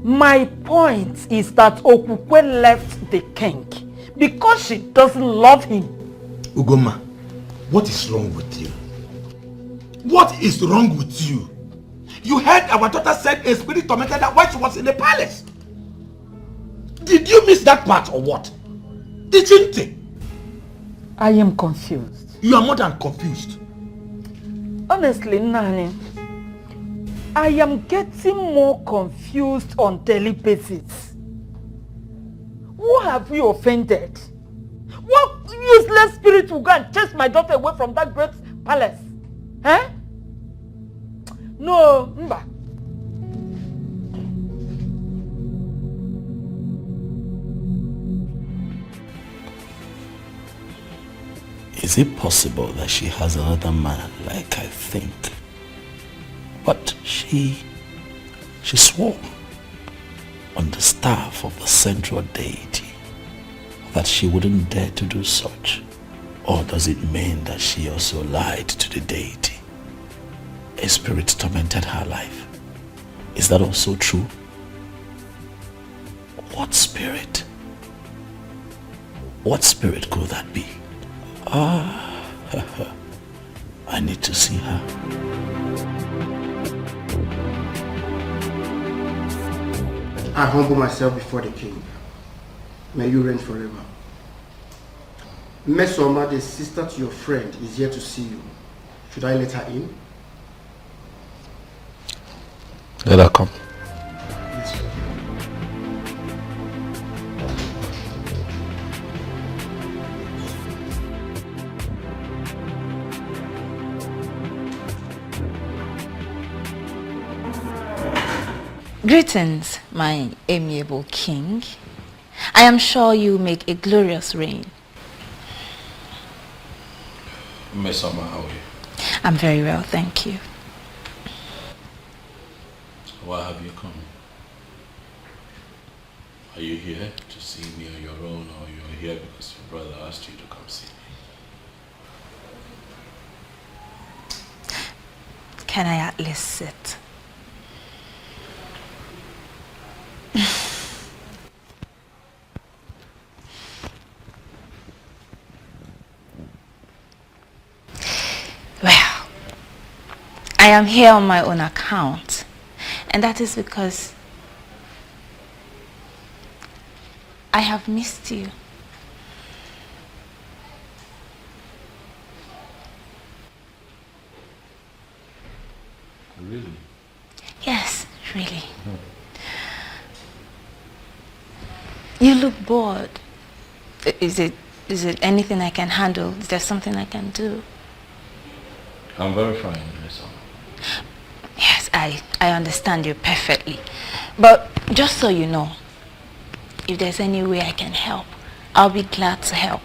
My point is that Okukwe left the king because she doesn't love him. Ugoma, what is wrong with you? What is wrong with you? You heard our daughter said a spirit tormented her while she was in the palace. Did you miss that part or what? Didn't you? I am confused. You are more than confused. Honestly, Nani, I am getting more confused on daily basis. Who have you offended? What useless spirit will go and chase my daughter away from that great palace? Eh? No, Mba. Is it possible that she has another man like I think? But she swore on the staff of the central deity that she wouldn't dare to do such. Or does it mean that she also lied to the deity? A spirit tormented her life. Is that also true? What spirit? What spirit could that be? Ah, I need to see her. I humble myself before the king. May you reign forever. Mesoma, the sister to your friend, is here to see you. Should I let her in? Let her come. Yes, sir. Greetings, my amiable king. I am sure you make a glorious reign. Mesoma, how are you? I'm very well, thank you. Why have you come? Are you here to see me on your own, or you're here because your brother asked you to come see me? Can I at least sit? Well, I am here on my own account, and that is because I have missed you. Really? Yes, really. You look bored. Is it anything I can handle? Is there something I can do? I'm very fine, Mesoma. Yes, I understand you perfectly. But just so you know, if there's any way I can help, I'll be glad to help.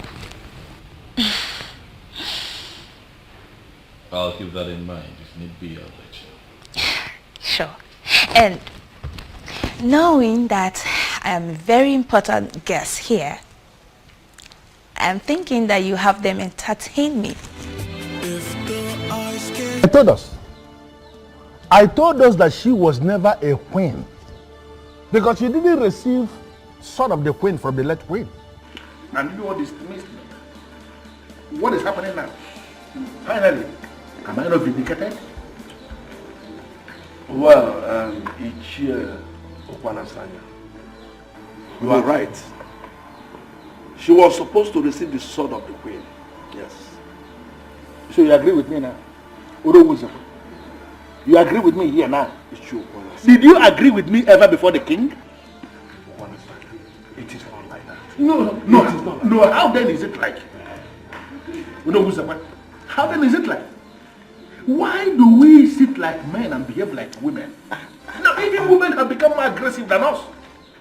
I'll keep that in mind. If need be, I'll let you know. Sure. And knowing that I am a very important guest here, I'm thinking that you have them entertain me. I told us that she was never a queen because she didn't receive sword of the queen from the late queen. And you know what is happening now? Finally, am I not vindicated? Well, Ichie Okwanasanya, you are right. She was supposed to receive the sword of the queen. Yes. So you agree with me now? You agree with me here now? Did you agree with me ever before the king? It is not like that. No. How then is it like? How then is it like? Why do we sit like men and behave like women? No, even women have become more aggressive than us.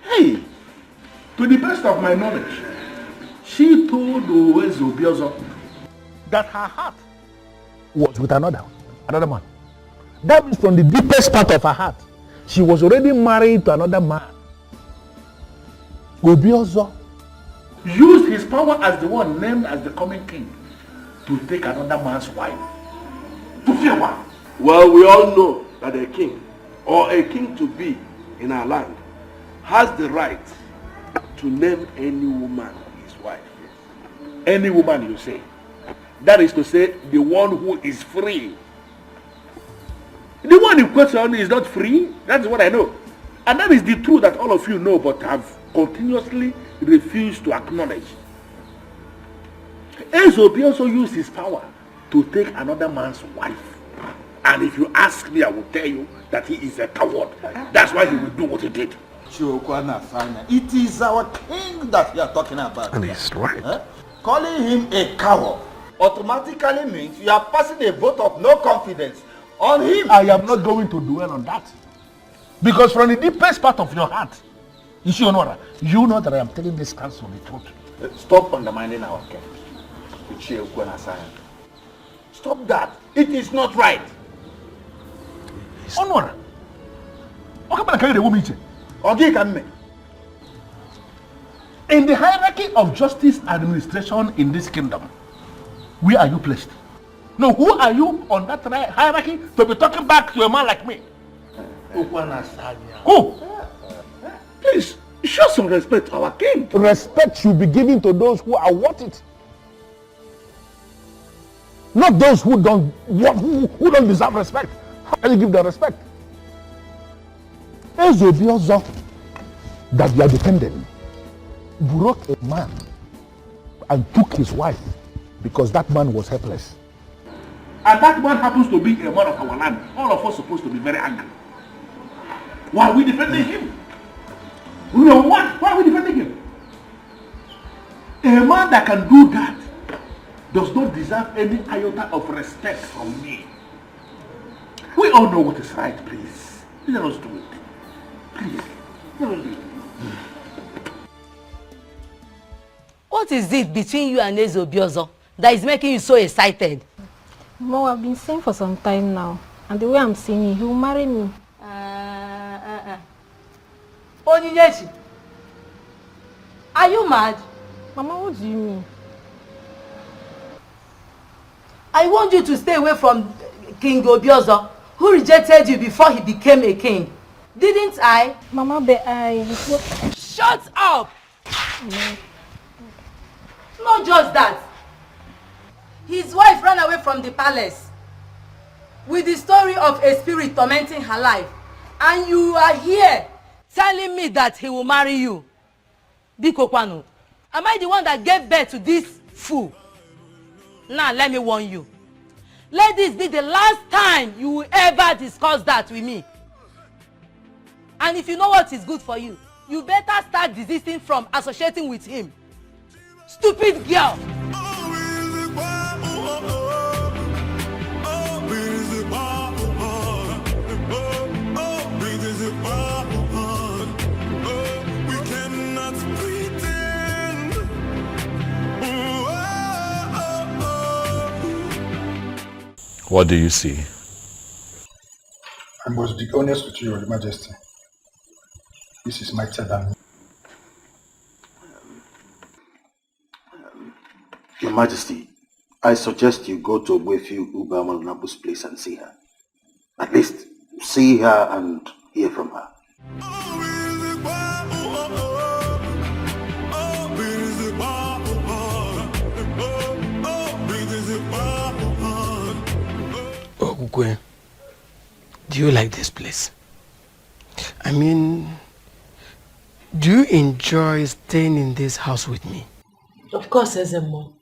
Hey, to the best of my knowledge, she told Obiozo that her heart was with another man. That means from the deepest part of her heart, she was already married to another man. Obiozo used his power as the one named as the coming king to take another man's wife. To fear what? Well, we all know that a king or a king to be in our land has the right to name any woman his wife. Any woman, you say? That is to say, the one who is free. The one in question is not free. That's what I know. And that is the truth that all of you know but have continuously refused to acknowledge. Ezobi also used his power to take another man's wife. And if you ask me, I will tell you that he is a coward. That's why he will do what he did. It is our king that you are talking about. And he's right. Calling him a coward automatically means you are passing a vote of no confidence on him. I am not going to dwell on that. Because from the deepest part of your heart, you see, Honora, you know that I am telling this council the truth. Stop undermining our king. Stop that. It is not right. Honora, what can I carry the woman? In the hierarchy of justice administration in this kingdom, where are you placed? No, who are you on that hierarchy to be talking back to a man like me? Who? Please, show some respect to our king. Respect should be given to those who are worth it. Not those who don't deserve respect. How can you give them respect? Ezobiozo that you are defending broke a man and took his wife because that man was helpless. And that man happens to be a man of our land. All of us are supposed to be very angry. Why are we defending him? No, why are we defending him? A man that can do that does not deserve any iota of respect from me. We all know what is right, please. Let us do it. Please, let us do it. What is it between you and Ezobiozo that is making you so excited? Mo, I've been saying for some time now, and the way I'm seeing him, he will marry me. Onyinyechi, are you mad? Mama, what do you mean? I want you to stay away from King Obiozo, who rejected you before he became a king. Didn't I? Mama, but Shut up! Not just that. His wife ran away from the palace with the story of a spirit tormenting her life. And you are here telling me that he will marry you. Biko Kwanu, am I the one that gave birth to this fool? Now let me warn you. Let this be the last time you will ever discuss that with me. And if you know what is good for you, you better start desisting from associating with him. Stupid girl! What do you see? I must be honest with you, Your Majesty. This is mightier than me. Your Majesty, I suggest you go to Wefiu Ubamalunabu's place and see her. At least see her and hear from her. Ogugwe, do you like this place? I mean, do you enjoy staying in this house with me? Of course, Ezemo.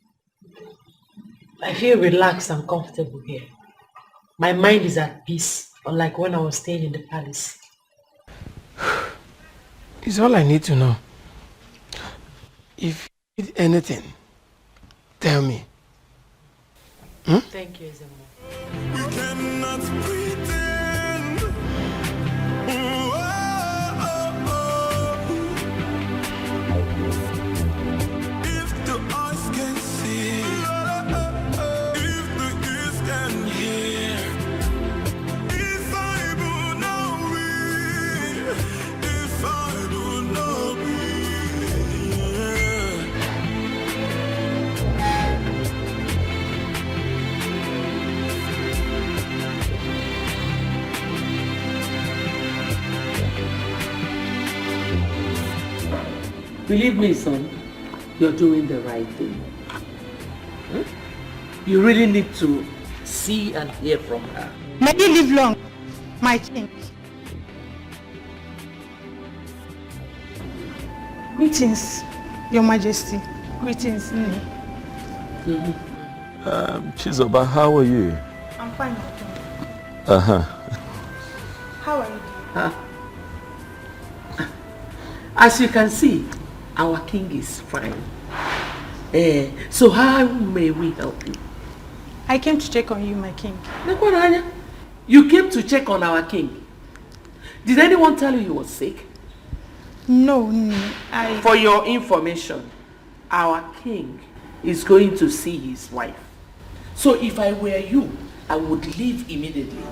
I feel relaxed and comfortable here. My mind is at peace, unlike when I was staying in the palace. It's all I need to know. If you need anything, tell me. Thank you, Ezemo. We cannot pretend. If the eyes can see, if the ears can hear, if I do not read, if I do not Believe me, son, you're doing the right thing. You really need to see and hear from her. May you live long, my king. Greetings, Your Majesty. Greetings, Ini. Chizoba, how are you? I'm fine. How are you? As you can see, our king is fine. So how may we help you? I came to check on you, my king. You came to check on our king. Did anyone tell you he was sick? No, For your information, our king is going to see his wife. So if I were you, I would leave immediately.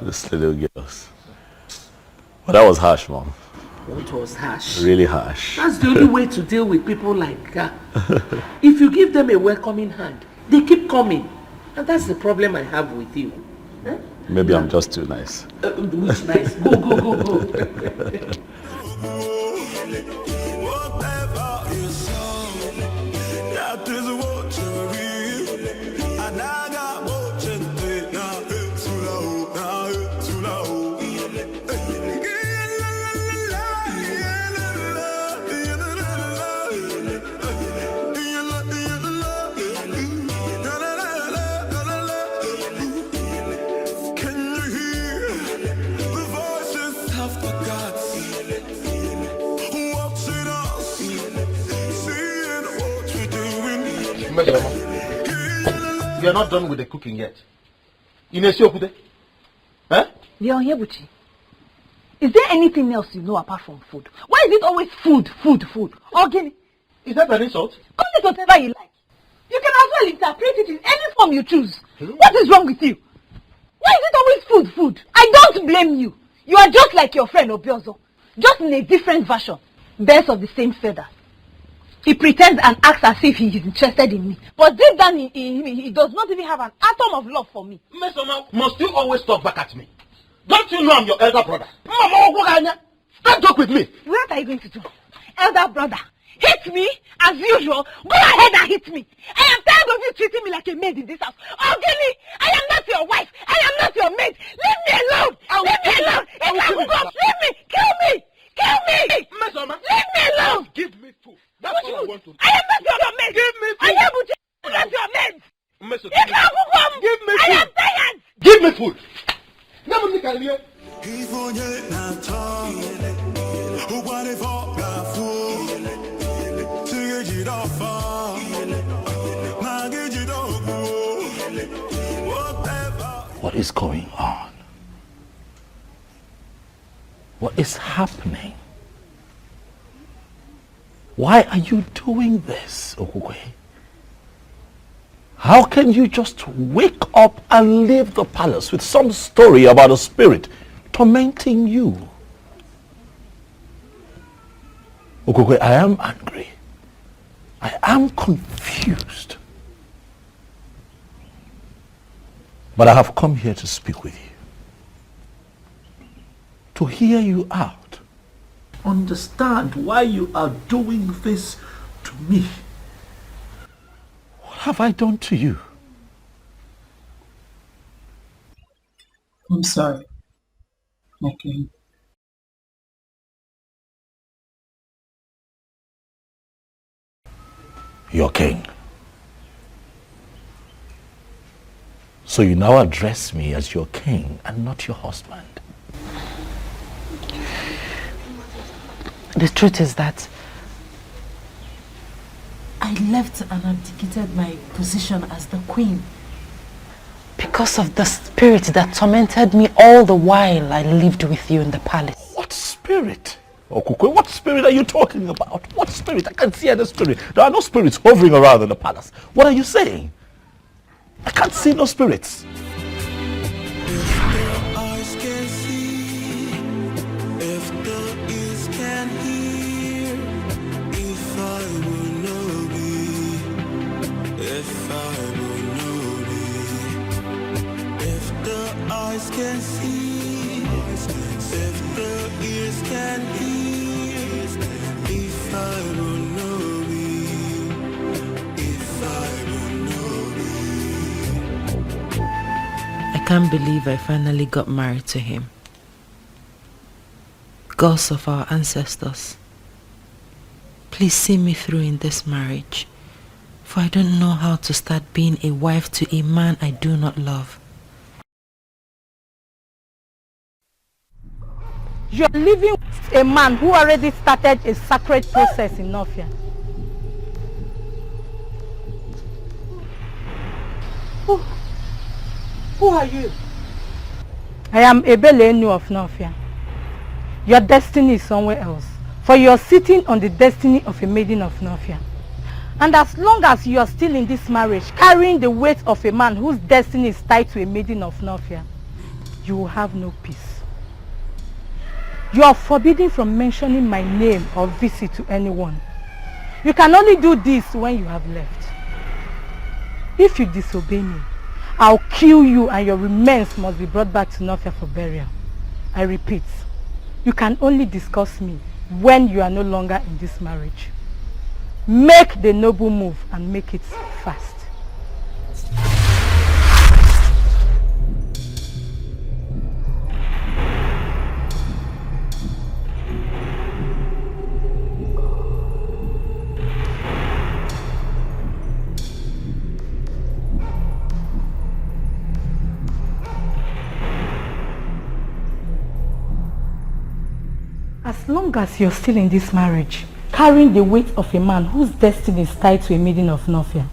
This little girls. Well, that was harsh, Mom. It was harsh. Really harsh. That's the only way to deal with people like that. If you give them a welcoming hand, they keep coming. And that's the problem I have with you. Maybe I'm just too nice. Which nice? Go. You are not done with the cooking yet. Inesio, huh? Leonyebuchi, is there anything else you know apart from food? Why is it always food? Organic. Is that an insult? Call it whatever you like. You can as well interpret it in any form you choose. What is wrong with you? Why is it always food? I don't blame you. You are just like your friend Obiozo, just in a different version. Birds of the same feather. He pretends and acts as if he is interested in me. But deep down he does not even have an atom of love for me. Mesoma, must you always talk back at me? Don't you know I'm your elder brother? Mama, don't talk with me. What are you going to do? Elder brother, hit me as usual. Go ahead and hit me. I am tired of you treating me like a maid in this house. Ogini, I am not your wife. I am not your maid. Leave me alone. Leave me alone. Leave me. Kill me. Mesoma, leave me alone. Give me food. That's what I want to do. I am not your maid. Give me food. I am not your maid. Give me food. I am tired. Give me food. Never look at you. What is going on? What is happening? Why are you doing this, Okukwe? How can you just wake up and leave the palace with some story about a spirit tormenting you? Okukwe, I am angry. I am confused. But I have come here to speak with you. To hear you out. Understand why you are doing this to me. What have I done to you? I'm sorry. Okay. Your king. So you now address me as your king and not your husband. The truth is that I left and abdicated my position as the queen. because of the spirit that tormented me all the while I lived with you in the palace. What spirit? Okukwe, what spirit are you talking about? What spirit? I can't see any spirit. There are no spirits hovering around in the palace. What are you saying? I can't see no spirits. Eyes can see, if the ears can hear, if I will know me, if I will know me. can't believe I finally got married to him. Gods of our ancestors, please see me through in this marriage, for I don't know how to start being a wife to a man I do not love. You're living with a man who already started a sacred process in Nofia. Who are you? I am Ebelenu of Nofia. Your destiny is somewhere else, for you're sitting on the destiny of a maiden of Nofia. And as long as you are still in this marriage, carrying the weight of a man whose destiny is tied to a maiden of Nofia, you will have no peace. You are forbidden from mentioning my name or visit to anyone. You can only do this when you have left. If you disobey me, I'll kill you and your remains must be brought back to Nofia for burial. I repeat, you can only discuss me when you are no longer in this marriage. Make the noble move and make it fast. As long as you're still in this marriage, carrying the weight of a man whose destiny is tied to a maiden of Nofia,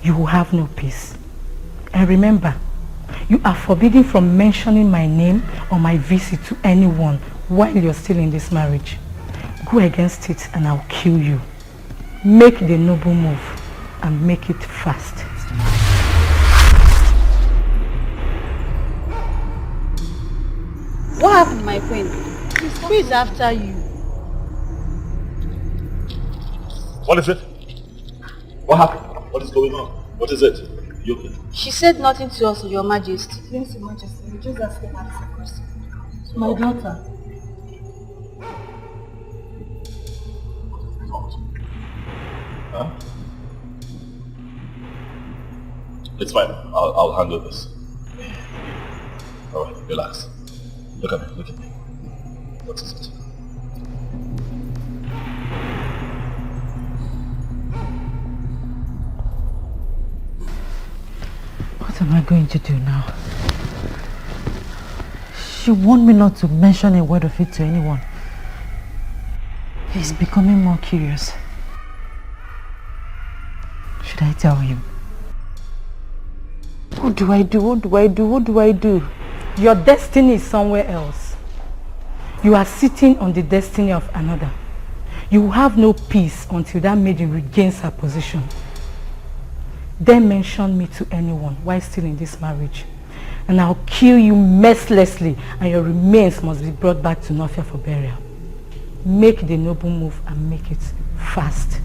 you will have no peace. And remember, you are forbidden from mentioning my name or my visit to anyone while you're still in this marriage. Go against it and I'll kill you. Make the noble move and make it fast. What happened, my queen? Who is after you? What is it? What happened? What is going on? What is it? You okay? She said nothing to us, Your Majesty. Yes, Your Majesty. We just asked her a question. My daughter. Huh? It's fine. I'll handle this. Alright, relax. Look at me, look at me. What is it? What am I going to do now? She warned me not to mention a word of it to anyone. He's becoming more curious. Should I tell him? What do I do? What do I do? What do I do? Your destiny is somewhere else. You are sitting on the destiny of another. You will have no peace until that maiden regains her position. Then mention me to anyone while still in this marriage, and I'll kill you mercilessly and your remains must be brought back to Nofia for burial. Make the noble move and make it fast.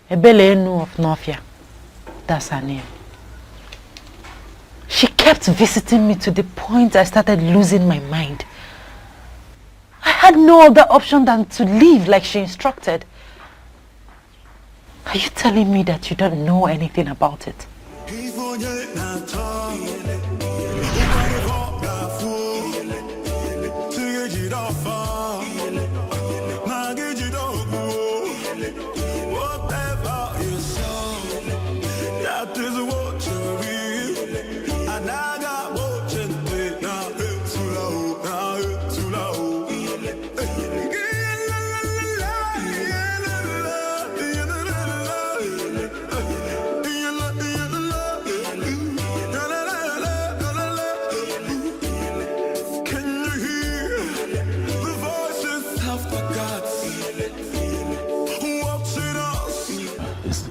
Ebelenu of Nofia. That's her name. She kept visiting me to the point I started losing my mind. I had no other option than to leave like she instructed. Are you telling me that you don't know anything about it?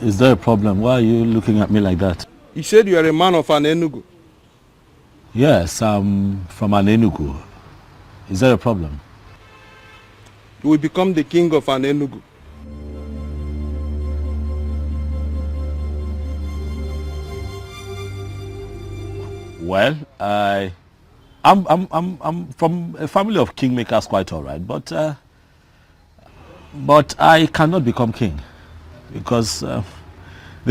Is there a problem? Why are you looking at me like that? You said you are a man of an Enugu. Yes, I'm from an Enugu. Is there a problem? You will become the king of an Enugu. Well, I'm from a family of kingmakers, quite all right, but I cannot become king because the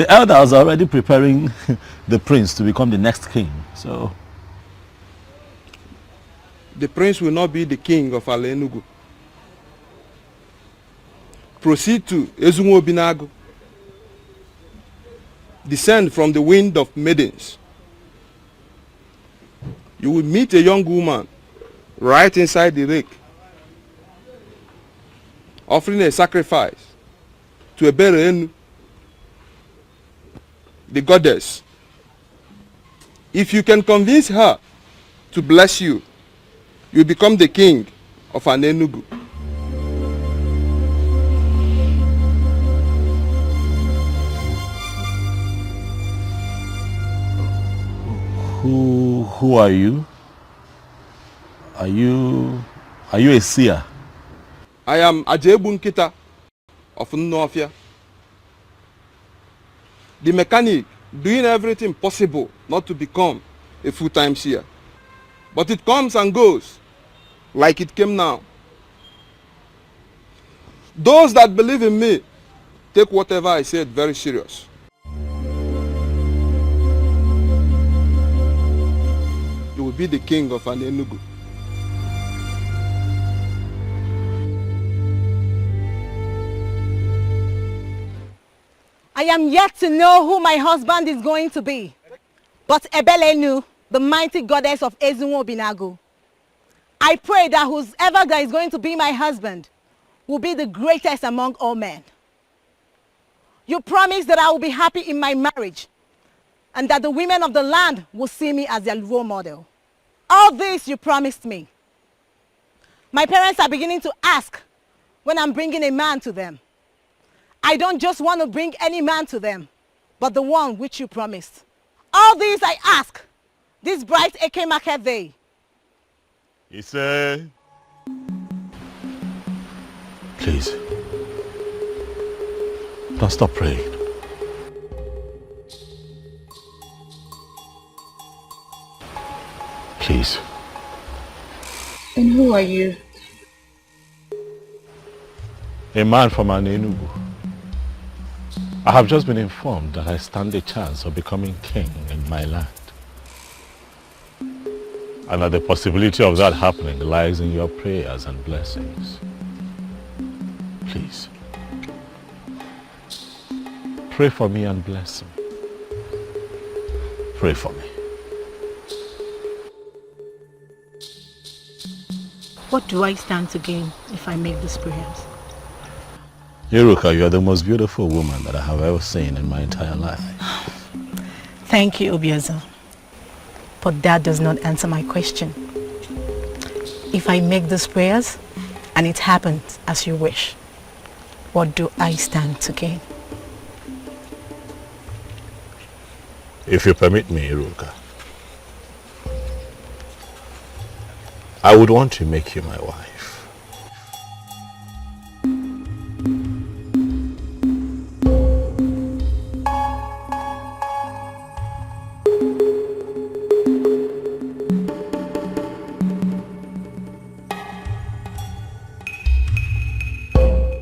elders are already preparing the prince to become the next king. So the prince will not be the king of Ala Enugu. Proceed to Ezunwo Binago. Descend from the wind of maidens. You will meet a young woman right inside the lake, offering a sacrifice to Eberenu, the goddess. If you can convince her to bless you, you become the king of Ala Enugu. Who are you? Are you a seer? I am Ajebu Nkita of Nnofia, the mechanic doing everything possible not to become a full-time seer. But it comes and goes like it came now. Those that believe in me take whatever I said very serious. You will be the king of Ala Enugu. I am yet to know who my husband is going to be. But Ebelenu, the mighty goddess of Ezunwo Binago, I pray that whoever that is going to be my husband will be the greatest among all men. You promise that I will be happy in my marriage and that the women of the land will see me as their role model. All this you promised me. My parents are beginning to ask when I'm bringing a man to them. I don't just want to bring any man to them, but the one which you promised. All these I ask, this bright Eke market day. He said, please, don't stop praying. Please. And who are you? A man from Ala Enugu. I have just been informed that I stand a chance of becoming king in my land. And that the possibility of that happening lies in your prayers and blessings. Please, pray for me and bless me. Pray for me. What do I stand to gain if I make these prayers? Iruka, you are the most beautiful woman that I have ever seen in my entire life. Thank you, Obiezo. But that does not answer my question. If I make these prayers and it happens as you wish, what do I stand to gain? If you permit me, Iruka, I would want to make you my wife.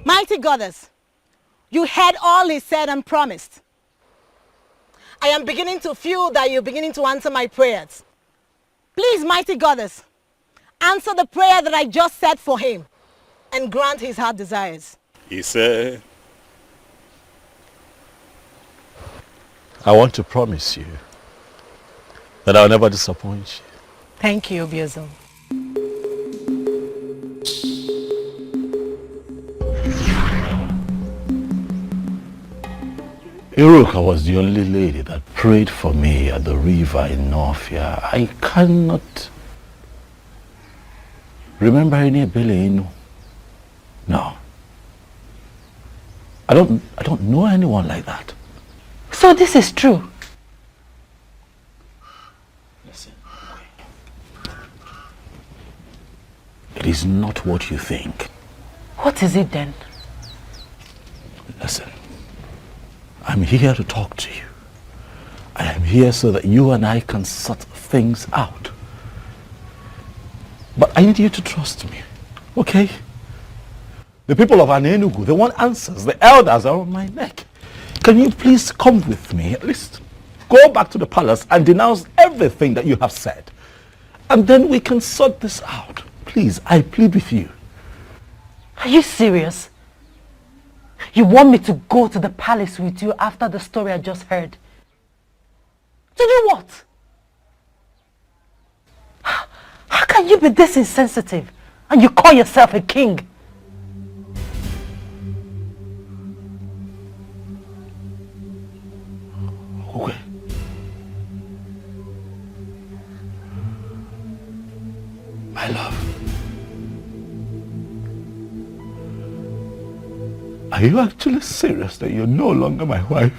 Mighty goddess, you heard all he said and promised. I am beginning to feel that you're beginning to answer my prayers. Please, mighty goddess, answer the prayer that I just said for him and grant his heart desires. He said, I want to promise you that I'll never disappoint you. Thank you, Obiezo. Iruka was the only lady that prayed for me at the river in Nofia. I cannot remember any Belenu. No. I don't know anyone like that. So this is true? Listen. It is not what you think. What is it then? Listen. I'm here to talk to you. I am here so that you and I can sort things out. But I need you to trust me, okay? The people of Anenugu, they want answers. The elders are on my neck. Can you please come with me? At least go back to the palace and denounce everything that you have said. And then we can sort this out. Please, I plead with you. Are you serious? You want me to go to the palace with you after the story I just heard? To do what? How can you be this insensitive and you call yourself a king? Okay. My love. Are you actually serious that you're no longer my wife?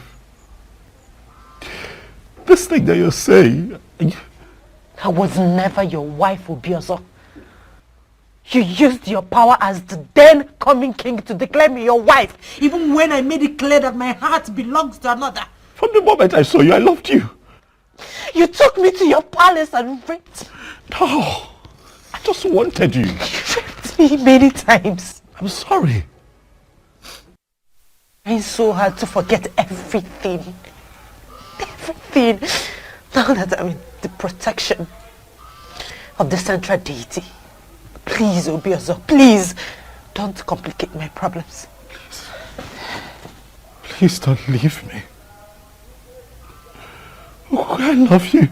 This thing that you're saying... I was never your wife, Obiozo. You used your power as the then coming king to declare me your wife, even when I made it clear that my heart belongs to another. From the moment I saw you, I loved you. You took me to your palace and raped. No, I just wanted you. You raped me many times. I'm sorry. It's so hard to forget everything. Everything. Now that I'm in the protection of the central deity. Please, Obiozo, please, don't complicate my problems. Please don't leave me. Oh, I love you.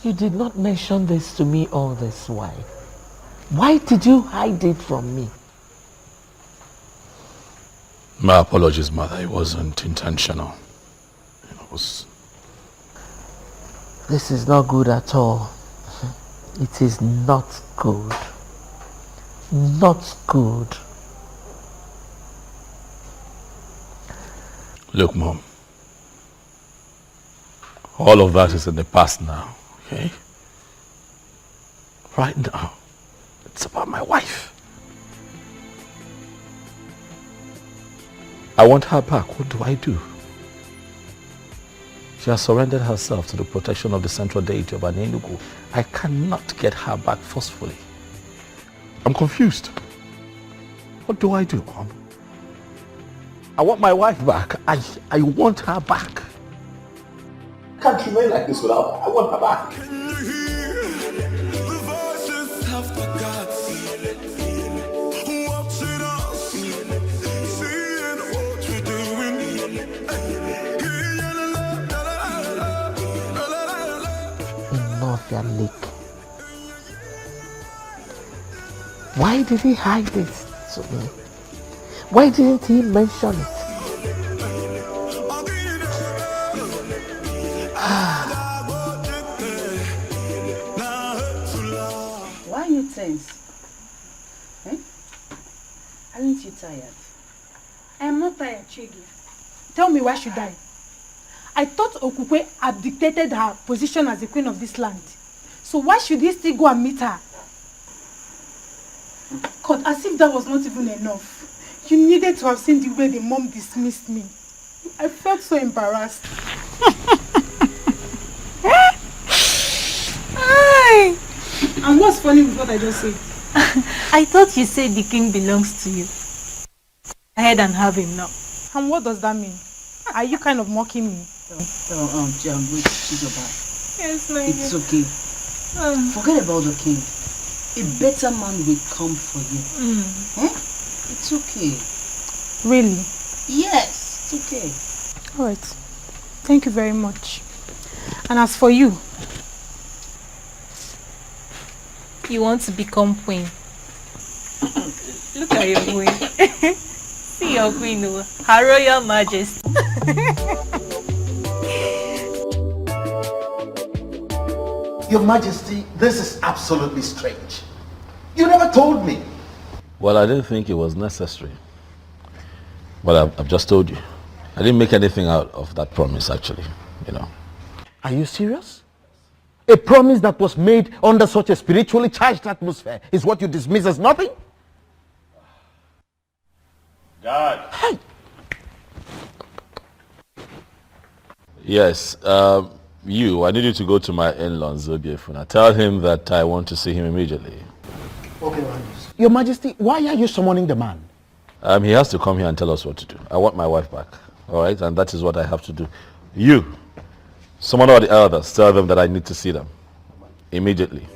You did not mention this to me all this while. Why did you hide it from me? My apologies, Mother. It wasn't intentional. It was... This is not good at all. It is not good. Not good. Look, Mom. All of that is in the past now, okay? Right now, it's about my wife. I want her back. What do I do? She has surrendered herself to the protection of the central deity of Anenugu. I cannot get her back forcefully. I'm confused. What do I do, Mom? I want my wife back. I want her back. I can't remain like this without her. I want her back. The voices of the gods watching us, seeing what we're doing. Enough, Yalik. Why did he hide it to me? Why didn't he mention it? Why are you tense? Eh? Aren't you tired? I am not tired, Chigi. Tell me, why should I? I thought Okukwe abdicated her position as the queen of this land. So why should he still go and meet her? God, as if that was not even enough. You needed to have seen the way the mom dismissed me. I felt so embarrassed. And what's funny with what I just said? I thought you said the king belongs to you. Go ahead and have him now. And what does that mean? Are you kind of mocking me? Wait, Chizoba. Yes, my It's dear. okay. Forget about the king. A better man will come for you. Eh? It's okay. Really? Yes, it's okay. Alright. Thank you very much. And as for you? You want to become queen. Look at your queen. See your queen, Her Royal Majesty. Your Majesty, this is absolutely strange. You never told me. Well, I didn't think it was necessary. But I've just told you. I didn't make anything out of that promise, actually, you know. Are you serious? A promise that was made under such a spiritually charged atmosphere is what you dismiss as nothing? God. Hey. Yes, I need you to go to my in-law, Zobiefuna. Tell him that I want to see him immediately. Okay, Your Highness. Your Majesty, why are you summoning the man? He has to come here and tell us what to do. I want my wife back, all right? And that is what I have to do. You, summon all the elders, tell them that I need to see them immediately.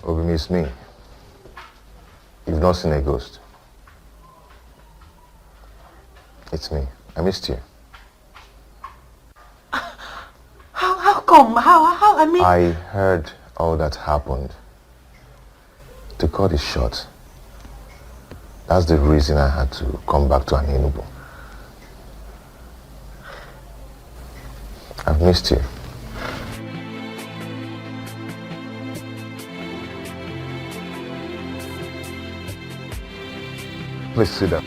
Obi, it's me. You've not seen a ghost. It's me. I missed you. How come? How, I mean... I heard all that happened. To cut it short, that's the reason I had to come back to Enugu. I've missed you. Please sit down.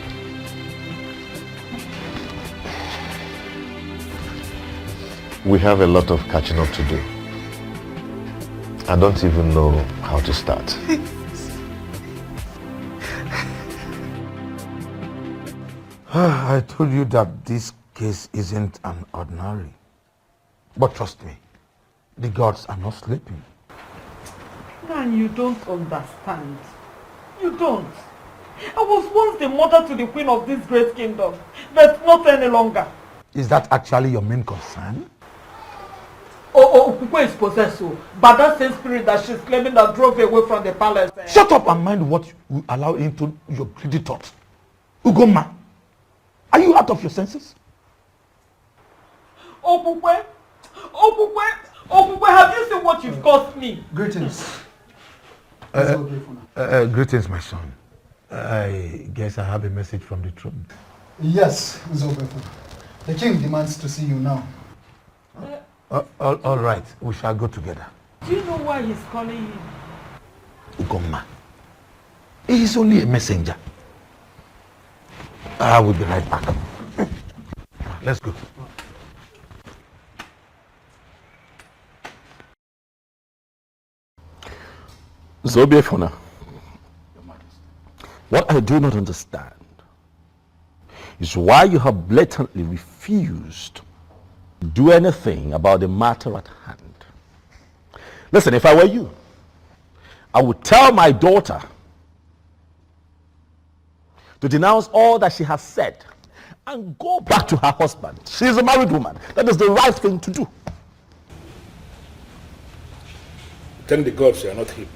We have a lot of catching up to do. I don't even know how to start. I told you that this case isn't an ordinary. But trust me, the gods are not sleeping. Man, you don't understand. You don't. I was once the mother to the queen of this great kingdom, but not any longer. Is that actually your main concern? Okupe is possessed by that same spirit that she's claiming that drove away from the palace. Shut up and mind what you allow into your greedy thoughts. Ugoma, are you out of your senses? Okupe, have you seen what you've cost me? Greetings. Greetings, my son. I guess I have a message from the throne. Yes, Zobefuna. The king demands to see you now. All right, we shall go together. Do you know why he's calling you? Ugoma, he is only a messenger. I will be right back. Let's go. Zobiefuna, what I do not understand is why you have blatantly refused to do anything about the matter at hand. Listen, if I were you, I would tell my daughter to denounce all that she has said and go back to her husband. She is a married woman. That is the right thing to do. Thank the gods you are not him.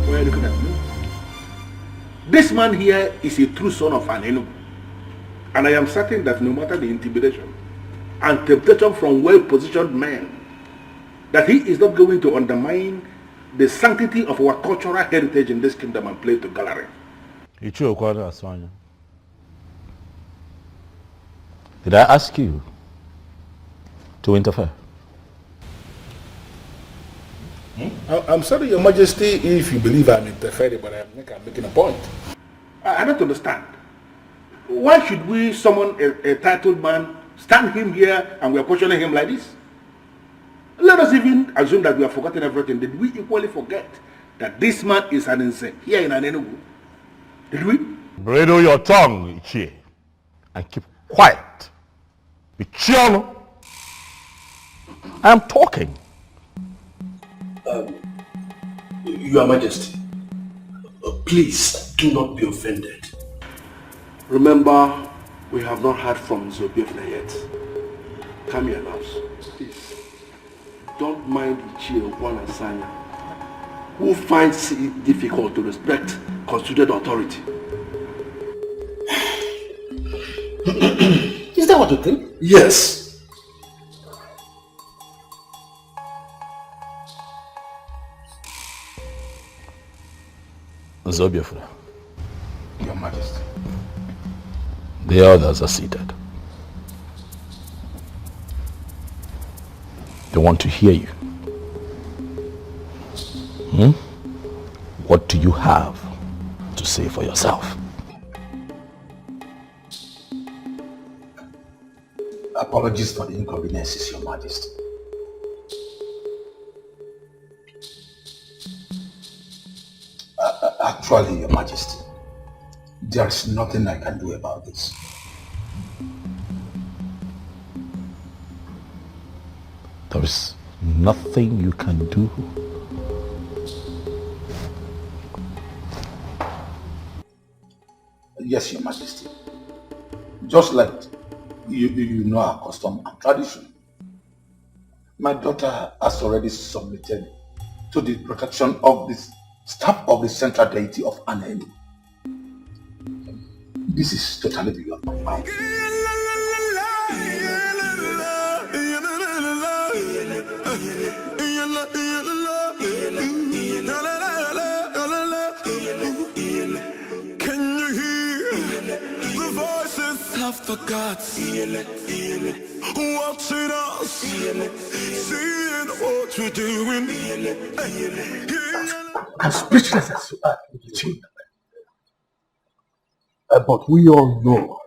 Why are you looking at me? This man here is a true son of an Enugu. And I am certain that no matter the intimidation and temptation from well-positioned men, that he is not going to undermine the sanctity of our cultural heritage in this kingdom and play to gallery. Did I ask you to interfere? I'm sorry, Your Majesty, if you believe I'm interfering, but I'm making a point. I don't understand. Why should we summon a titled man, stand him here, and we're questioning him like this? Let us even assume that we have forgotten everything. Did we equally forget that this man is an insane here in Enugu? Did we? Bridle your tongue, Ichie, and keep quiet. Ichiano, I am talking. Your Majesty, please do not be offended. Remember, we have not heard from Zobiefna yet. Come here, Labs. Please. Don't mind Ichie Sanya, who finds it difficult to respect constituted authority. Is that what you think? Yes. Zobiefna. Your Majesty. The others are seated. They want to hear you. What do you have to say for yourself? Apologies for the inconveniences, Your Majesty. Actually, Your Majesty, there is nothing I can do about this. There is nothing you can do. Yes, Your Majesty. Just like you know our custom and tradition. My daughter has already submitted to the protection of the staff of the central deity of Anenu. This is totally beyond my mind. Can you hear the voices of the gods watching us, seeing what we're doing? I'm speechless as you are, Chief. But we all know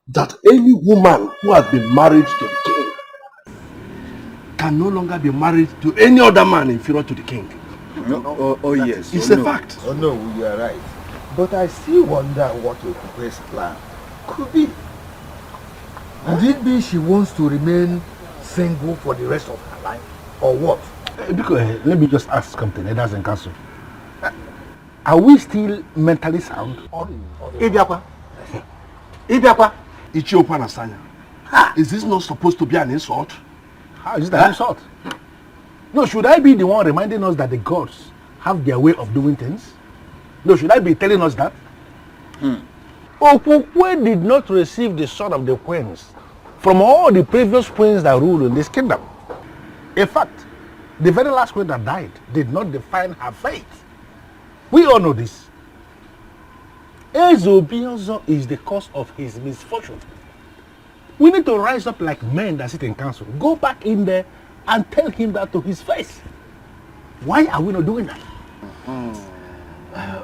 that any woman who has been married to the king can no longer be married to any other man inferior to the king. Oh yes. It's a fact. Oh no, you are right. But I still wonder what Okupe's plan could be. Could it be she wants to remain single for the rest of her life? Or what? Because let me just ask something. It doesn't cancel. Are we still mentally sound? Ibiapa. Ichiopa Nasanya. Is this not supposed to be an insult? How is that an insult? No, should I be the one reminding us that the gods have their way of doing things? No, should I be telling us that? Okukwe did not receive the son of the queens from all the previous queens that ruled in this kingdom. In fact, the very last queen that died did not define her fate. We all know this. Ezobiozo is the cause of his misfortune. We need to rise up like men that sit in council. Go back in there and tell him that to his face. Why are we not doing that?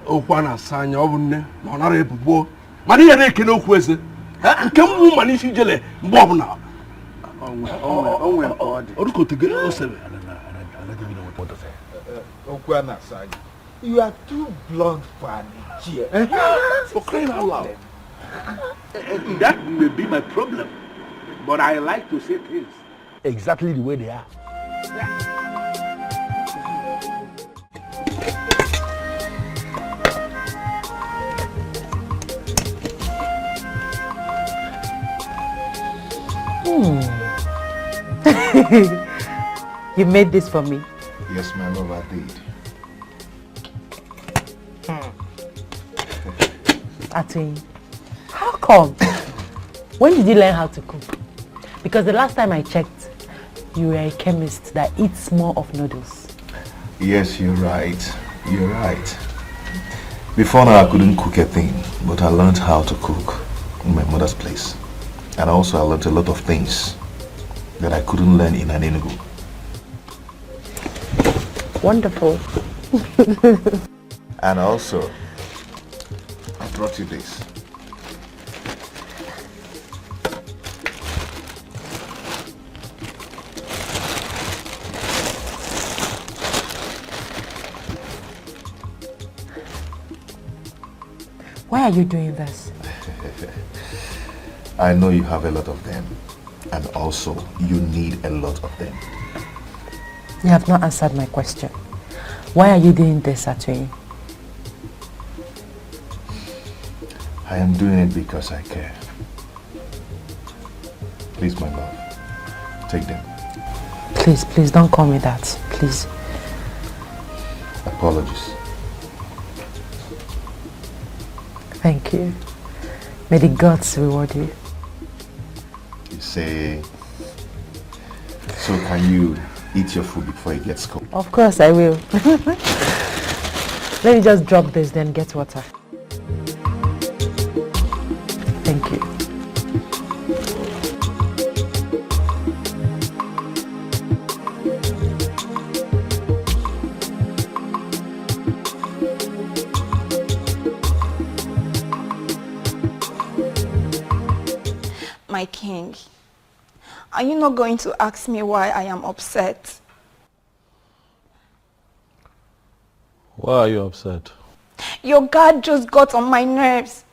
Okwana Sanya obunne na onara ebubo. Mani ya na ekene okweze. Nke mu mani si jele mbo obuna. Onwe odi. Oruko tegere osebe. Okwana Sanya, you are too blunt for an idiot. For crying out loud. That may be my problem, but I like to say things exactly the way they are. You made this for me? Yes, my love, I did. Atin, how come? When did you learn how to cook? Because the last time I checked, you were a chemist that eats more of noodles. Yes, you're right. You're right. Before now, I couldn't cook a thing, but I learned how to cook in my mother's place. And also, I learned a lot of things that I couldn't learn in an Enugu. Wonderful. And also, I brought you this. Why are you doing this? I know you have a lot of them. And also, you need a lot of them. You have not answered my question. Why are you doing this, Atoyin? I am doing it because I care. Please, my love, take them. Please, please don't call me that. Please. Apologies. Thank you. May the gods reward you. You say... So can you eat your food before it gets cold? Of course I will. Let me just drop this, then get water. Thank you. My king, are you not going to ask me why I am upset? Why are you upset? Your guard just got on my nerves.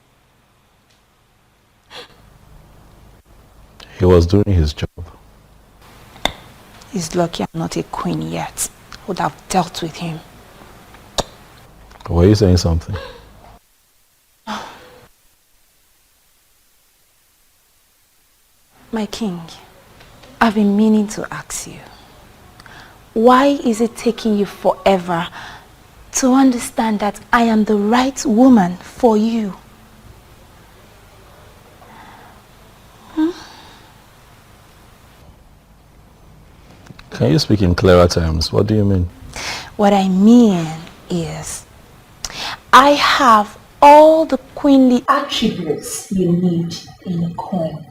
He was doing his job. He's lucky I'm not a queen yet. I would have dealt with him. Were you saying something? My king, I've been meaning to ask you, why is it taking you forever to understand that I am the right woman for you? Can you speak in clearer terms? What do you mean? What I mean is, I have all the queenly attributes you need in a queen.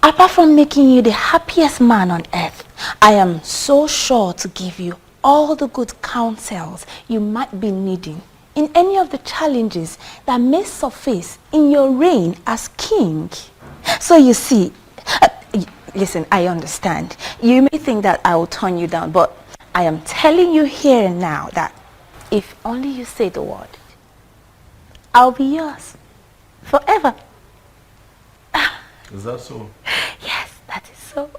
Apart from making you the happiest man on earth, I am so sure to give you all the good counsels you might be needing in any of the challenges that may surface in your reign as king. So you see, listen, I understand. You may think that I will turn you down, but I am telling you here and now that if only you say the word, I'll be yours forever. Is that so? Yes, that is so.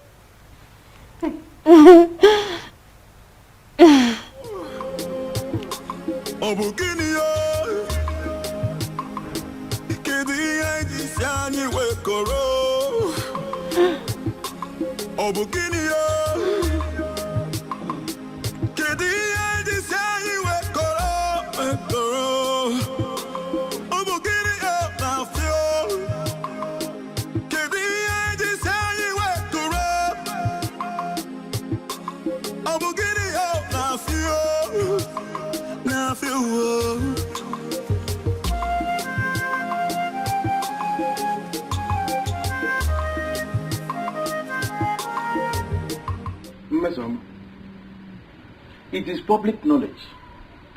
It is public knowledge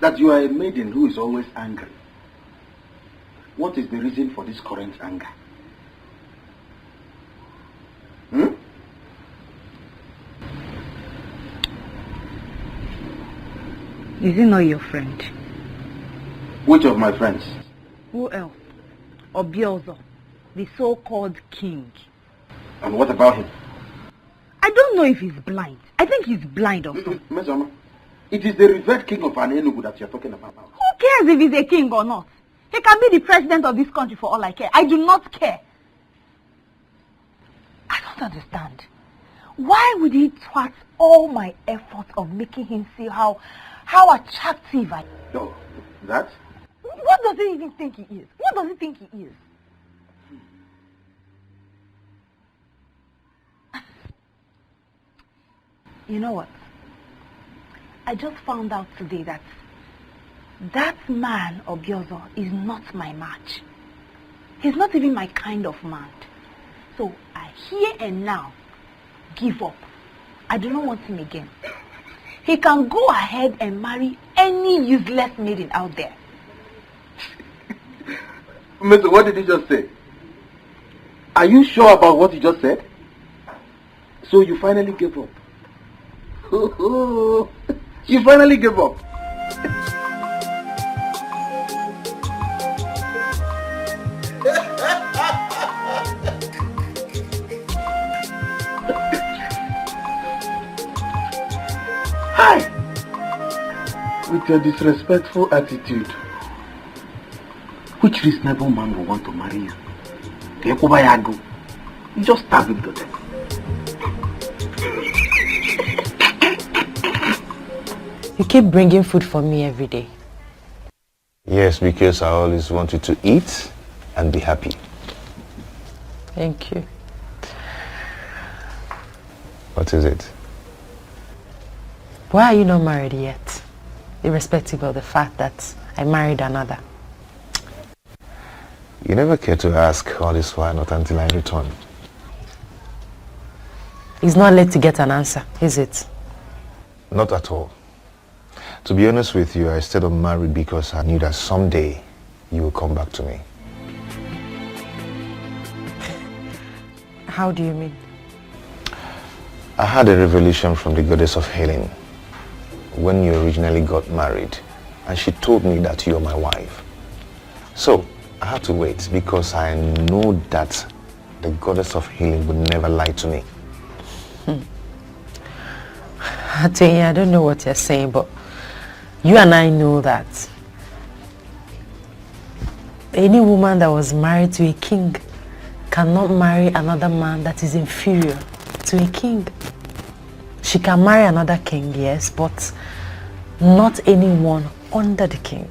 that you are a maiden who is always angry. What is the reason for this current anger? Is he not your friend? Which of my friends? Who else? Obiozo, the so-called king. And what about him? I don't know if he's blind. I think he's blind or something. Mesoma, it is the revered king of Enugu that you're talking about. Who cares if he's a king or not? He can be the president of this country for all I care. I do not care. I don't understand. Why would he thwart all my efforts of making him see how attractive I am? No, that? What does he even think he is? What does he think he is? You know what? I just found out today that man, Obiozo, is not my match. He's not even my kind of man. So I here and now give up. I do not want him again. He can go ahead and marry any useless maiden out there. Mister, what did you just say? Are you sure about what you just said? So you finally gave up? You finally gave up? With your disrespectful attitude, which reasonable man will want to marry you? You just stab him to death. You keep bringing food for me every day. Yes, because I always want you to eat and be happy. Thank you. What is it? Why are you not married yet? Irrespective of the fact that I married another. You never care to ask all this why not until I return. It's not late to get an answer, is it? Not at all. To be honest with you, I stayed unmarried because I knew that someday you will come back to me. How do you mean? I had a revelation from the goddess of healing when you originally got married, and she told me that you're my wife. So I had to wait because I know that the goddess of healing would never lie to me. I don't know what you're saying, but you and I know that any woman that was married to a king cannot marry another man that is inferior to a king. She can marry another king, yes, but not anyone under the king.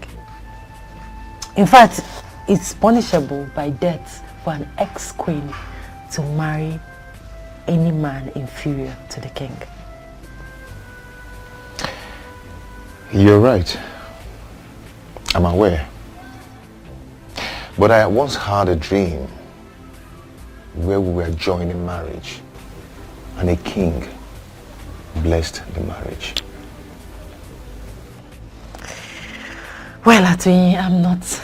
In fact, it's punishable by death for an ex-queen to marry any man inferior to the king. You're right. I'm aware. But I once had a dream where we were joining marriage and a king blessed the marriage. Well, Atoyi, I'm not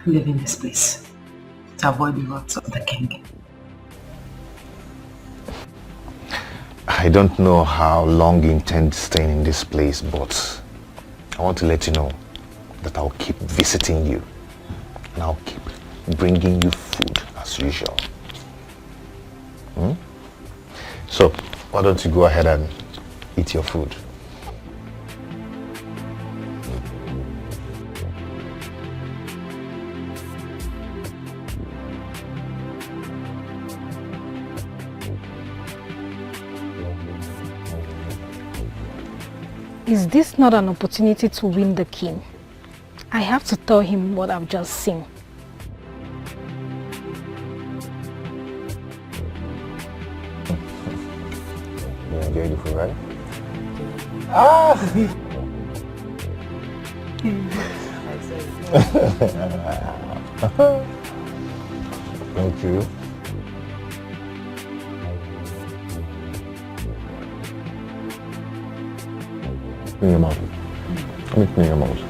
leaving this place to avoid the wrath of the king. I don't know how long you intend staying in this place, but I want to let you know that I'll keep visiting you and I'll keep bringing you food as usual. So, why don't you go ahead and eat your food? Is this not an opportunity to win the king? I have to tell him what I've just seen. You enjoy the food, right? Thank you. In your mouth. Let me clean your mouth.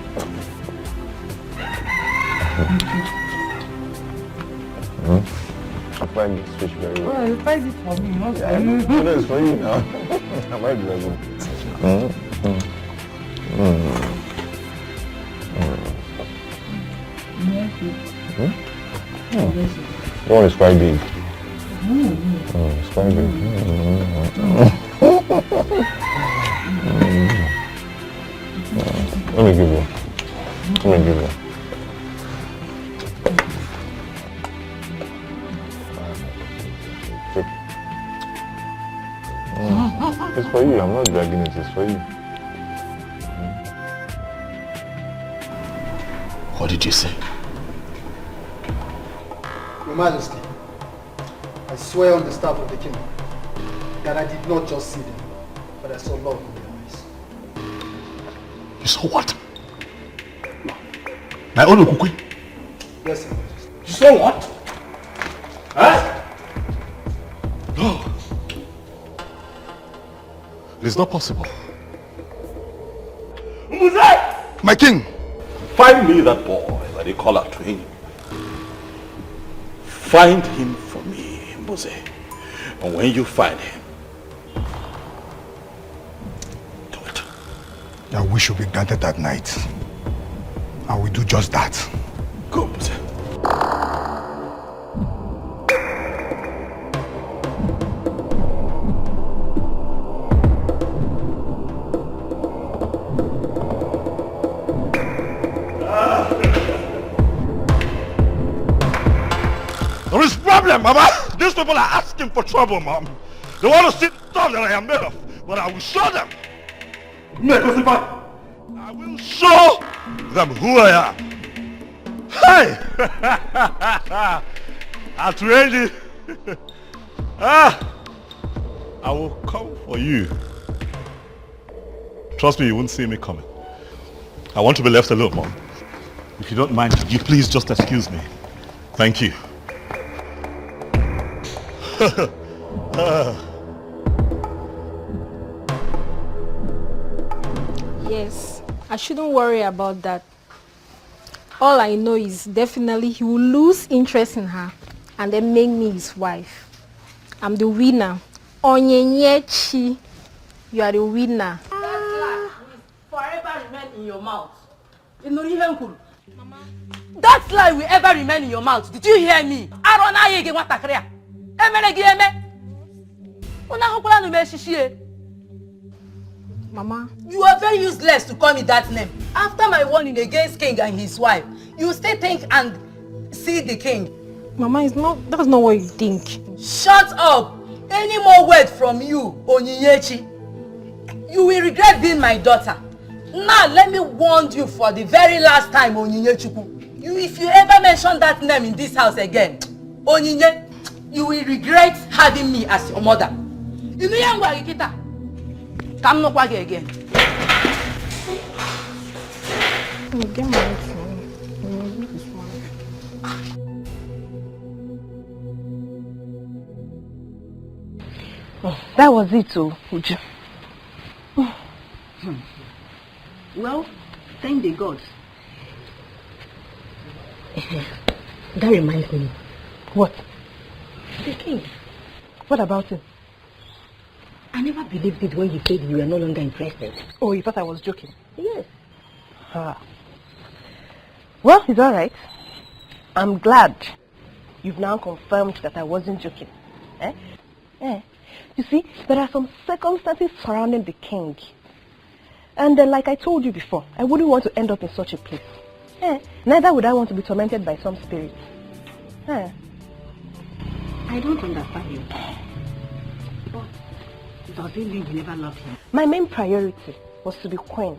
I find this fish very well. Well, you find it for me, not Yeah, for you. no, it's for you now. I might be able. The one is quite big. It's quite big. Let me give you. Let me give you. It's for you. I'm not dragging it. It's for you. What did you say? Your Majesty, I swear on the staff of the king that I did not just see them, but I saw love in their eyes. You saw what? My own Okukwe? Yes, Your Majesty. You saw what? Huh? No. It's not possible. My king! Find me that boy that they call Atoyi. Find him for me, Mbuze. And when you find him, Your wish will be granted that night. I will do just that. go, Mbuze. Mama, these people are asking for trouble, Mom. They want to see the stuff that I am made of, but I will show them. I will show them who I am. Hey! At ready. I will come for you. Trust me, you won't see me coming. I want to be left alone, Mom. If you don't mind, could you please just excuse me? Thank you. Yes, I shouldn't worry about that. All I know is definitely he will lose interest in her and then make me his wife. I'm the winner. Onyenyechi, you are the winner. Forever remain in your mouth. That lie will ever remain in your mouth. Did you hear me? Mama, you are very useless to call me that name. After my warning against king and his wife, you still think and see the king. Mama, that's not what you think. Shut up! Any more word from you, Onyinyechi, you will regret being my daughter. Now let me warn you for the very last time, Onyinyechuku. If you ever mention that name in this house again, Onyinye, you will regret having me as your mother. You know come no kwage again. Get married to me. That was it, Uju. Well, thank the gods. That reminds me. What? The king. What about him? I never believed it when you said you were no longer interested. Oh, you thought I was joking? Yes. Well, it's all right. I'm glad you've now confirmed that I wasn't joking. You see, there are some circumstances surrounding the king. And like I told you before, I wouldn't want to end up in such a place. Neither would I want to be tormented by some spirit. I don't understand you. But does it mean you never loved him? My main priority was to be queen.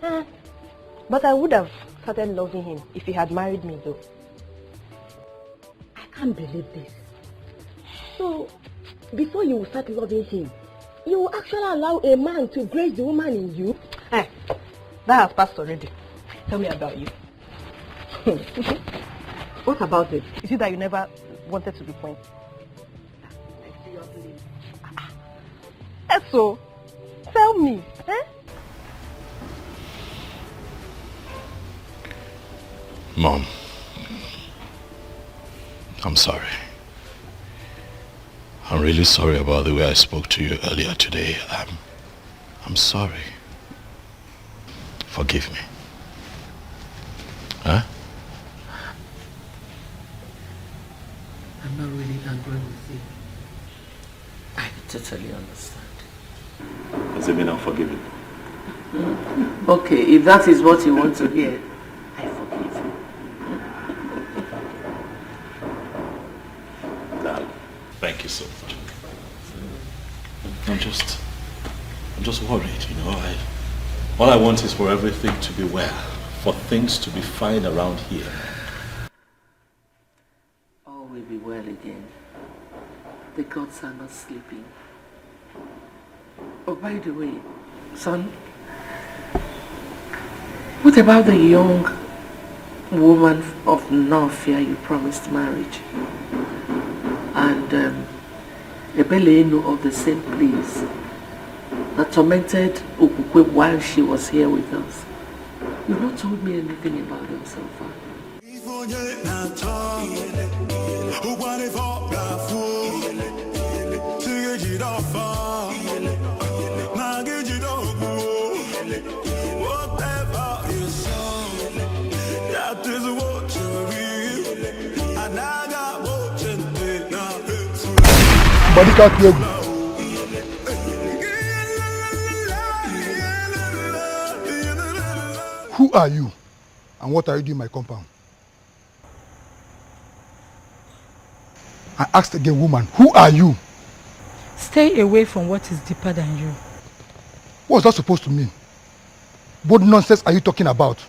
But I would have started loving him if he had married me, though. I can't believe this. So, before you start loving him, you will actually allow a man to grace the woman in you? That has passed already. Tell me about you. What about it? Is it that you never wanted to be queen? So, tell me. Mom, I'm sorry. I'm really sorry about the way I spoke to you earlier today. I'm sorry. Forgive me. Huh? I'm not really angry with you. I totally understand. Does it mean I'm forgiven? Okay, if that is what you want to hear, I forgive you. Thank you so much. I'm just worried, you know. All I want is for everything to be well, for things to be fine around here. All will be well again. The gods are not sleeping. Oh, by the way, son, what about the young woman of no fear you promised marriage? And Ebele of the same place that tormented Ukukwe while she was here with us. You've not told me anything about them so far. Who are you? And what are you doing in my compound? I asked again, woman, who are you? Stay away from what is deeper than you. What's that supposed to mean? What nonsense are you talking about?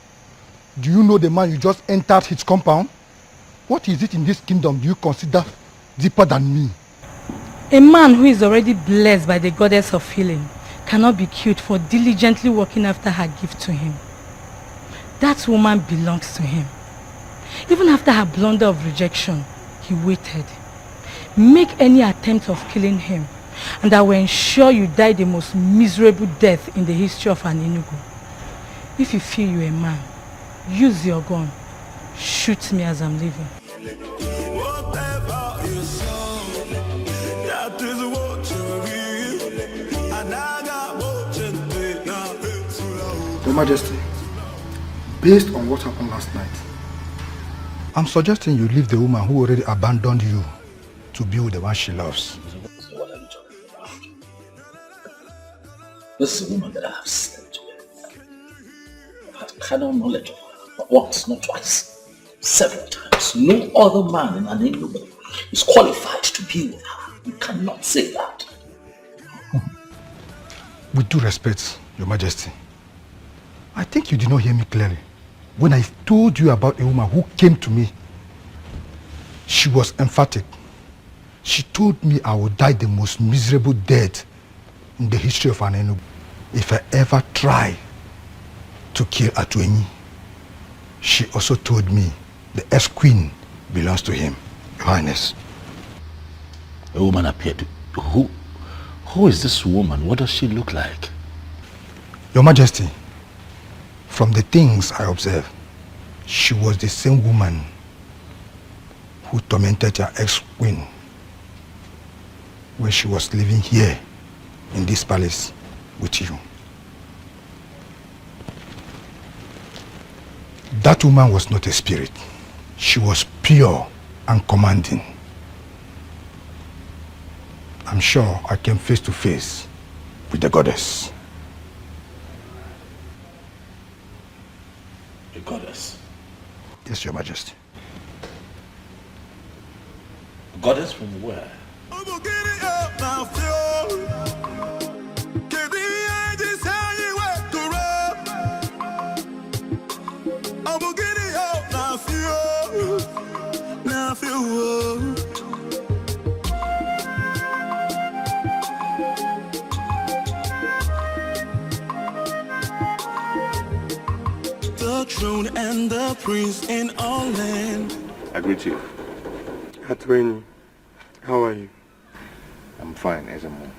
Do you know the man you just entered his compound? What is it in this kingdom do you consider deeper than me? A man who is already blessed by the goddess of healing cannot be killed for diligently working after her gift to him. That woman belongs to him. Even after her blunder of rejection, he waited. Make any attempt of killing him, and I will ensure you die the most miserable death in the history of an Enugu. If you feel you're a man, use your gun. Shoot me as I'm leaving. Your Majesty, based on what happened last night, I'm suggesting you leave the woman who already abandoned you to be with the one she loves. What are you talking about? This is a woman that I have slept with. I've had carnal knowledge of her, not once, not twice, several times. No other man in an Enugu is qualified to be with her. You cannot say that. With due respect, Your Majesty, I think you did not hear me clearly. When I told you about a woman who came to me, she was emphatic. She told me I would die the most miserable death in the history of an Enugu if I ever try to kill Atuenyi. She also told me the ex-queen belongs to him, Your Highness. A woman appeared to... Who is this woman? What does she look like? Your Majesty, from the things I observed, she was the same woman who tormented your ex-queen when she was living here in this palace with you. That woman was not a spirit. She was pure and commanding. I'm sure I came face to face with the goddess. The goddess? Yes, Your Majesty. The goddess from where? The throne and the prince in all land. I greet you. Atuenyi, how are you? I'm fine, Ezemo.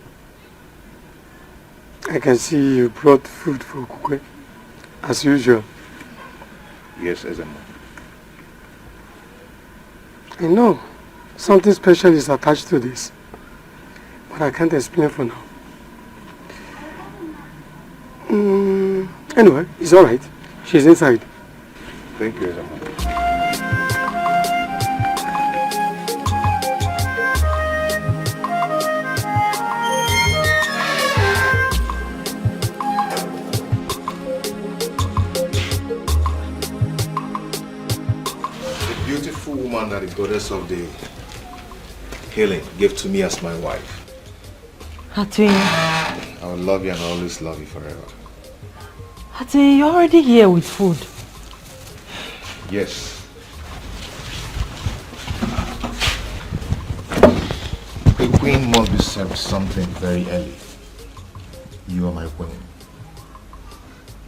I can see you brought food for Kukwe, as usual. Yes, Ezemo. I know something special is attached to this, but I can't explain for now. Anyway, it's alright. She's inside. Thank you, Ezemo. Beautiful woman that the goddess of the healing gave to me as my wife. Atuenyi. I will love you and always love you forever. Atuenyi, you're already here with food. Yes. The queen must be served something very early. You are my queen.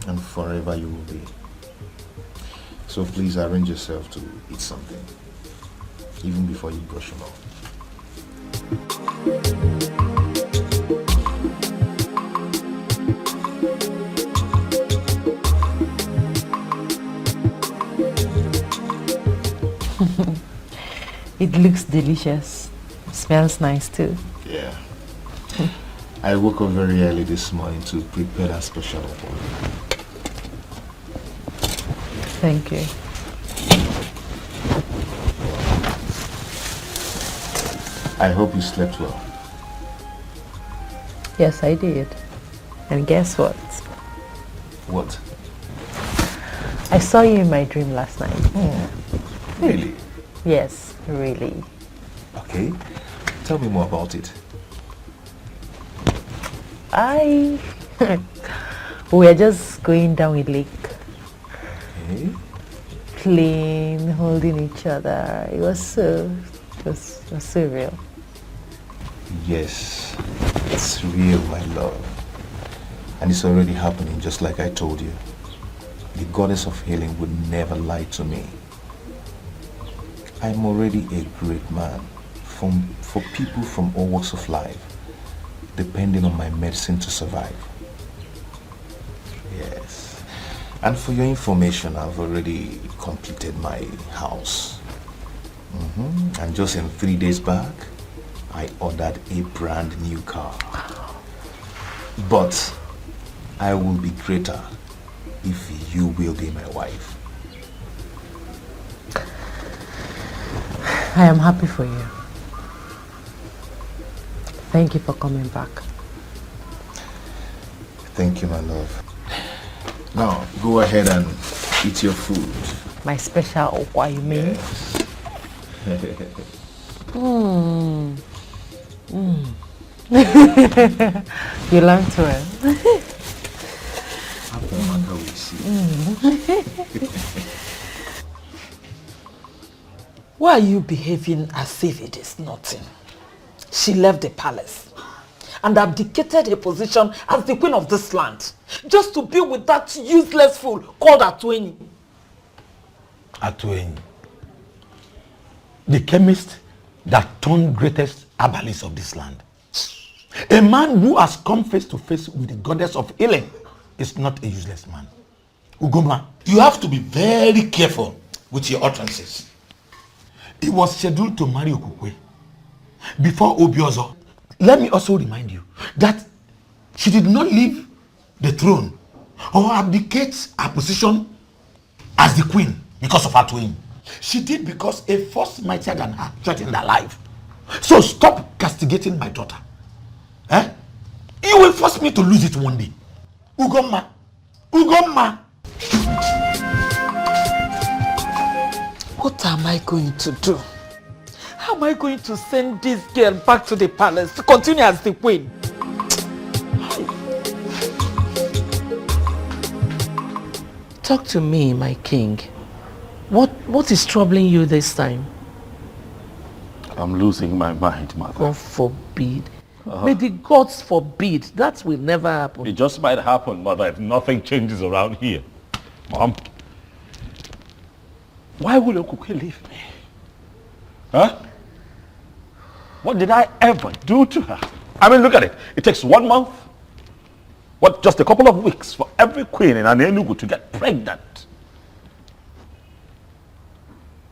And forever you will be. So please arrange yourself to eat something, even before you brush them off. It looks delicious. Smells nice too. Yeah. I woke up very early this morning to prepare that special one. Thank you. I hope you slept well. Yes, I did. And guess what? What? I saw you in my dream last night. Really? Yes, really. Okay. Tell me more about it. We're just going down a lake. Okay. Playing, holding each other. It was so real. Yes, it's real, my love. And it's already happening, just like I told you. The goddess of healing would never lie to me. I'm already a great man for people from all walks of life, depending on my medicine to survive. Yes. And for your information, I've already completed my house. And just in 3 days back, I ordered a brand new car. But I will be greater if you will be my wife. I am happy for you. Thank you for coming back. Thank you, my love. Now, go ahead and eat your food. My special okwa, you mean? Yes. You learned well. Why are you behaving as if it is nothing? She left the palace and abdicated her position as the queen of this land just to be with that useless fool called Atueni. Atueni. The chemist that turned greatest herbalist of this land. A man who has come face to face with the goddess of healing is not a useless man. Ugoma, you have to be very careful with your utterances. He was scheduled to marry Okukwe before Obiozo. Let me also remind you that she did not leave the throne or abdicate her position as the queen because of her twin. She did because a force mightier than her threatened her life. So stop castigating my daughter. You will force me to lose it one day. Ugoma. Ugoma. What am I going to do? How am I going to send this girl back to the palace to continue as the queen? Talk to me, my king. What is troubling you this time? I'm losing my mind, mother. God forbid. May the gods forbid. That will never happen. It just might happen, mother, if nothing changes around here. Mom, why would Okuke leave me? Huh? What did I ever do to her? I mean, look at it. It takes 1 month, just a couple of weeks for every queen in Enugu to get pregnant.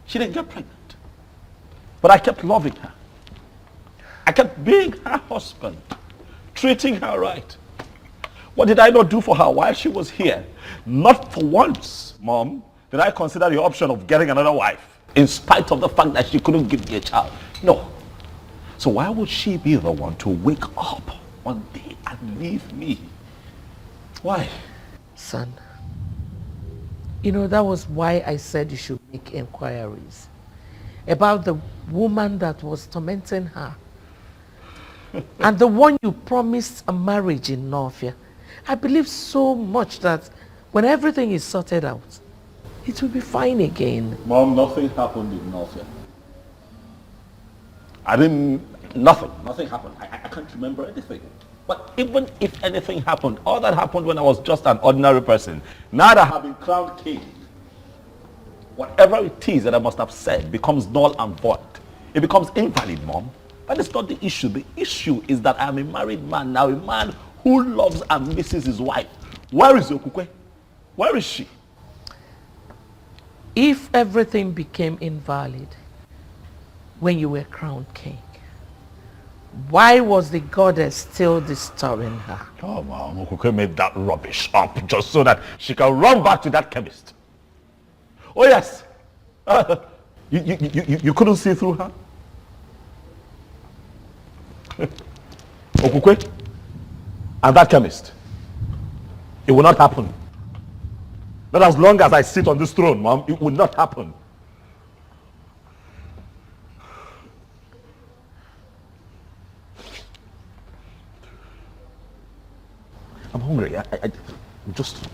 She didn't get pregnant. But I kept loving her. I kept being her husband, treating her right. What did I not do for her while she was here? Not for once, Mom, did I consider the option of getting another wife, in spite of the fact that she couldn't give me a child. No. So why would she be the one to wake up one day and leave me? Why? Son, you know, that was why I said you should make inquiries about the woman that was tormenting her. And the one you promised a marriage in Northia. I believe so much that when everything is sorted out, it will be fine again. Mom, nothing happened in Northia. Nothing happened. I can't remember anything. But even if anything happened, all that happened when I was just an ordinary person. Now that I have been crowned king, whatever it is that I must have said becomes null and void. It becomes invalid, Mom. That is not the issue. The issue is that I'm a married man now, a man who loves and misses his wife. Where is Okukwe? Where is she? If everything became invalid when you were crowned king, why was the goddess still disturbing her? Oh, Mom, Okukwe made that rubbish up just so that she can run back to that chemist. Oh, yes. You couldn't see through her? Okukwe and that chemist. It will not happen. Not as long as I sit on this throne, Mom. It will not happen. I'm hungry. I'm just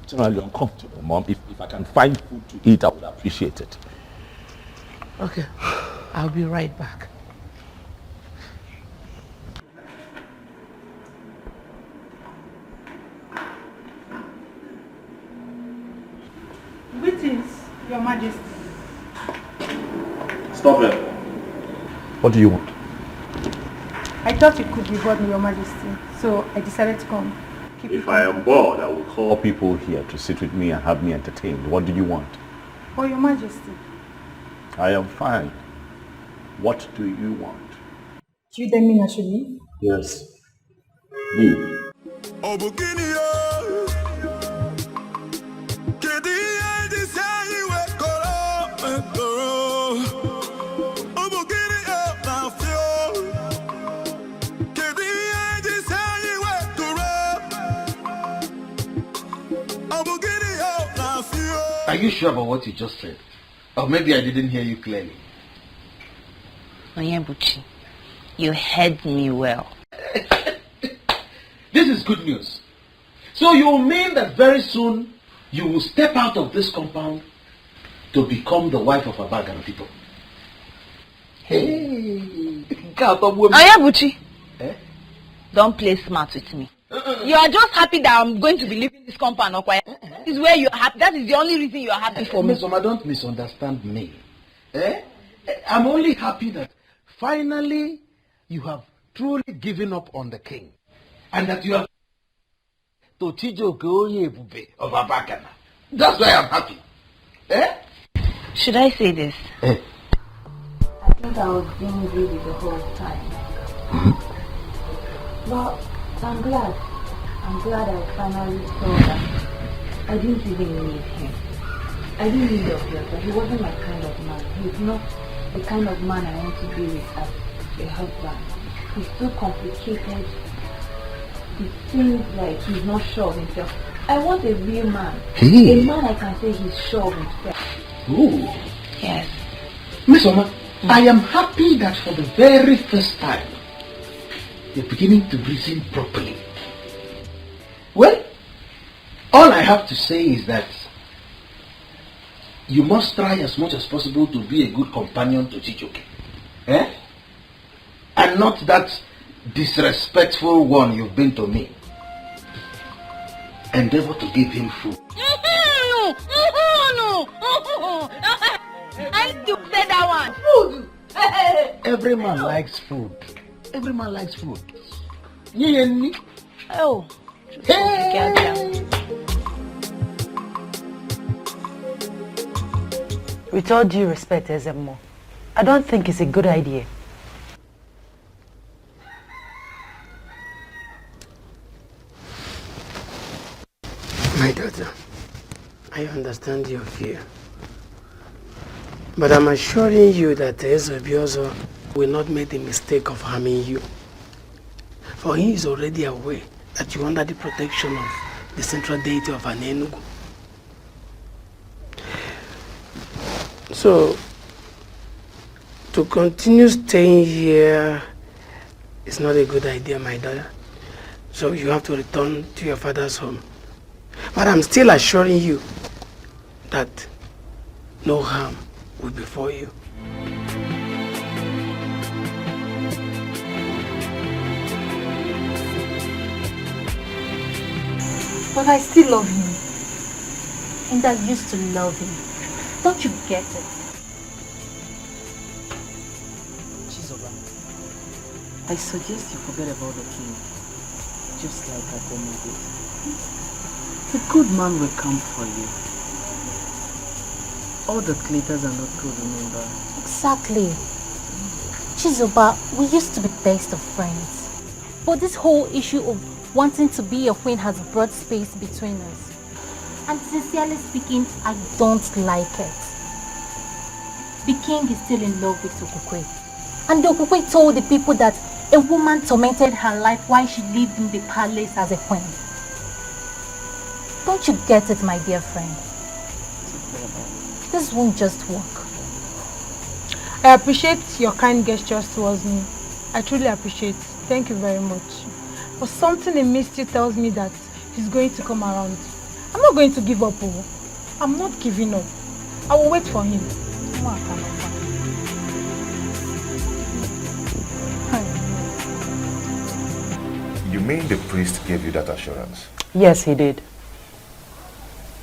generally uncomfortable, Mom. If I can find food to eat, I would appreciate it. Okay, I'll be right back. Greetings, Your Majesty. Stop it. What do you want? I thought you could be bored, Your Majesty, so I decided to come. If I am bored, I will call people here to sit with me and have me entertained. What do you want? Oh, Your Majesty. I am fine. What do you want? Do you then mean I should leave? Yes. Leave. Are you sure about what you just said? Or maybe I didn't hear you clearly. Onyebuchi, you heard me well. This is good news. So you mean that very soon you will step out of this compound to become the wife of a bag of people? Hey! Onyebuchi, don't play smart with me. You are just happy that I'm going to be leaving this compound, okay? This is where you're happy. That is the only reason you are happy for me. Miss Oma, don't misunderstand me. I'm only happy that finally you have truly given up on the king. And that you have to Chijo Goye of Abakana. That's why I'm happy. Should I say this? I think I was being greedy the whole time. But I'm glad. I'm glad I finally saw that I didn't even need him. I didn't need Obiozo. He wasn't my kind of man. He's not the kind of man I want to be with as a husband. He's too complicated. It seems like he's not sure of himself. I want a real man. A man I can say he's sure of himself. Ooh. Yes. Miss Oma, I am happy that for the very first time you're beginning to reason properly. Well, all I have to say is that you must try as much as possible to be a good companion to Chijoke. And not that disrespectful one you've been to me. Endeavor to give him food. No. I need to say that one. Food. Every man likes food. Every man likes food. Oh. With all due respect, Ezemo, I don't think it's a good idea. My daughter, I understand your fear. But I'm assuring you that Obiozo will not make the mistake of harming you. For he is already aware that you are under the protection of the central deity of Anenugu. So, to continue staying here is not a good idea, my daughter. So you have to return to your father's home. But I'm still assuring you that no harm will befall you. But I still love him. And I used to love him. Don't you get it? Chizoba, I suggest you forget about the king, just like Ademo did. A good man will come for you. All the glitters are not good, remember? Exactly. Chizoba, we used to be best of friends. But this whole issue of wanting to be a queen has brought space between us. And sincerely speaking, I don't like it. The king is still in love with Okukwe. And the Okukwe told the people that a woman tormented her life while she lived in the palace as a queen. Don't you get it, my dear friend? This won't just work. I appreciate your kind gestures towards me. I truly appreciate. Thank you very much. But something in me still tells me that is going to come around. I'm not going to give up. Oh. I'm not giving up. I will wait for him. You mean the priest gave you that assurance? Yes, he did.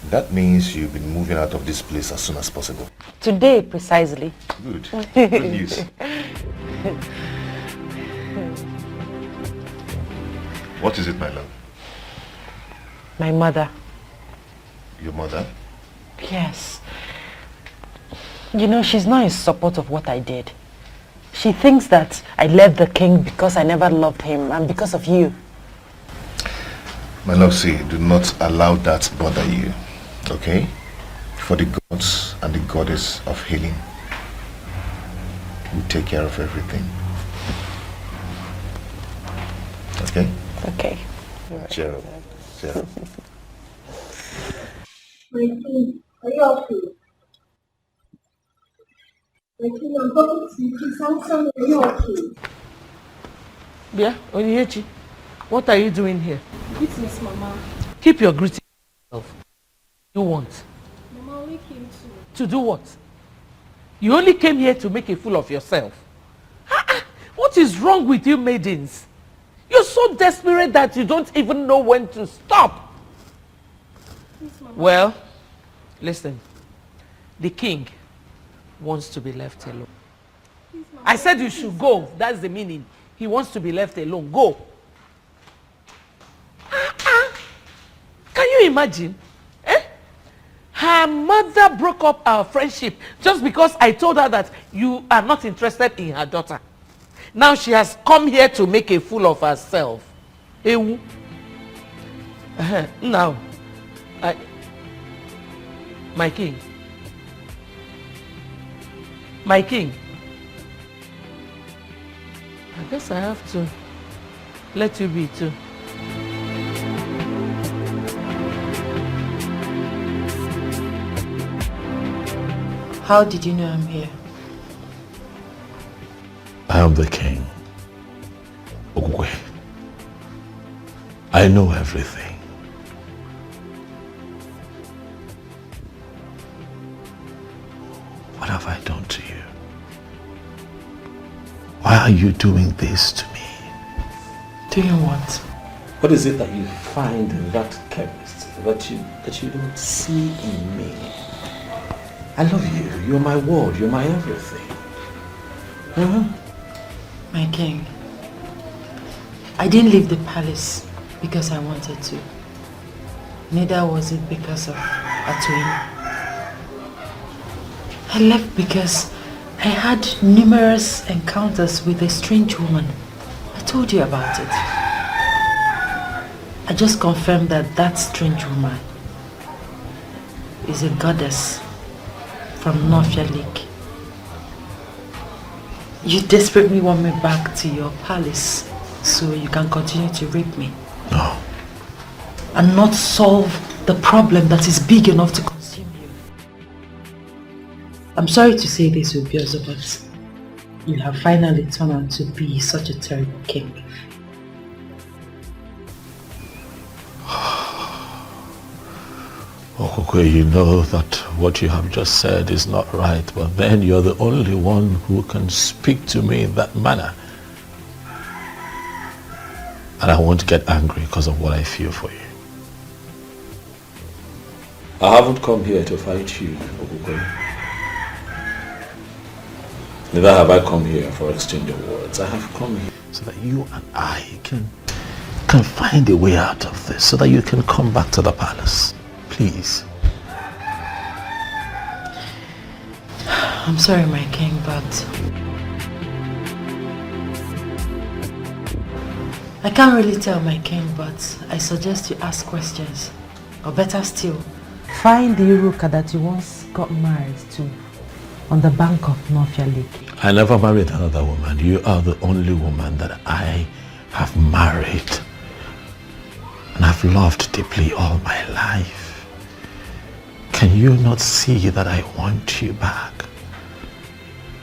That means you'll be moving out of this place as soon as possible. Today, precisely. Good. Good news. What is it, my love? My mother. Your mother? Yes. You know, she's not in support of what I did. She thinks that I left the king because I never loved him and because of you. My love, see, do not allow that bother you, okay? For the gods and the goddess of healing will take care of everything. Okay? Okay. Cheer up. Cheer up. My king, are you okay? My king, I'm talking to you. Please answer me. Are you okay? Yeah, Onyinyechi, what are you doing here? Greetings, Mama. Keep your greeting to yourself. You want? Mama only came to do what? You only came here to make a fool of yourself. What is wrong with you maidens? You're so desperate that you don't even know when to stop. Please, Mama. Well, listen. The king wants to be left alone. Please, Mama. I said you should go. That's the meaning. He wants to be left alone. Go. Can you imagine? Her mother broke up our friendship just because I told her that you are not interested in her daughter. Now she has come here to make a fool of herself. Ewu. Now, my king. My king. I guess I have to let you be too. How did you know I'm here? I am the king. Ogwe. I know everything. What have I done to you? Why are you doing this to me? Doing what? What is it that you find in that chemist that you don't see in me? I love you. You're my world. You're my everything. My king, I didn't leave the palace because I wanted to. Neither was it because of Atoyin. I left because I had numerous encounters with a strange woman. I told you about it. I just confirmed that that strange woman is a goddess from Nofia Lake. You desperately want me back to your palace so you can continue to rape me. No. And not solve the problem that is big enough to consume you. I'm sorry to say this, Obiozo, but you have finally turned out to be such a terrible king. Okokwe, you know that what you have just said is not right, but then you're the only one who can speak to me in that manner. And I won't get angry because of what I feel for you. I haven't come here to fight you, Okokwe. Neither have I come here for exchange of words. I have come here so that you and I can find a way out of this, so that you can come back to the palace. Please. I'm sorry, my king, but I can't really tell, my king, but I suggest you ask questions. Or better still, find the Iruka that you once got married to on the bank of Nofia Lake. I never married another woman. You are the only woman that I have married and I've loved deeply all my life. Can you not see that I want you back?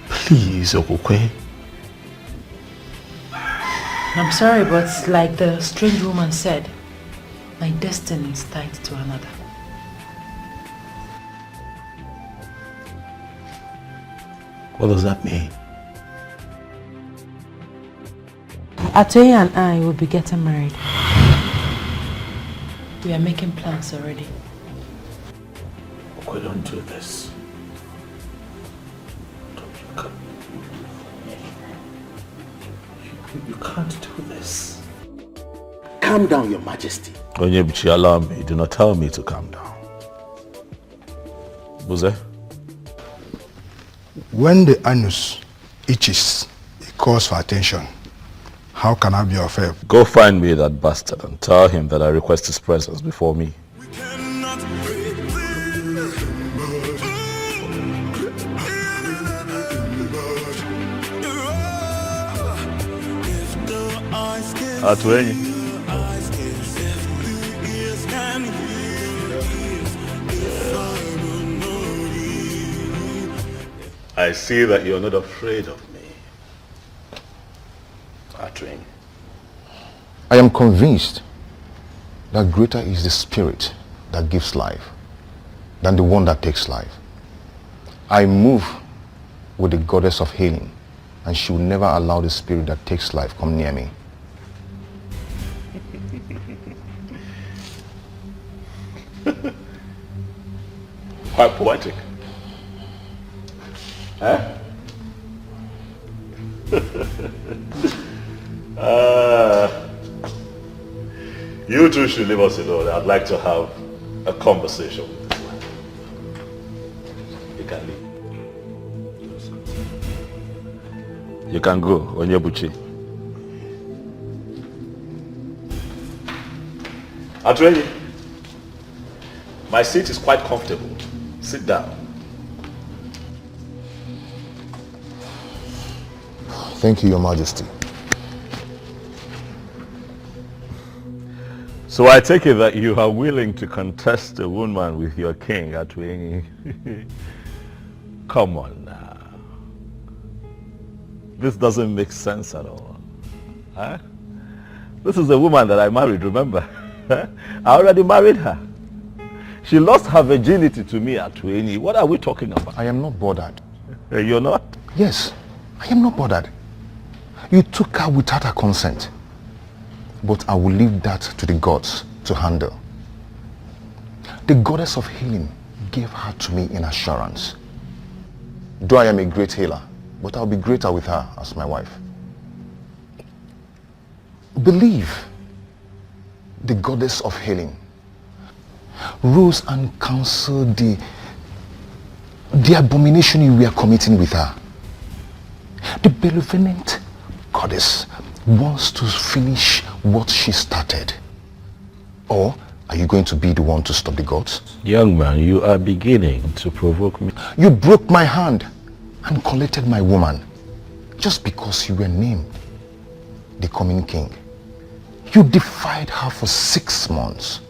Please, Okokwe. I'm sorry, but like the strange woman said, My destiny is tied to another. What does that mean? Atoye and I will be getting married. We are making plans already. We don't do this. You can't do this. Calm down, Your Majesty. Onyebuchi, allow me. Do not tell me to calm down. Buze? When the anus itches, it calls for attention. How can I be of help? Go find me that bastard and tell him that I request his presence before me. Atuenyi. I see that you're not afraid of me. Atuenyi. I am convinced that greater is the spirit that gives life than the one that takes life. I move with the goddess of healing, and she will never allow the spirit that takes life come near me. Quite poetic. Huh? You two should leave us alone. I'd like to have a conversation with this man. You can leave. You can go, Onyebuchi. Atuenyi, my seat is quite comfortable. Sit down. Thank you, Your Majesty. So I take it that you are willing to contest a woman with your king, Atuenyi. Come on now. This doesn't make sense at all. Huh? This is a woman that I married, remember? I already married her. She lost her virginity to me, Atuenyi. What are we talking about? I am not bothered. You're not? Yes, I am not bothered. You took her without her consent. But I will leave that to the gods to handle. The goddess of healing gave her to me in assurance. Though I am a great healer, but I'll be greater with her as my wife. Believe the goddess of healing rose and counseled the abomination you were committing with her. The benevolent goddess wants to finish what she started. Or are you going to be the one to stop the gods? Young man, you are beginning to provoke me. You broke my hand and collected my woman just because you were named the coming king. You defied her for 6 months,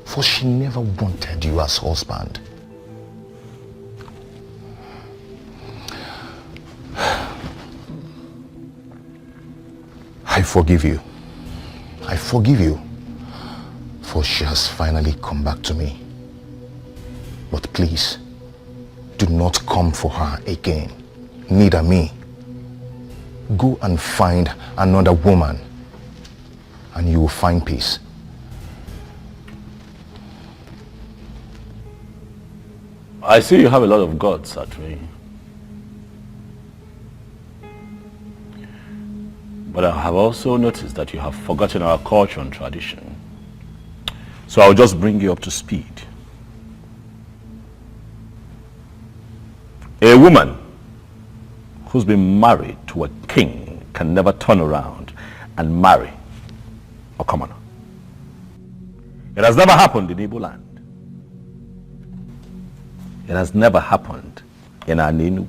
for she never wanted you as husband. I forgive you. I forgive you, for she has finally come back to me. But please, do not come for her again, neither me. Go and find another woman, and you will find peace. I see you have a lot of gods, Atuenyi. But I have also noticed that you have forgotten our culture and tradition. So I'll just bring you up to speed. A woman who's been married to a king can never turn around and marry a commoner. It has never happened in Igbo land. It has never happened in Enugu.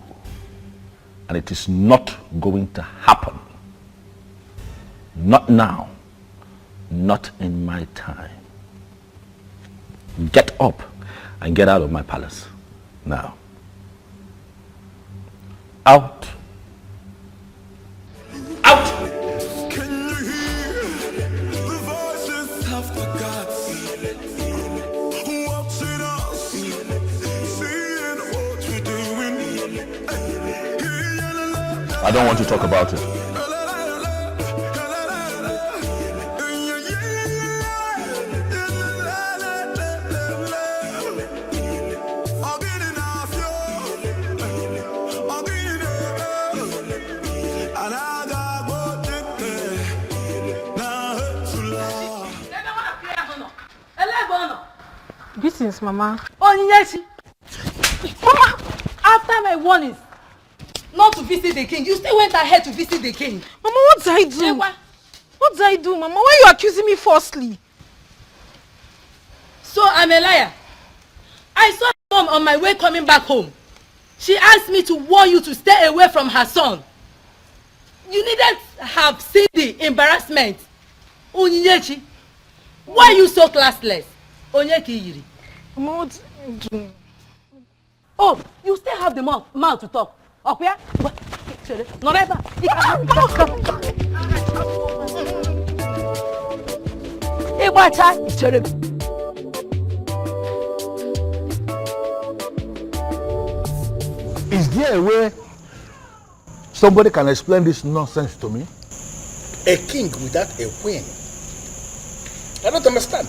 And it is not going to happen. Not now. Not in my time. Get up and get out of my palace. Now. Out. Out! Can you hear the voices of the gods? I don't want to talk about it. Greetings, Mama. Oh, yes. Mama, after my warnings not to visit the king, you still went ahead to visit the king. Mama, what did I do? What did I do, Mama? Why are you accusing me falsely? So I'm a liar. I saw my mom on my way coming back home. She asked me to warn you to stay away from her son. You needed to have seen the embarrassment. Onyinyechi, why are you so classless? Onyeki Yiri. Mama, what did I do? Oh, you still have the mouth to talk. Okay? Not ever. Is there a way somebody can explain this nonsense to me? A king without a queen? I don't understand.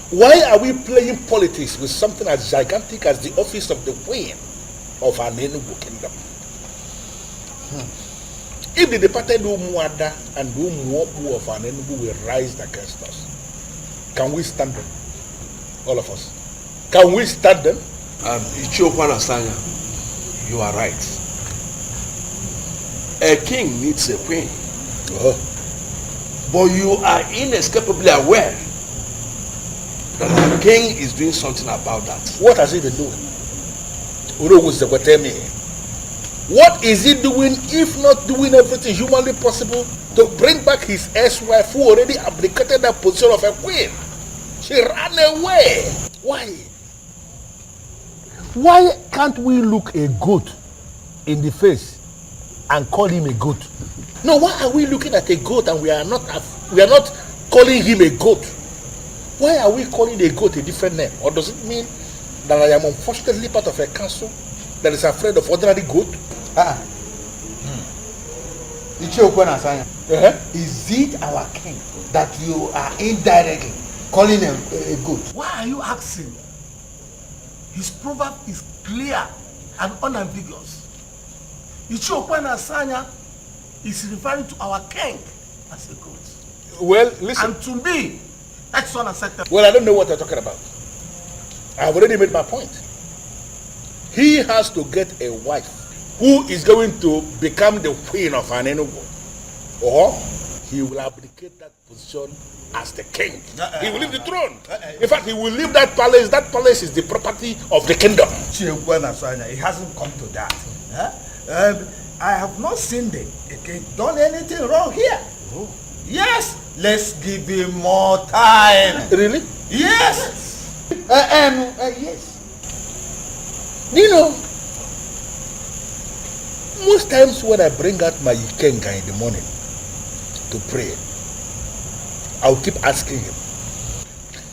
Why are we playing politics with something as gigantic as the office of the queen of an Enugu kingdom? If the departed Umuada and Umuopu of an Enugu will rise against us, can we stand them? All of us. Can we stand them? Ichokwana Sanya, you are right. A king needs a queen. But you are inescapably aware that the king is doing something about that. What has he been doing? What is he doing if not doing everything humanly possible to bring back his ex-wife who already abdicated that position of a queen? She ran away. Why? Why can't we look a goat in the face and call him a goat? No, why are we looking at a goat and we are not calling him a goat? Why are we calling a goat a different name? Or does it mean that I am unfortunately part of a council that is afraid of ordinary goat? Is it our king that you are indirectly calling a goat? Why are you asking? His proverb is clear and unambiguous. Ichokwana Sanya is referring to our king as a goat. Well, listen. And to me, that's unacceptable. Well, I don't know what you're talking about. I've already made my point. He has to get a wife who is going to become the queen of an Enugu, or he will abdicate that position as the king. He will leave the throne. In fact, he will leave that palace. That palace is the property of the kingdom. It hasn't come to that. I have not seen the king done anything wrong here. Yes, let's give him more time. Really? Yes. Yes. You know, most times when I bring out my Ikenga in the morning to pray, I'll keep asking him,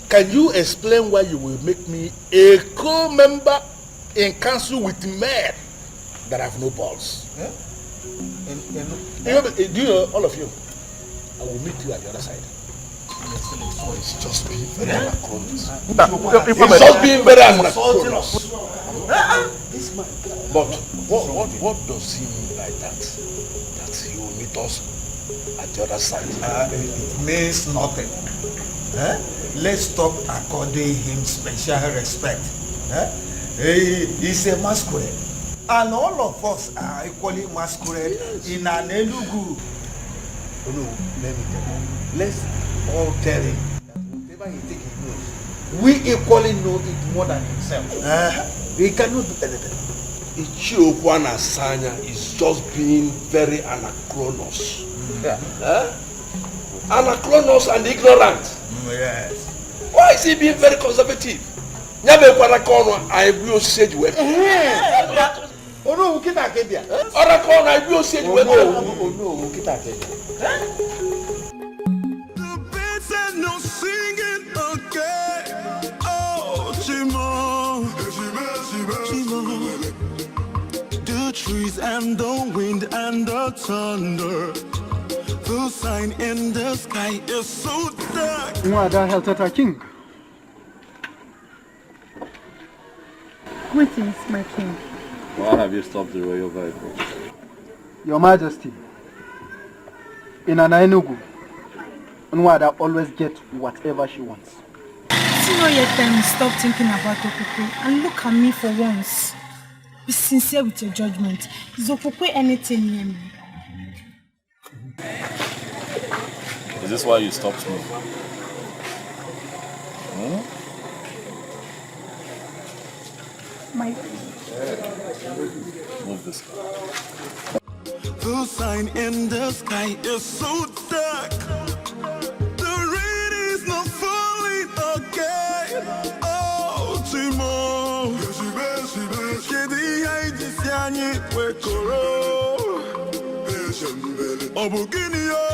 can you explain why you will make me a co-member in council with men that have no balls? Do you know, all of you, I will meet you at the other side. It's just being very anachronistic. It's just being very anachronistic. But what does he mean by that? That he will meet us at the other side? It means nothing. Let's talk according him special respect. He's a masquerade. And all of us are equally masquerade in an Enugu. No, let me tell you. Let's all tell him that whatever he thinks he knows, we equally know it more than himself. He cannot do anything. Ichokwana Sanya is just being very anachronos. Anachronos and ignorant. Yes. Why is he being very conservative? Nyabe kwa rakono aibu sage we. Ono ukita kebia. Ora kono aibu sage we. Ono ukita kebia. No singing again. Oh, Chimo. The truth trees and the wind and the thunder. The sign in the sky is so dark. Nwada Heltata King. Greetings, my king. Why have you stopped the royal vehicle? Your Majesty, in Enugu, Nwada always gets whatever she wants. See no yet time stop thinking about Okukwe and look at me for once. Be sincere with your judgment. Is Okukwe anything near me? Is this why you stopped me? My... Move this. The sign in the sky is so dark. The rain is not falling again. Oh, Timo. Kedi haidi siani wekoro. Obugini yo.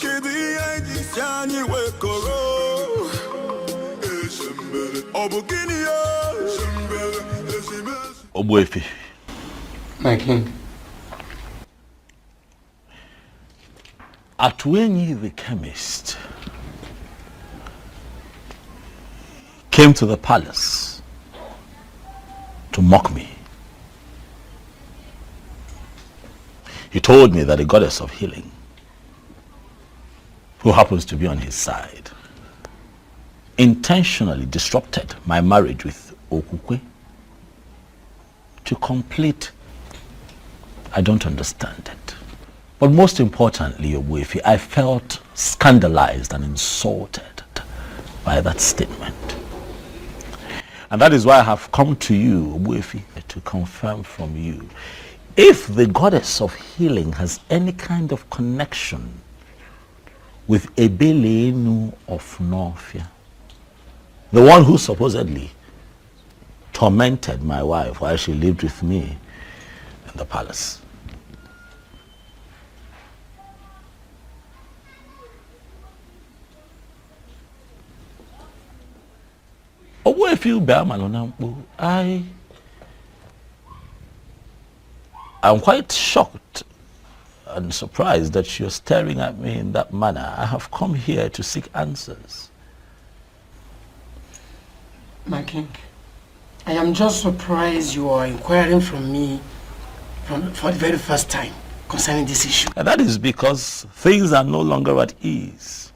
Kedi haidi siani wekoro. Obugini yo. Obuefi. My king. Atwenyi the chemist came to the palace to mock me. He told me that a goddess of healing, who happens to be on his side, intentionally disrupted my marriage with Okukwe to complete. I don't understand it. But most importantly, Obuefi, I felt scandalized and insulted by that statement. And that is why I have come to you, Obuefi, to confirm from you if the goddess of healing has any kind of connection with Ebelenu of Norfia, the one who supposedly tormented my wife while she lived with me in the palace. I'm quite shocked and surprised that you're staring at me in that manner. I have come here to seek answers. My king, I am just surprised you are inquiring from me for the very first time concerning this issue. And that is because things are no longer at ease.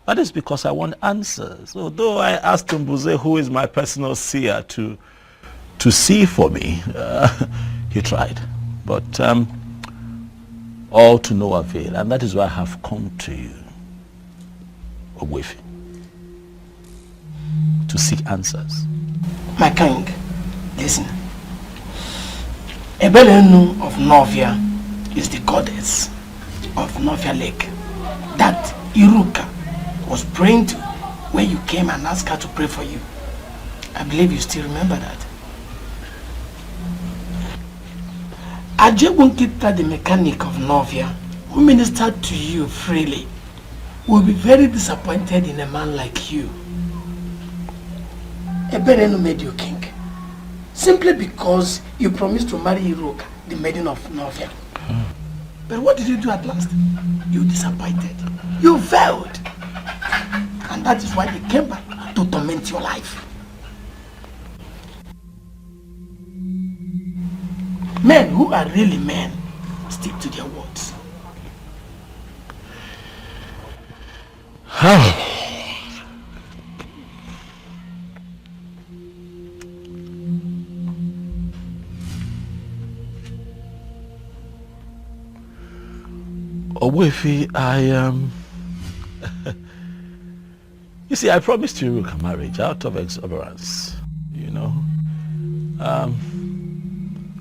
That is because I want answers. Although I asked Mbuze, who is my personal seer, to see for me, he tried. But all to no avail. And that is why I have come to you, Ogwefi, to seek answers. My king, listen. Ebelenu of Novia is the goddess of Novia Lake that Iruka was praying to when you came and asked her to pray for you. I believe you still remember that. Ajebunkita, the mechanic of Novia, who ministered to you freely, will be very disappointed in a man like you. Ebelenu made you king simply because you promised to marry Iruka, the maiden of Novia. But what did you do at last? You disappointed. You failed. And that is why they came back to torment your life. Men who are really men stick to their words. Ogwefi, you see, I promised you a marriage out of exuberance, you know.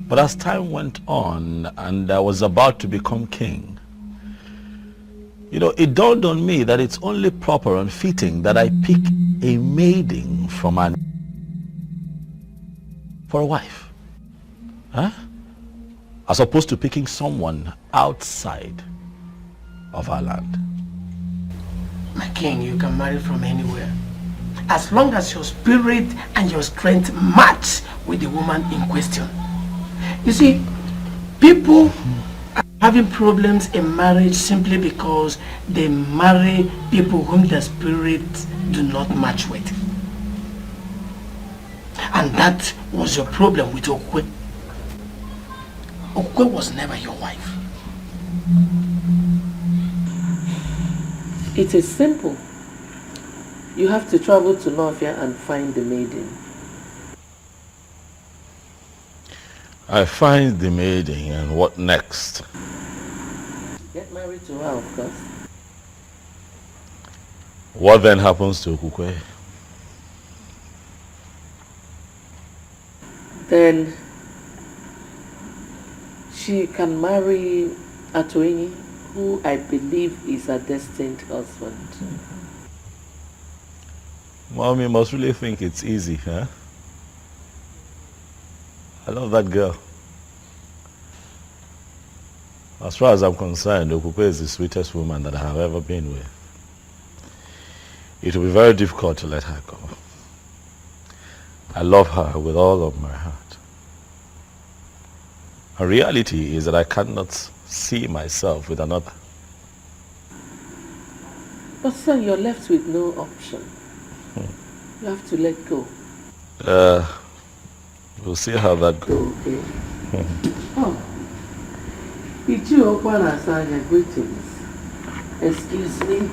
But as time went on and I was about to become king, you know, it dawned on me that it's only proper and fitting that I pick a maiden from for a wife. As opposed to picking someone outside of our land. My king, you can marry from anywhere. as long as your spirit and your strength match with the woman in question. You see, people are having problems in marriage simply because they marry people whom their spirits do not match with. And that was your problem with Okwe. Okwe was never your wife. It is simple. You have to travel to Nofia and find the maiden. I find the maiden, and what next? Get married to her, of course. What then happens to Okukwe? Then she can marry Atoini, who I believe is her destined husband. Mommy must really think it's easy, huh? I love that girl. As far as I'm concerned, Okukwe is the sweetest woman that I have ever been with. It will be very difficult to let her go. I love her with all of my heart. The reality is that I cannot see myself with another. But son, you're left with no option. You have to let go. We'll see how that goes. Okay. Oh. Ichi Okwana Asanya, greetings. Excuse me.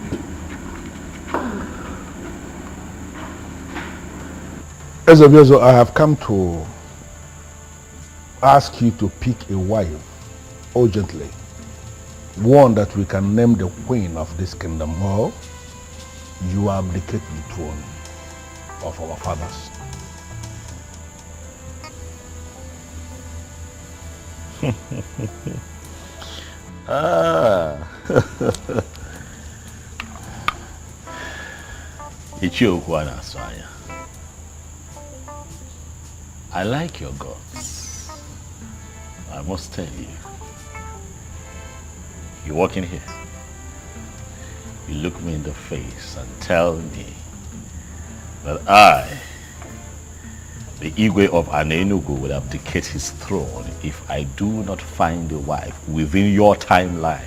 Ezobiozo, I have come to ask you to pick a wife urgently. One that we can name the queen of this kingdom, or you abdicate the throne of our fathers. Ichiokwana Asanya. I like your guts. I must tell you. You walk in here. You look me in the face and tell me that I, the Igwe of Anenugu, would abdicate his throne if I do not find a wife within your timeline.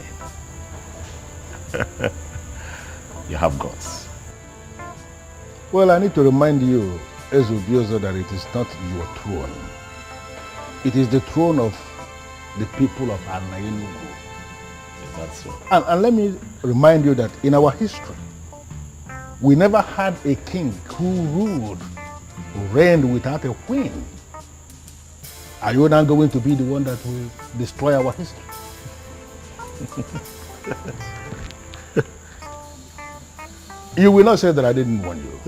You have guts. Well, I need to remind you, Ezobiozo, that it is not your throne. It is the throne of the people of Anenugu. Is that so? And let me remind you that in our history, we never had a king who reigned without a queen. Are you now going to be the one that will destroy our history? You will not say that I didn't warn you.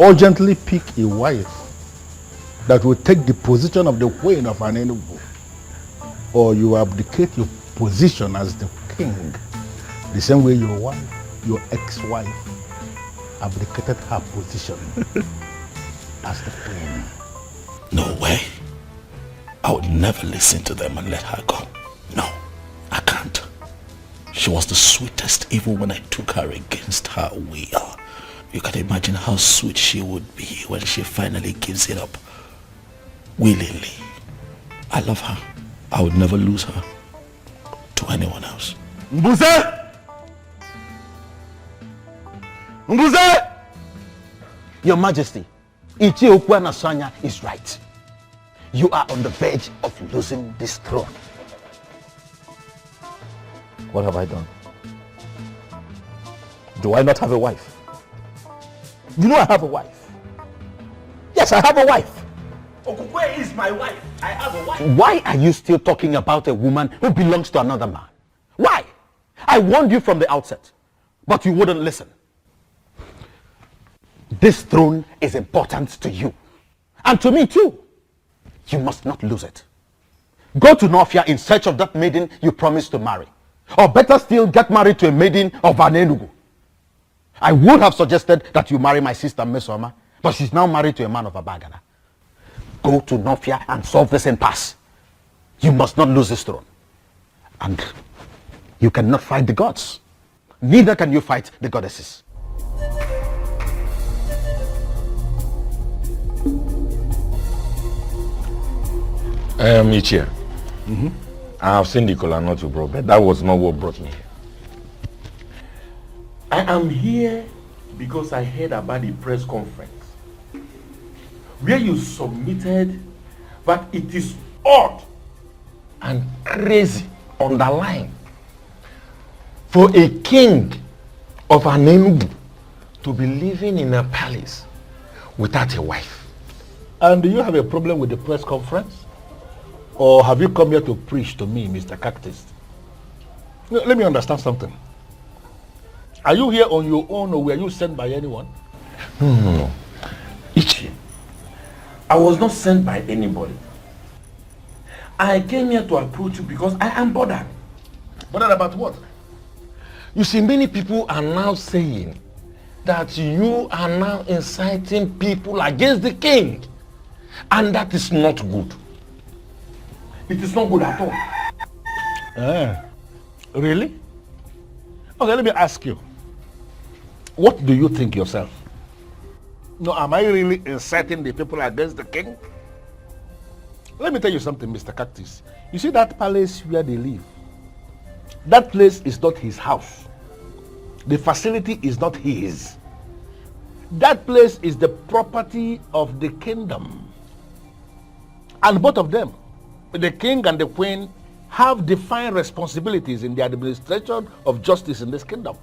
Urgently pick a wife that will take the position of the queen of Anenugu, or you abdicate your position as the king, the same way your wife, your ex-wife, abdicated her position as the queen. No way. I would never listen to them and let her go. No, I can't. She was the sweetest even when I took her against her will. You can imagine how sweet she would be when she finally gives it up willingly. I love her. I would never lose her to anyone else. Mbuze! Mbuze! Your Majesty, Ichi Okwana Asanya is right. You are on the verge of losing this throne. What have I done? Do I not have a wife? You know I have a wife. Yes, I have a wife. Okukwe is my wife. I have a wife. Why are you still talking about a woman who belongs to another man? Why? I warned you from the outset, but you wouldn't listen. This throne is important to you. And to me too. You must not lose it. Go to Nofia in search of that maiden you promised to marry. Or better still, get married to a maiden of Anenugu. I would have suggested that you marry my sister Mesoma, but she's now married to a man of Abagana. Go to Nofia and solve this impasse. You must not lose this throne. And you cannot fight the gods. Neither can you fight the goddesses. Ichie. I have seen the kola nut you brought, but that was not what brought me here. I am here because I heard about the press conference where you submitted that it is odd and crazy, underlined, for a king of an Enugu to be living in a palace without a wife. And do you have a problem with the press conference? Or have you come here to preach to me, Mr. Cactus? No, let me understand something. Are you here on your own or were you sent by anyone? No. Ichi, I was not sent by anybody. I came here to approach you because I am bothered. Bothered about what? You see, many people are now saying that you are now inciting people against the king. And that is not good. It is not good at all. Really? Okay, let me ask you. What do you think yourself? No, am I really inciting the people against the king? Let me tell you something, Mr. Cactus. You see that palace where they live? That place is not his house. The facility is not his. That place is the property of the kingdom. And both of them, the king and the queen, have defined responsibilities in the administration of justice in this kingdom.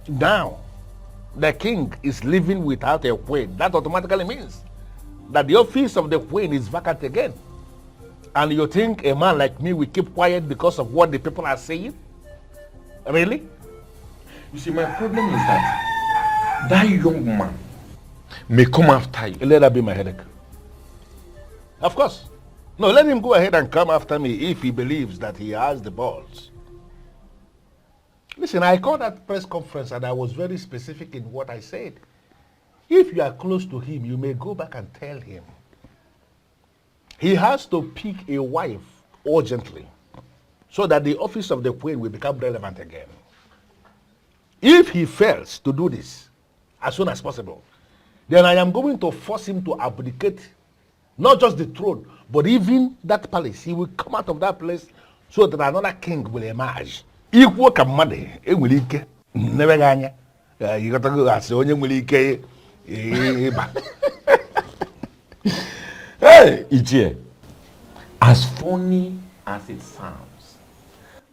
Now, the king is living without a queen. That automatically means that the office of the queen is vacant again. And you think a man like me will keep quiet because of what the people are saying? Really? You see, my problem is that young man may come after you. Let that be my headache. Of course. No, let him go ahead and come after me if he believes that he has the balls. Listen, I called that press conference and I was very specific in what I said. If you are close to him, you may go back and tell him. He has to pick a wife urgently so that the office of the queen will become relevant again. If he fails to do this as soon as possible, then I am going to force him to abdicate not just the throne, but even that palace. He will come out of that place so that another king will emerge. Equal command, never ganya. You got to go as only Mulike. Hey, Ichie, as funny as it sounds,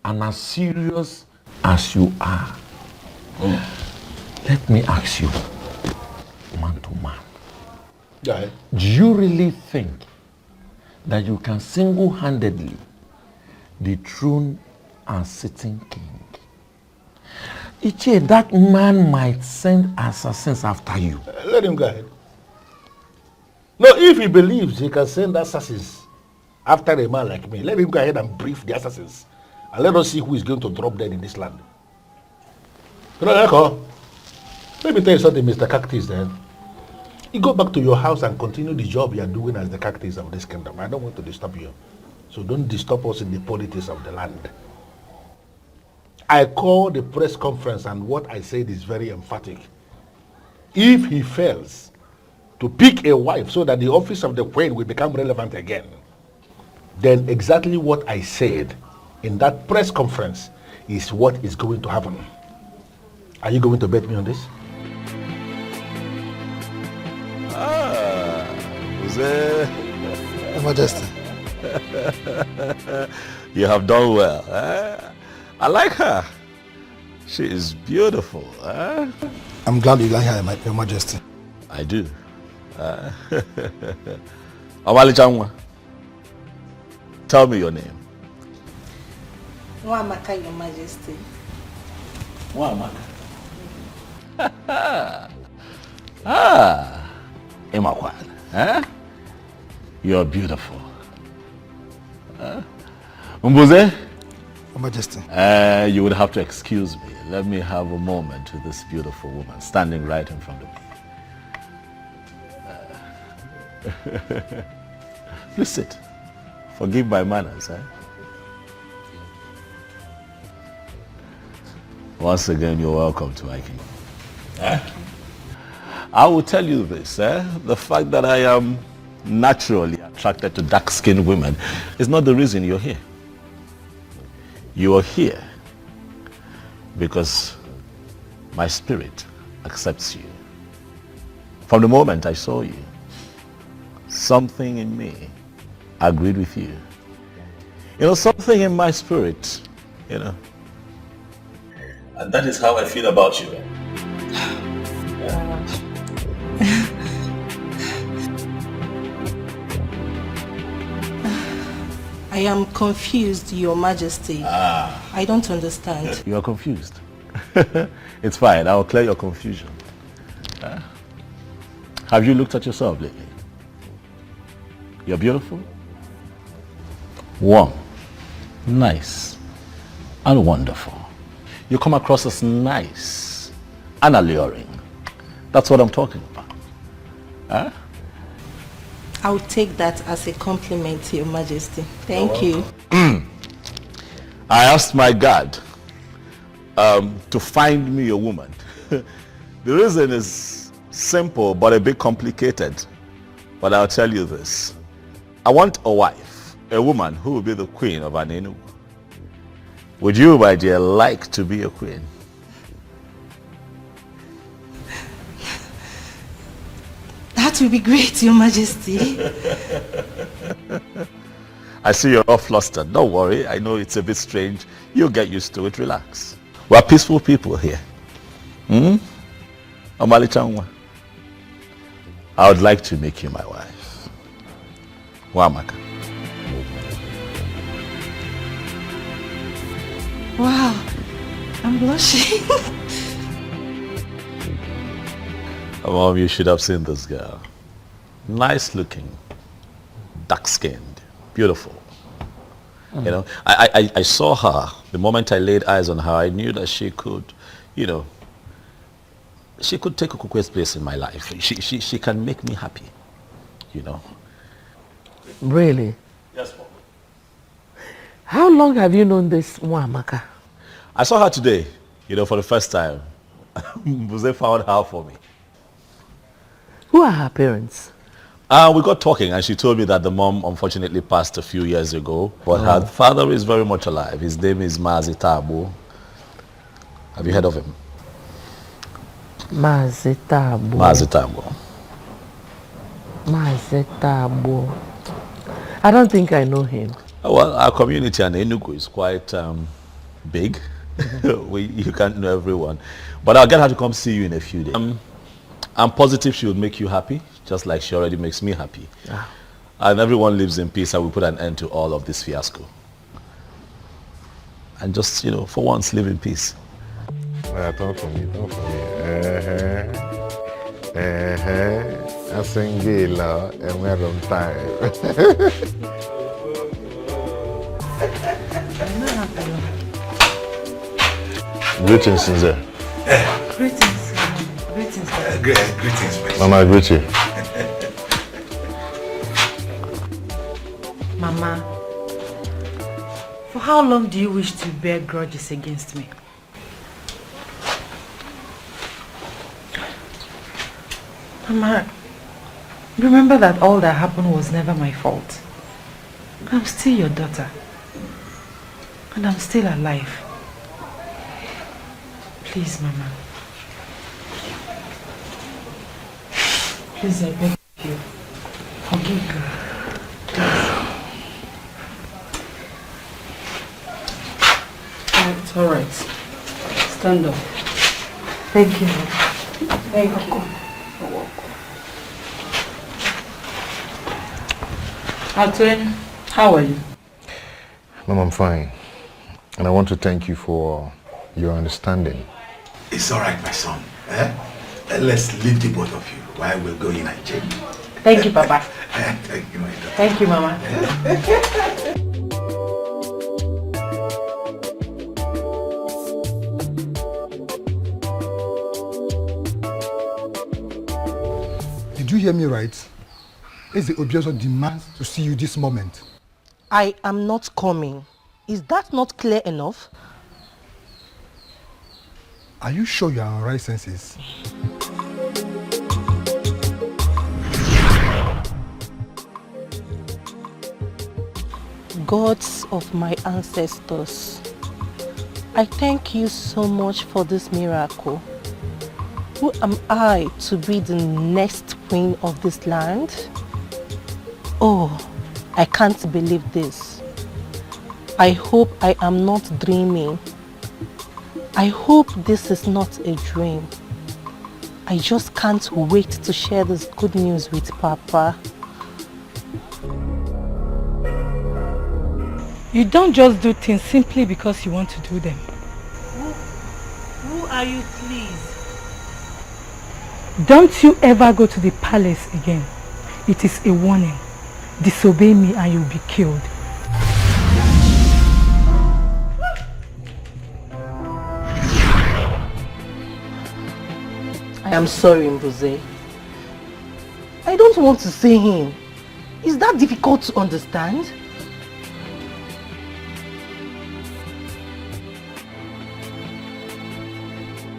and as serious as you are, let me ask you, man to man. Yeah. Do you really think that you can single-handedly dethrone a sitting king? Ichie, that man might send assassins after you. Let him go ahead. No, if he believes he can send assassins after a man like me, let him go ahead and brief the assassins. And let us see who is going to drop dead in this land. Let me tell you something, Mr. Cactus, then. You go back to your house and continue the job you are doing as the cactus of this kingdom. I don't want to disturb you. So don't disturb us in the politics of the land. I call the press conference and what I said is very emphatic. If he fails to pick a wife so that the office of the queen will become relevant again, then exactly what I said in that press conference is what is going to happen. Are you going to bet me on this? Your Majesty. You have done well. I like her. She is beautiful. I'm glad you like her, Your Majesty. I do. Alichi, tell me your name. Nwamaka, Your Majesty. Nwamaka. Imakwan. You're beautiful. Mbuze? Your Majesty. You would have to excuse me. Let me have a moment with this beautiful woman standing right in front of me. Please sit. Forgive my manners. Once again, you're welcome to my kingdom. I will tell you this, the fact that I am naturally attracted to dark-skinned women is not the reason you're here. You are here because my spirit accepts you. From the moment I saw you, something in me agreed with you. You know, something in my spirit, you know. And that is how I feel about you. I am confused, Your Majesty. I don't understand. You are confused. It's fine. I'll clear your confusion. Have you looked at yourself lately? You're beautiful, warm, nice, and wonderful. You come across as nice and alluring. That's what I'm talking about. Huh? I'll take that as a compliment, Your Majesty. Thank you. I asked my God to find me a woman. The reason is simple but a bit complicated. But I'll tell you this. I want a wife, a woman who will be the queen of an Enugu. Would you, my dear, like to be a queen? That will be great, Your Majesty. I see you're all flustered. Don't worry. I know it's a bit strange. You'll get used to it. Relax. We're peaceful people here. Omalichangwa. I would like to make you my wife. Wamaka. Wow, I'm blushing. Mom, you should have seen this girl. Nice looking, dark skinned, beautiful. You know, I saw her. The moment I laid eyes on her, I knew that she could, you know, she could take Okukwe's place in my life. She can make me happy, you know. Really? Yes, Mom. How long have you known this Nwamaka? I saw her today, you know, for the first time. Buze found her for me. Who are her parents? We got talking and she told me that the mom unfortunately passed a few years ago, but her father is very much alive. His name is Mazitabo. Have you heard of him? Mazitabo. Mazitabo. Mazitabo. I don't think I know him. Well, our community in Enugu is quite big. You can't know everyone. But I'll get her to come see you in a few days. I'm positive she would make you happy, just like she already makes me happy. And everyone lives in peace and we put an end to all of this fiasco. And just, you know, for once, live in peace. Talk for me, talk for me. I sing Gila and we're on time. Greetings, Sinze. Greetings. Greetings, Mama, I greet you. Mama, for how long do you wish to bear grudges against me? Mama, remember that all that happened was never my fault. I'm still your daughter. And I'm still alive. Please, Mama. Please, I beg you. Forgive me. Oh, it's alright. Stand up. Thank you. Thank you. Altwin, how are you? Mom, I'm fine. And I want to thank you for your understanding. It's all right, my son. Let's leave the both of you while we're going and change. Thank you, Papa. Thank you, my daughter. Thank you, Mama. Did you hear me right? Eze Obiozo demands to see you this moment. I am not coming. Is that not clear enough? Are you sure you are on right senses? gods of my ancestors, I thank you so much for this miracle. Who am I to be the next queen of this land? Oh, I can't believe this. I hope I am not dreaming. I hope this is not a dream. I just can't wait to share this good news with Papa. You don't just do things simply because you want to do them. Who are you, please? Don't you ever go to the palace again. It is a warning. Disobey me and you'll be killed. I am sorry, Mbuze. I don't want to say him. Is that difficult to understand?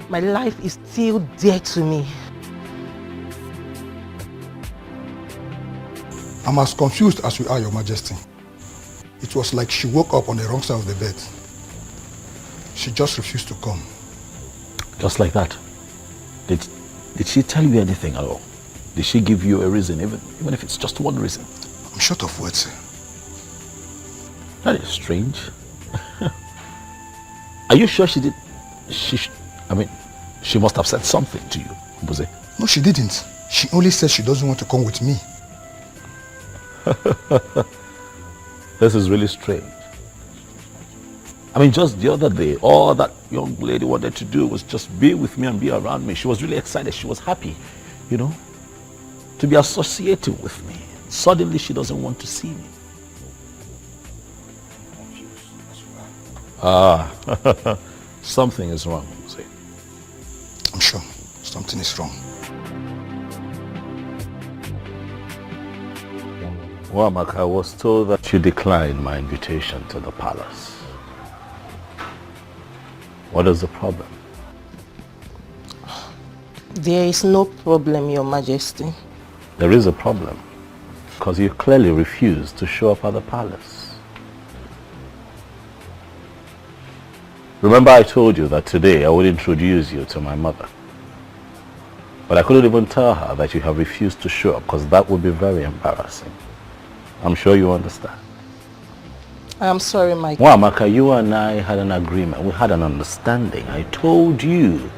My life is still dear to me. I'm as confused as you are, Your Majesty. It was like she woke up on the wrong side of the bed. She just refused to come. Just like that? Did she tell you anything at all? Did she give you a reason, even if it's just one reason? I'm short of words. That is strange. Are you sure she did? She must have said something to you, Mbuze. No, she didn't. She only said she doesn't want to come with me. This is really strange. Just the other day, all that young lady wanted to do was just be with me and be around me. She was really excited. She was happy, to be associated with me. Suddenly, she doesn't want to see me. Something is wrong, Mbuze. I'm sure something is wrong. Wamak, I was told that you declined my invitation to the palace. What is the problem? There is no problem, Your Majesty. There is a problem, because you clearly refused to show up at the palace. Remember I told you that today I would introduce you to my mother. But I couldn't even tell her that you have refused to show up, because that would be very embarrassing. I'm sure you understand. I am sorry, my king. Wamaka, you and I had an agreement. We had an understanding. I told you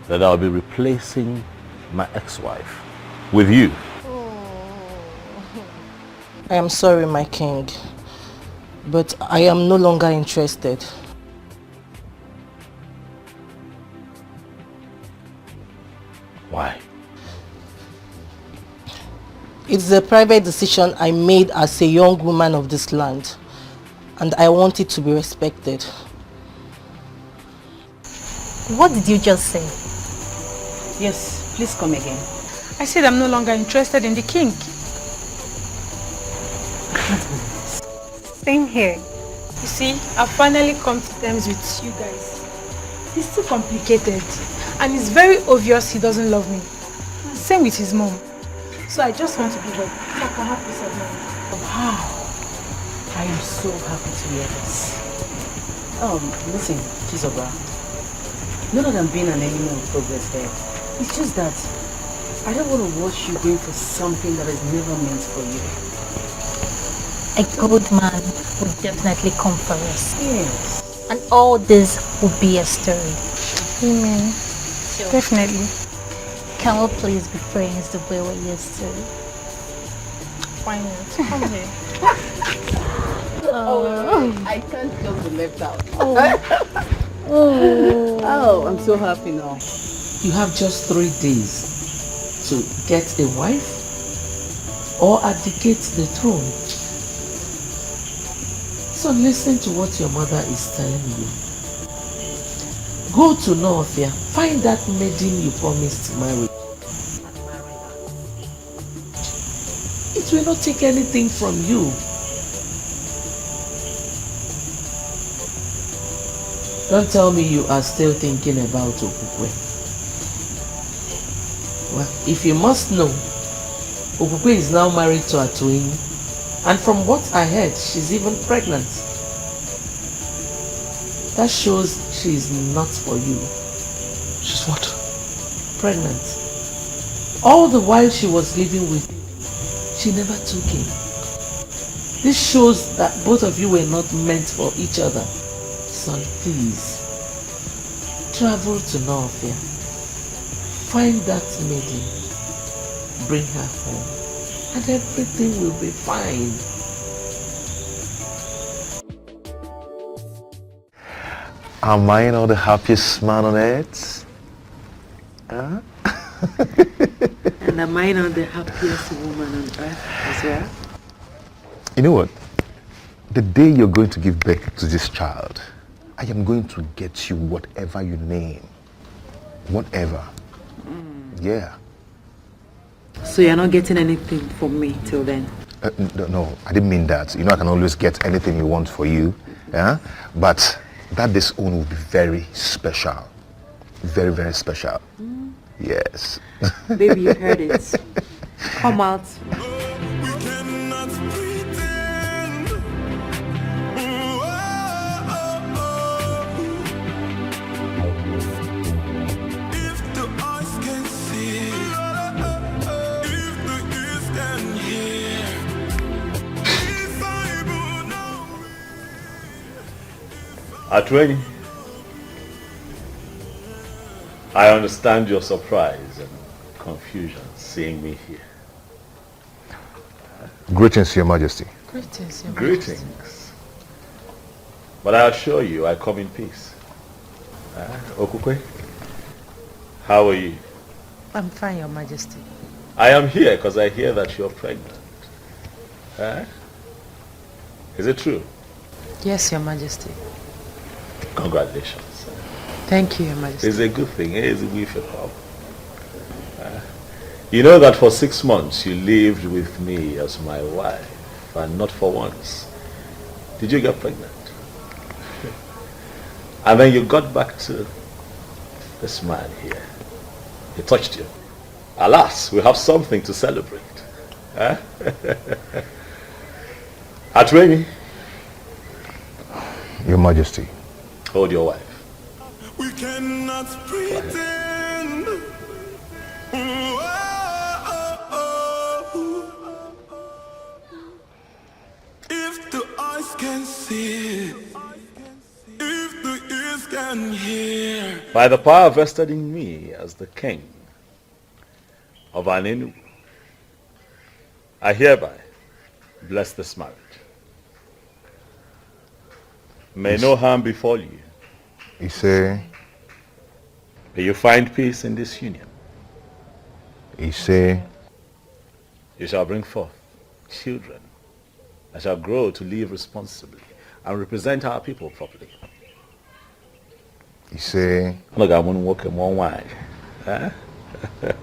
that I'll be replacing my ex-wife with you. I am sorry, my king. But I am no longer interested. Why? It's a private decision I made as a young woman of this land. And I want it to be respected. What did you just say? Yes, please come again. I said I'm no longer interested in the king. Same here. You see, I've finally come to terms with you guys. He's too complicated. And it's very obvious he doesn't love me. Same with his mom. So I just want to give up. So I can have peace of mind. Wow. I am so happy to hear this. Listen, Chizoba. Not that I'm being an enemy of progress there. It's just that I don't want to watch you going for something that is never meant for you. A good man would definitely come for us. Yes. And all this will be a story. Amen. So, definitely. Can we please be friends the way we used to? Why not? Come here. I can't just be left out. Oh, I'm so happy now. You have just 3 days to get a wife or abdicate the throne. So listen to what your mother is telling you. Go to Northia, find that maiden you promised to marry. It will not take anything from you. Don't tell me you are still thinking about Okukwe. Well, if you must know, Okukwe is now married to Atuin, And from what I heard, she's even pregnant. That shows she's not for you. She's what? Pregnant. All the while she was living with you, she never took him. This shows that both of you were not meant for each other. Son, please, travel to Northia. Find that maiden. Bring her home. And everything will be fine. Am I not the happiest man on earth? Huh? And am I not the happiest woman on earth as well? You know what? The day you're going to give birth to this child, I am going to get you whatever you name. Whatever. Yeah. So you're not getting anything from me till then? No, I didn't mean that. You know, I can always get anything you want for you. Yeah? But that this own will be very special. Very, very special. Yes. Baby, you heard it. Come out. Atweni, I understand your surprise and confusion seeing me here. Greetings, Your Majesty. Greetings, Your Majesty. Greetings. But I assure you, I come in peace. Okukwe, how are you? I'm fine, Your Majesty. I am here because I hear that you're pregnant. Is it true? Yes, Your Majesty. Congratulations. Thank you, Your Majesty. It's a good thing. It's a good thing. You know that for 6 months you lived with me as my wife, and not for once did you get pregnant. And then you got back to this man here. He touched you. Alas, we have something to celebrate. Atweni. Your Majesty. Hold your wife. We cannot pretend. If the eyes can see, if the ears can hear. By the power vested in me as the king of Anenu, I hereby bless this marriage. May no harm befall you. You say? May you find peace in this union. You say? You shall bring forth children that shall grow to live responsibly and represent our people properly. You say? Look, I'm going to walk in one wine.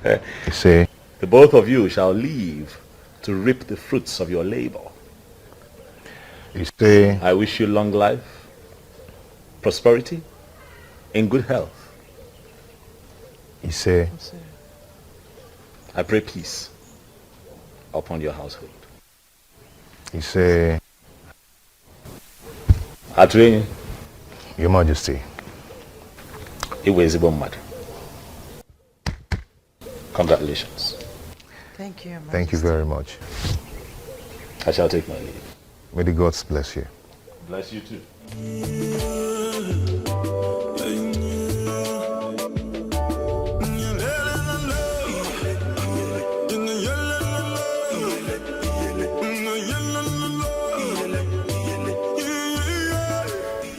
You say? The both of you shall live to reap the fruits of your labor. You say? I wish you long life, prosperity, in good health. You say? I pray peace upon your household. You say? Atweni. Your Majesty. Congratulations. Thank you, Your Majesty. Thank you very much. I shall take my leave. May the gods bless you. Bless you too.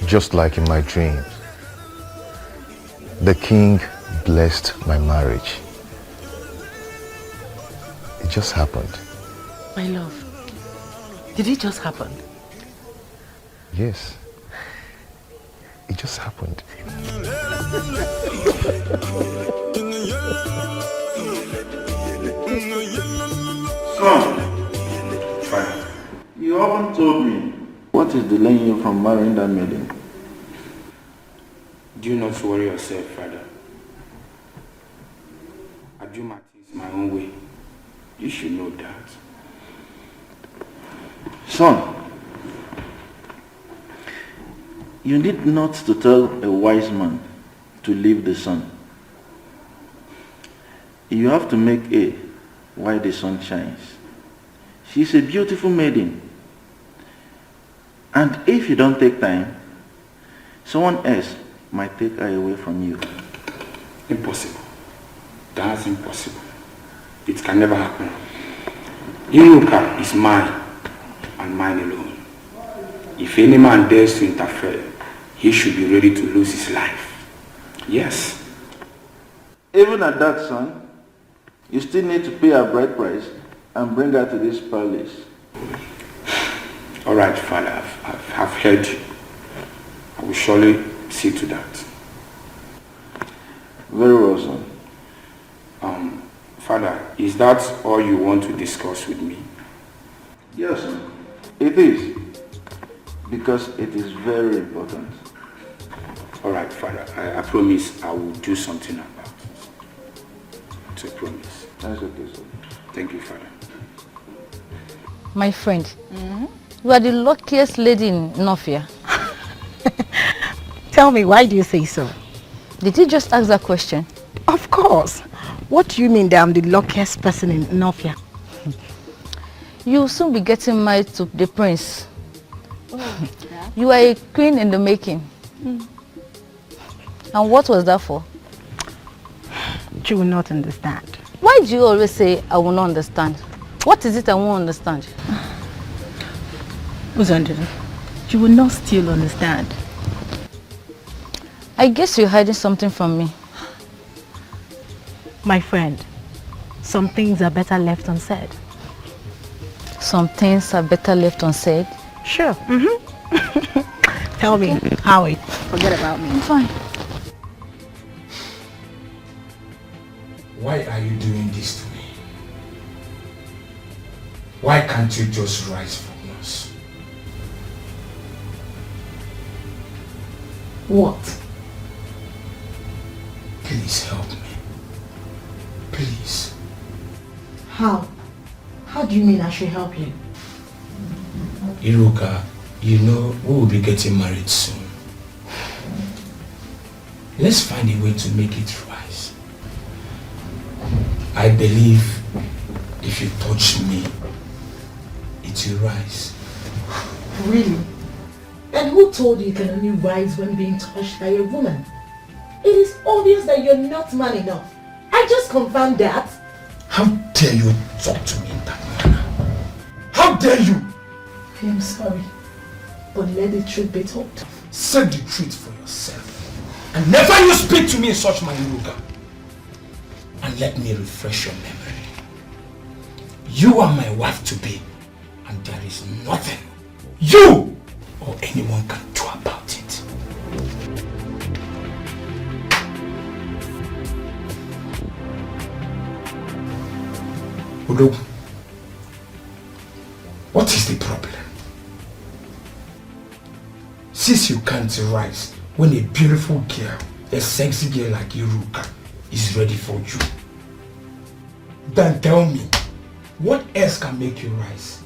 Just like in my dreams, the king blessed my marriage. It just happened. My love, did it just happen? Yes. It just happened. Son, you haven't told me what is delaying you from marrying that maiden. Do not worry yourself, father. I do my things my own way. You should know that. Son, you need not to tell a wise man to leave the sun. You have to make hay while the sun shines. She's a beautiful maiden. And if you don't take time, someone else might take her away from you. Impossible. That's impossible. It can never happen. Iruka is mine and mine alone. If any man dares to interfere, he should be ready to lose his life. Yes. Even at that, son, you still need to pay her bride price and bring her to this palace. All right, Father, I've heard you. I will surely see to that. Very well, son. Father, is that all you want to discuss with me? Yes, son. It is. Because it is very important. All right, Father, I promise I will do something about it. It's a promise. That's okay, sir. Thank you, Father. My friend, you are the luckiest lady in Nofia. Tell me, why do you say so? Did you just ask that question? Of course. What do you mean that I'm the luckiest person in Nofia? You'll soon be getting married to the prince. You are a queen in the making. And what was that for? You will not understand. Why do you always say I will not understand? What is it I won't understand? Uzandere, you will not still understand. I guess you're hiding something from me. My friend, some things are better left unsaid. Some things are better left unsaid? Sure. Tell me, Howie, forget about me. I'm fine. Why are you doing this to me? Why can't you just rise from us? What? Please help me. Please. How? How do you mean I should help you? Iruka, you know we will be getting married soon. Let's find a way to make it rise. I believe if you touch me, it will rise. Really? And who told you can only rise when being touched by a woman? It is obvious that you're not man enough. I just confirmed that. How dare you talk to me in that manner? How dare you? I am sorry, but let the truth be told. Say the truth for yourself. And never you speak to me in such manner, Iruka. And let me refresh your memory. You are my wife to be, and there is nothing you or anyone can do about it. Udo, what is the problem? Since you can't rise when a beautiful girl, a sexy girl like Iruka is ready for you, then tell me, what else can make you rise?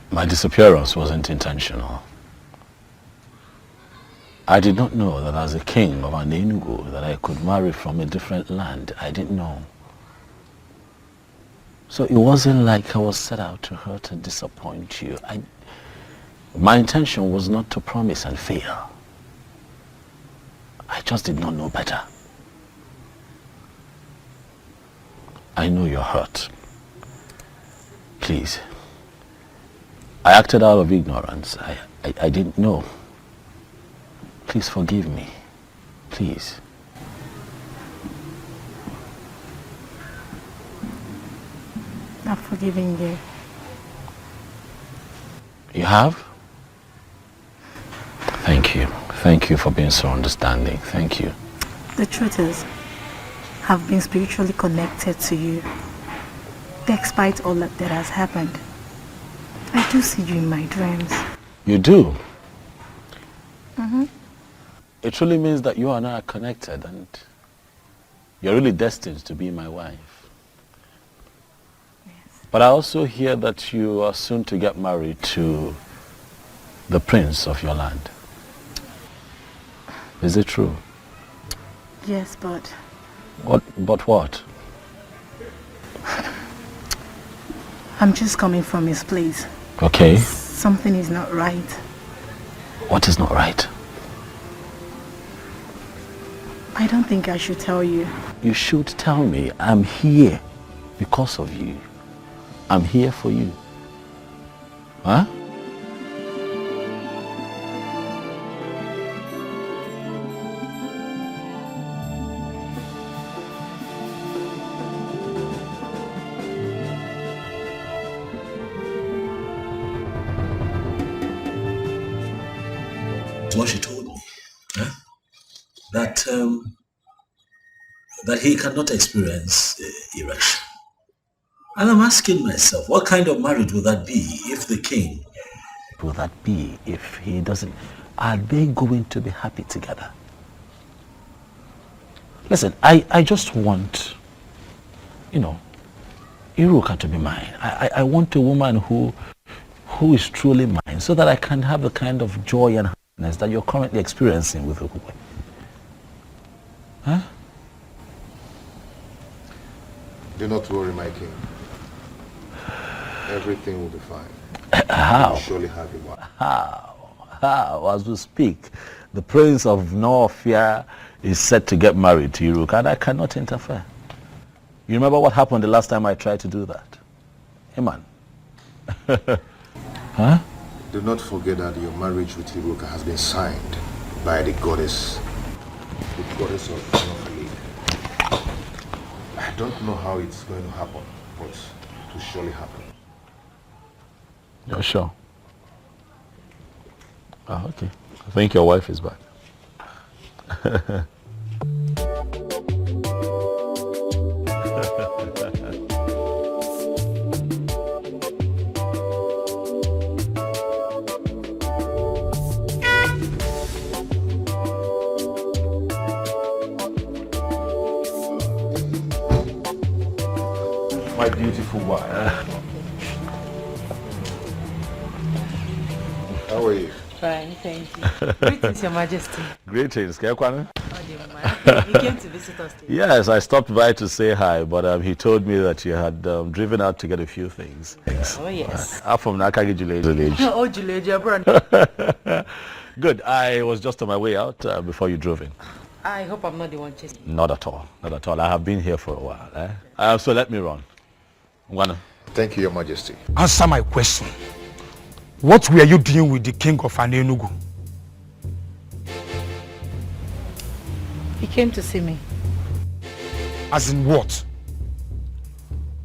My disappearance wasn't intentional. I did not know that as a king of an Enugu that I could marry from a different land. I didn't know. So it wasn't like I was set out to hurt and disappoint you. My intention was not to promise and fail. I just did not know better. I know you're hurt. Please. I acted out of ignorance. I didn't know. Please forgive me. Please. I've forgiven you. You have? Thank you. Thank you for being so understanding. Thank you. The truth is, I've been spiritually connected to you. Despite all that has happened, I do see you in my dreams. You do? Mm-hmm. It truly means that you and I are connected and you're really destined to be my wife. Yes. But I also hear that you are soon to get married to the prince of your land. Is it true? Yes, but... But what? I'm just coming from his place. Okay. Something is not right. What is not right? I don't think I should tell you. You should tell me. I'm here because of you. I'm here for you. Huh? What she told me, huh? That he cannot experience erection. And I'm asking myself, what kind of marriage would that be if the king... Will that be if he doesn't... Are they going to be happy together? Listen, I just want, Iruka to be mine. I want a woman who is truly mine so that I can have the kind of joy and happiness that you're currently experiencing with Ukwe. Huh? Do not worry, my king. Everything will be fine. How? You will surely have a wife. How? As we speak, the prince of Northia is set to get married to Iruka, and I cannot interfere. You remember what happened the last time I tried to do that? Hey, man. Huh? Do not forget that your marriage with Iruka has been signed by the goddess of Northia. I don't know how it's going to happen, but it will surely happen. You're sure? Oh, okay. I think your wife is back. My beautiful wife. How are you? Fine, thank you. Greetings, Your Majesty. Greetings, Kekwane. You came to visit us today. Yes, I stopped by to say hi, but he told me that you had driven out to get a few things. Oh, yes. I'm from Nakagi village. Oh, Juleja, brother. Good. I was just on my way out before you drove in. I hope I'm not the one chasing. Not at all. Not at all. I have been here for a while. So let me run. Thank you, Your Majesty. Answer my question. What were you doing with the king of Anenugu? He came to see me. As in what?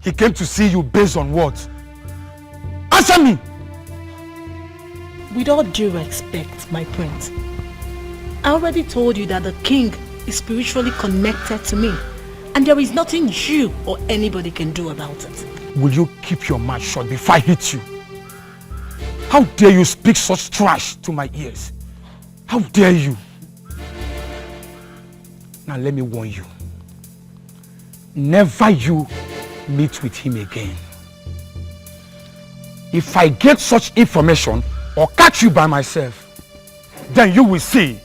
He came to see you based on what? Answer me! With all due respect, my prince, I already told you that the king is spiritually connected to me, and there is nothing you or anybody can do about it. Will you keep your mouth shut before I hit you? How dare you speak such trash to my ears? How dare you? Now let me warn you. Never you meet with him again. If I get such information or catch you by myself, then you will see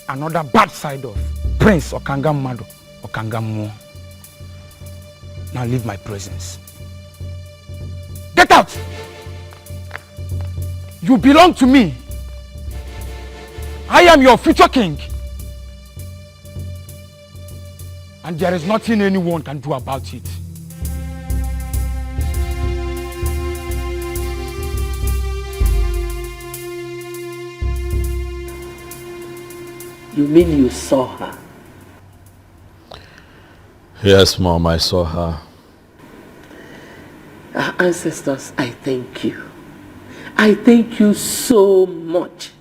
another bad side of Prince Okangamado Okangamu. Now leave my presence. Get out! You belong to me. I am your future king. And there is nothing anyone can do about it. You mean you saw her? Yes, Mom, I saw her. Our ancestors, I thank you. I thank you so much.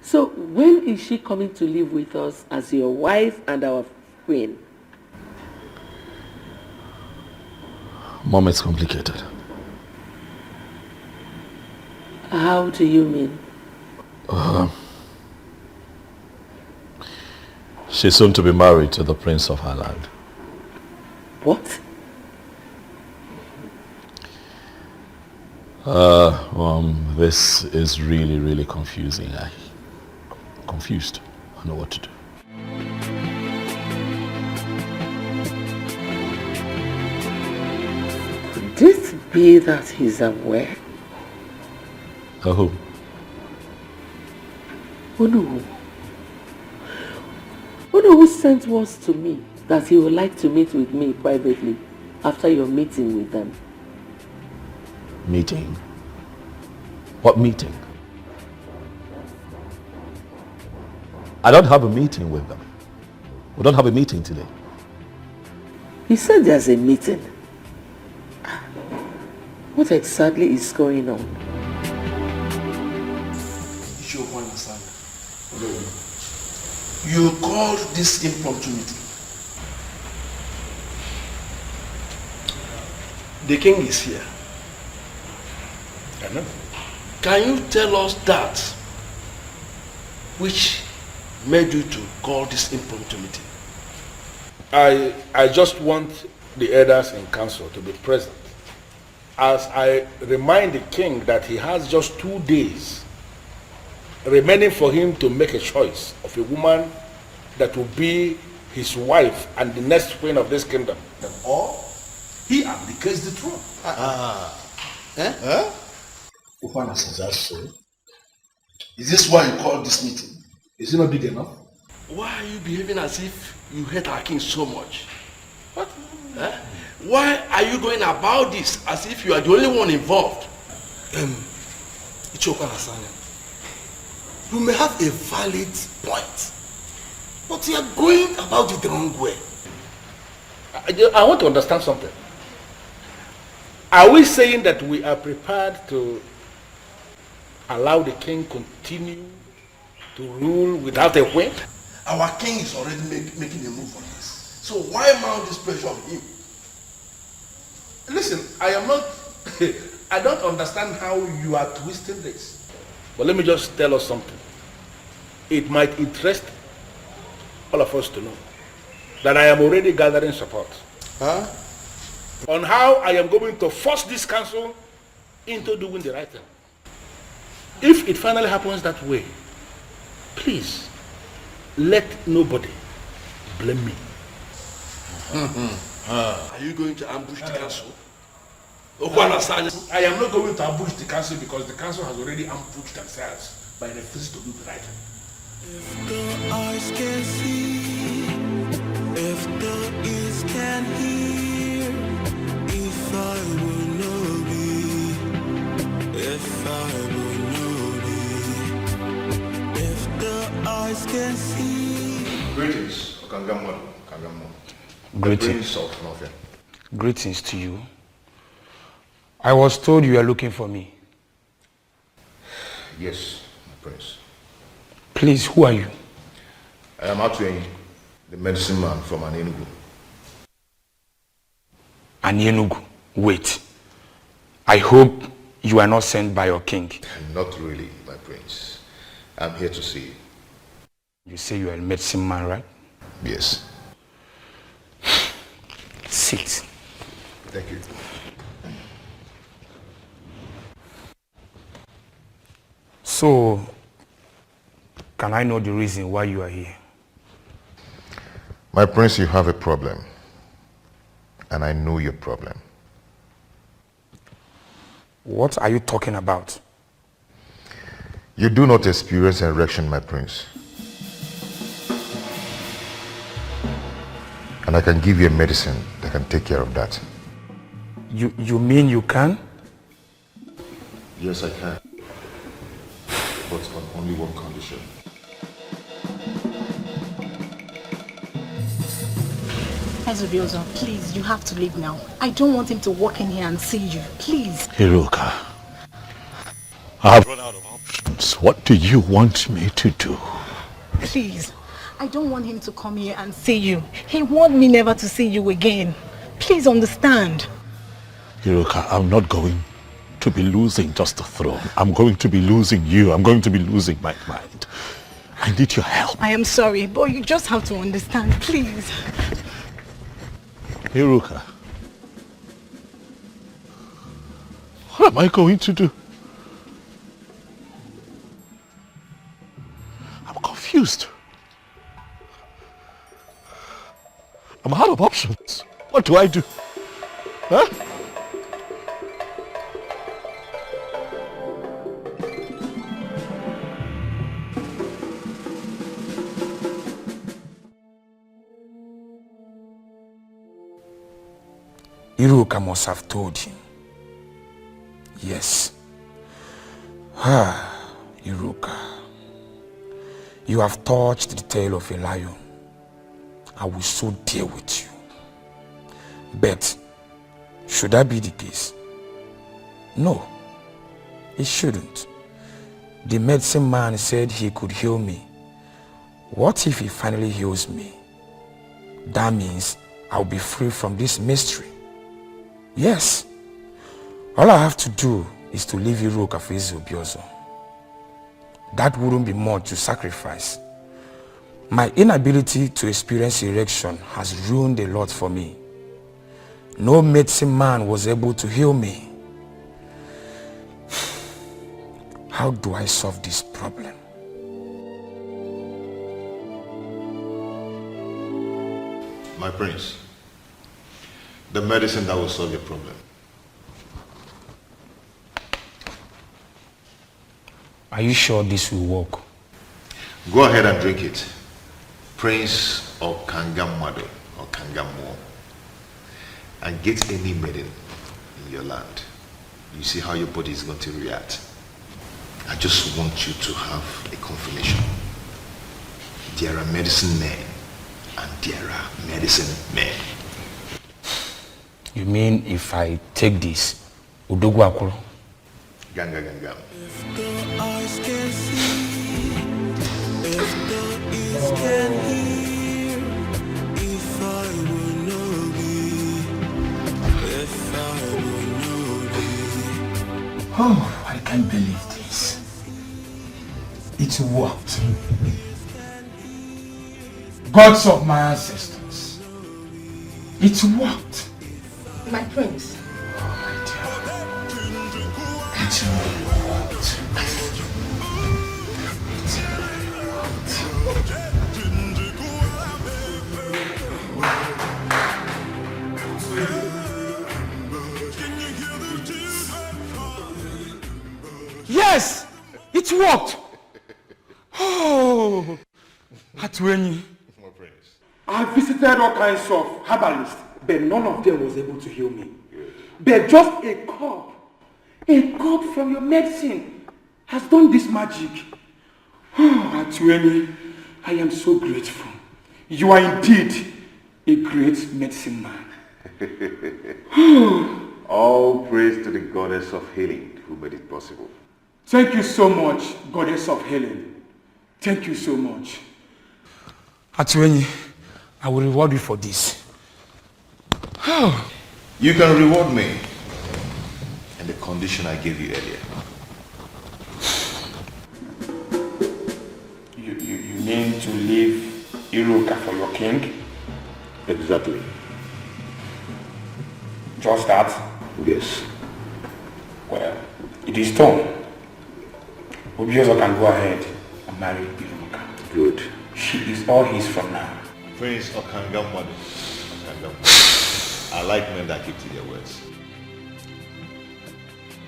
So when is she coming to live with us as your wife and our queen? Mom, it's complicated. How do you mean? She's soon to be married to the prince of her land. What? This is really, really confusing. I'm confused. I don't know what to do. Could it be that he's aware? Who? Unu who sent words to me that he would like to meet with me privately after your meeting with them. Meeting? What meeting? I don't have a meeting with them. We don't have a meeting today. He said there's a meeting. What exactly is going on? You called this impromptu meeting. The king is here. I know. Can you tell us that which made you to call this impromptu meeting? I just want the elders in council to be present as I remind the king that he has just 2 days remaining for him to make a choice of a woman that will be his wife and the next queen of this kingdom. Or he abdicates the throne. Is that so? Is this why you called this meeting? Is it not big enough? Why are you behaving as if you hate our king so much? What? Why are you going about this as if you are the only one involved? You may have a valid point, but you are going about it the wrong way. I want to understand something. Are we saying that we are prepared to allow the king continue to rule without a queen? Our king is already making a move on this. So why mount this pressure on him? Listen, I am not... I don't understand how you are twisting this. But let me just tell us something. It might interest all of us to know that I am already gathering support on how I am going to force this council into doing the right thing. If it finally happens that way, please let nobody blame me. Are you going to ambush the council? I am not going to ambush the council because the council has already ambushed themselves by refusing to do the right thing. If the eyes can see, if the ears can hear, if I will know be, if I will know be, if the eyes can see. Greetings, Okangamo. Greetings. Greetings to you. I was told you are looking for me. Yes, my prince. Please, who are you? I am Atuenyi, the medicine man from Enugu. Enugu? Wait. I hope you are not sent by your king. Not really, my prince. I'm here to see you. You say you are a medicine man, right? Yes. Sit. Thank you. So, can I know the reason why you are here? My prince, you have a problem. and I know your problem. What are you talking about? You do not experience erection, my prince. And I can give you a medicine that can take care of that. You mean you can? Yes, I can. But on only one condition. Ezobiozo, please, you have to leave now. I don't want him to walk in here and see you. Please. Iruka, I have run out of options. What do you want me to do? Please. I don't want him to come here and see you. He wants me never to see you again. Please understand. Iruka, I'm not going to be losing just the throne. I'm going to be losing you. I'm going to be losing my mind. I need your help. I am sorry, but you just have to understand, please. Iruka, what am I going to do? I'm confused. I'm out of options. What do I do? Huh? Iruka must have told him. Yes. Iruka. You have touched the tail of a lion. I will so deal with you. But should that be the case? No, it shouldn't. The medicine man said he could heal me. What if he finally heals me? That means I'll be free from this mystery. Yes. All I have to do is to leave Iruka for Ezobiozo. That wouldn't be much to sacrifice. My inability to experience erection has ruined a lot for me. No medicine man was able to heal me. How do I solve this problem? My prince, the medicine that will solve your problem. Are you sure this will work? Go ahead and drink it. Prince or Kangamado or Kangamo. And get any maiden in your land. You see how your body is going to react. I just want you to have a confirmation. There are medicine men and there are medicine men. You mean if I take this, Udogu Akuro? Ganga ganga. If the eyes can see, if the ears can hear, if I will know thee, if I will know thee. Oh, I can't believe this. It worked. Gods of my ancestors. It worked. My prince. Oh my dear. It really worked. Yes! It worked! Oh! Atweni. I visited all kinds of herbalists, but none of them was able to heal me. But just a cup from your medicine has done this magic. Oh, Atweni, I am so grateful. You are indeed a great medicine man. All praise to the goddess of healing who made it possible. Thank you so much, goddess of healing. Thank you so much. Atweni, I will reward you for this. You can reward me in the condition I gave you earlier. You mean to leave Iruka for your king? Exactly. Just that? Yes. Well, it is done. Obiozo can go ahead and marry Iruka. Good. She is all his from now. Prince Okangamadu. I like men that keep to their words.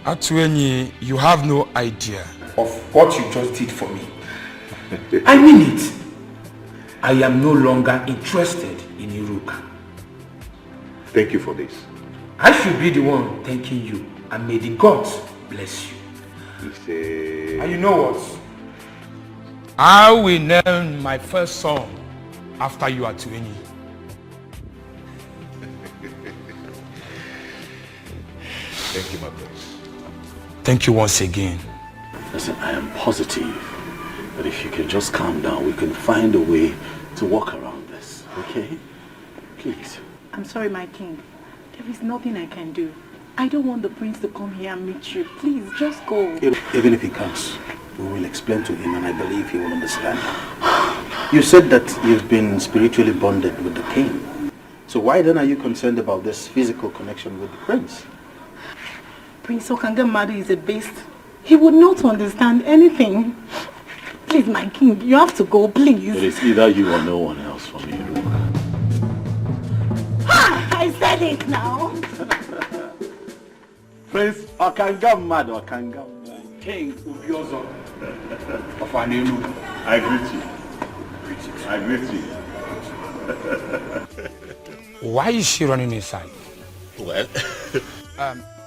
Atuenyi, you have no idea of what you just did for me. I mean it. I am no longer interested in Iruka. Thank you for this. I should be the one thanking you, and may the gods bless you. And you know what? I will name my first son after you, Atuenyi. Thank you, my prince. Thank you once again. Listen, I am positive that if you can just calm down, we can find a way to work around this, okay? Please. I'm sorry, my king. There is nothing I can do. I don't want the prince to come here and meet you. Please, just go. Even if he comes, we will explain to him and I believe he will understand. You said that you've been spiritually bonded with the king. So why then are you concerned about this physical connection with the prince? Prince Okangamadu is a beast. He would not understand anything. Please, my king, you have to go, please. It is either you or no one else for me. I said it now. Prince Okangamadu, King Ubiozo of Anelu. I greet you. I greet you. Why is she running inside? Well,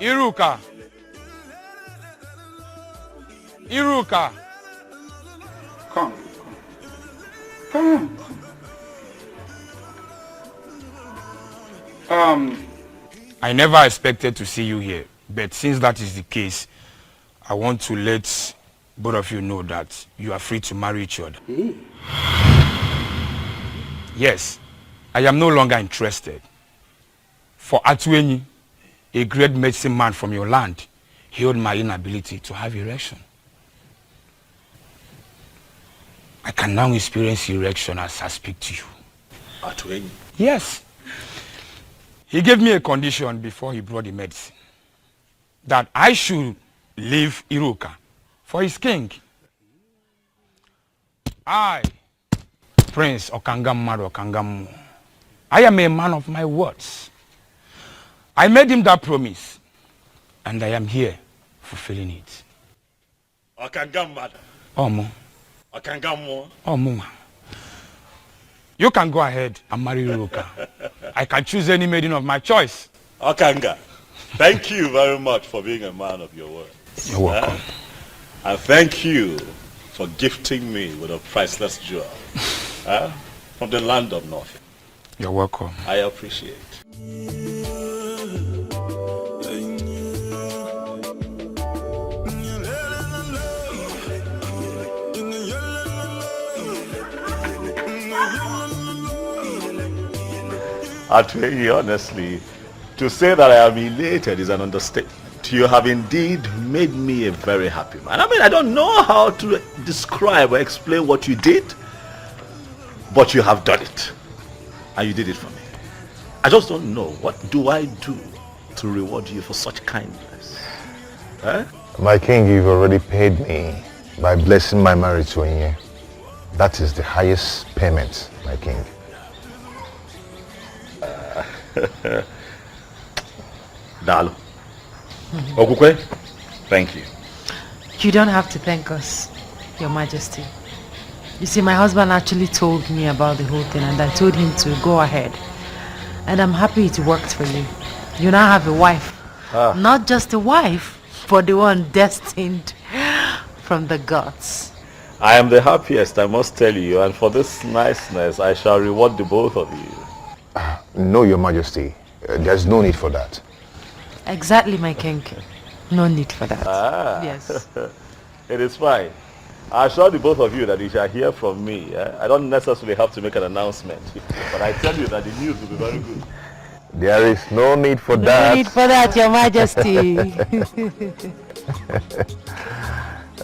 Iruka. Iruka. Come. Come. I never expected to see you here, but since that is the case, I want to let both of you know that you are free to marry each other. Hey. Yes, I am no longer interested. For Atuenyi, a great medicine man from your land, healed my inability to have erection. I can now experience erection as I speak to you. Atuenyi? Yes. He gave me a condition before he brought the medicine. That I should leave Iruka for his king. I, Prince Okangamadu Okangamu, I am a man of my words. I made him that promise, and I am here fulfilling it. Okangamadu. Omo. Okangamu. Omo. You can go ahead and marry Iruka. I can choose any maiden of my choice. Okanga, thank you very much for being a man of your word. You're welcome. And thank you for gifting me with a priceless jewel from the land of North. You're welcome. I appreciate. Atuenyi, honestly, to say that I am elated is an understatement. You have indeed made me a very happy man. I mean, I don't know how to describe or explain what you did, but you have done it. And you did it for me. I just don't know, what do I do to reward you for such kindness? My king, you've already paid me by blessing my marriage to Inye. That is the highest payment, my king. Dalo. Okukwe, thank you. You don't have to thank us, Your Majesty. You see, my husband actually told me about the whole thing and I told him to go ahead. And I'm happy it worked for you. You now have a wife. Not just a wife, but the one destined from the gods. I am the happiest, I must tell you, and for this niceness, I shall reward the both of you. No, Your Majesty. There's no need for that. Exactly, my king. No need for that. Yes. It is fine. I assure the both of you that you shall hear from me. I don't necessarily have to make an announcement. But I tell you that the news will be very good. There is no need for that. No need for that, Your Majesty.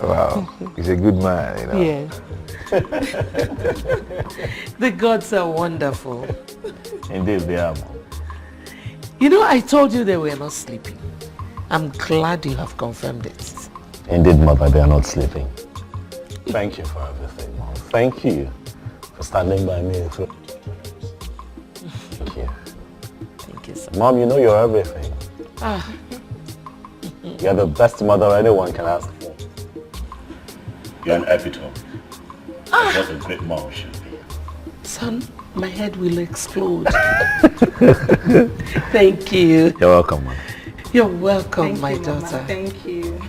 Wow. He's a good man, you know. Yes. The gods are wonderful. Indeed, they are. You know, I told you they were not sleeping. I'm glad you have confirmed it. Indeed, Mother, they are not sleeping. Thank you for everything, Mom. Thank you for standing by me through. Thank you. Thank you, son. Mom, you know you're everything. Ah. You're the best mother anyone can ask for. You're an epitome. What a great mom should be. Son, my head will explode. Thank you. You're welcome, Mom. You're welcome, my daughter. Mama. Thank you.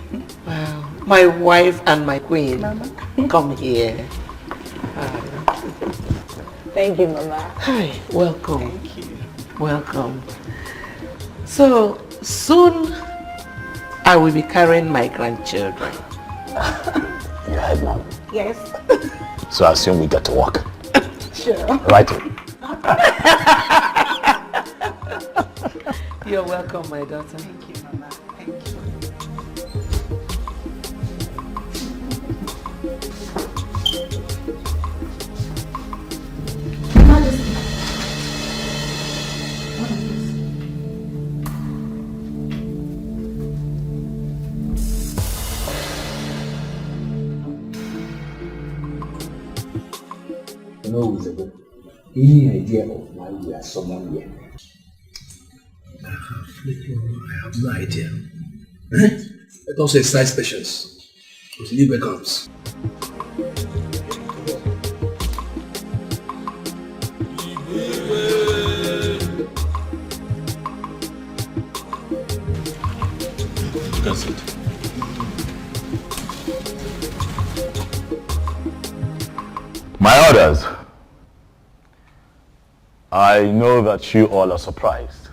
Wow. My wife and my queen. Mama. Come here. Thank you, Mama. Hi, welcome. Thank you. Welcome. So, soon I will be carrying my grandchildren. You heard, Mom. Yes. So I assume we get to work. Sure. Right. You're welcome, my daughter. Thank you, Mama. Thank you. No, Isabel. Any idea of why we are summoned here? I have no idea. Let us exercise patience. Until Libre comes. That's it. My orders. I know that you all are surprised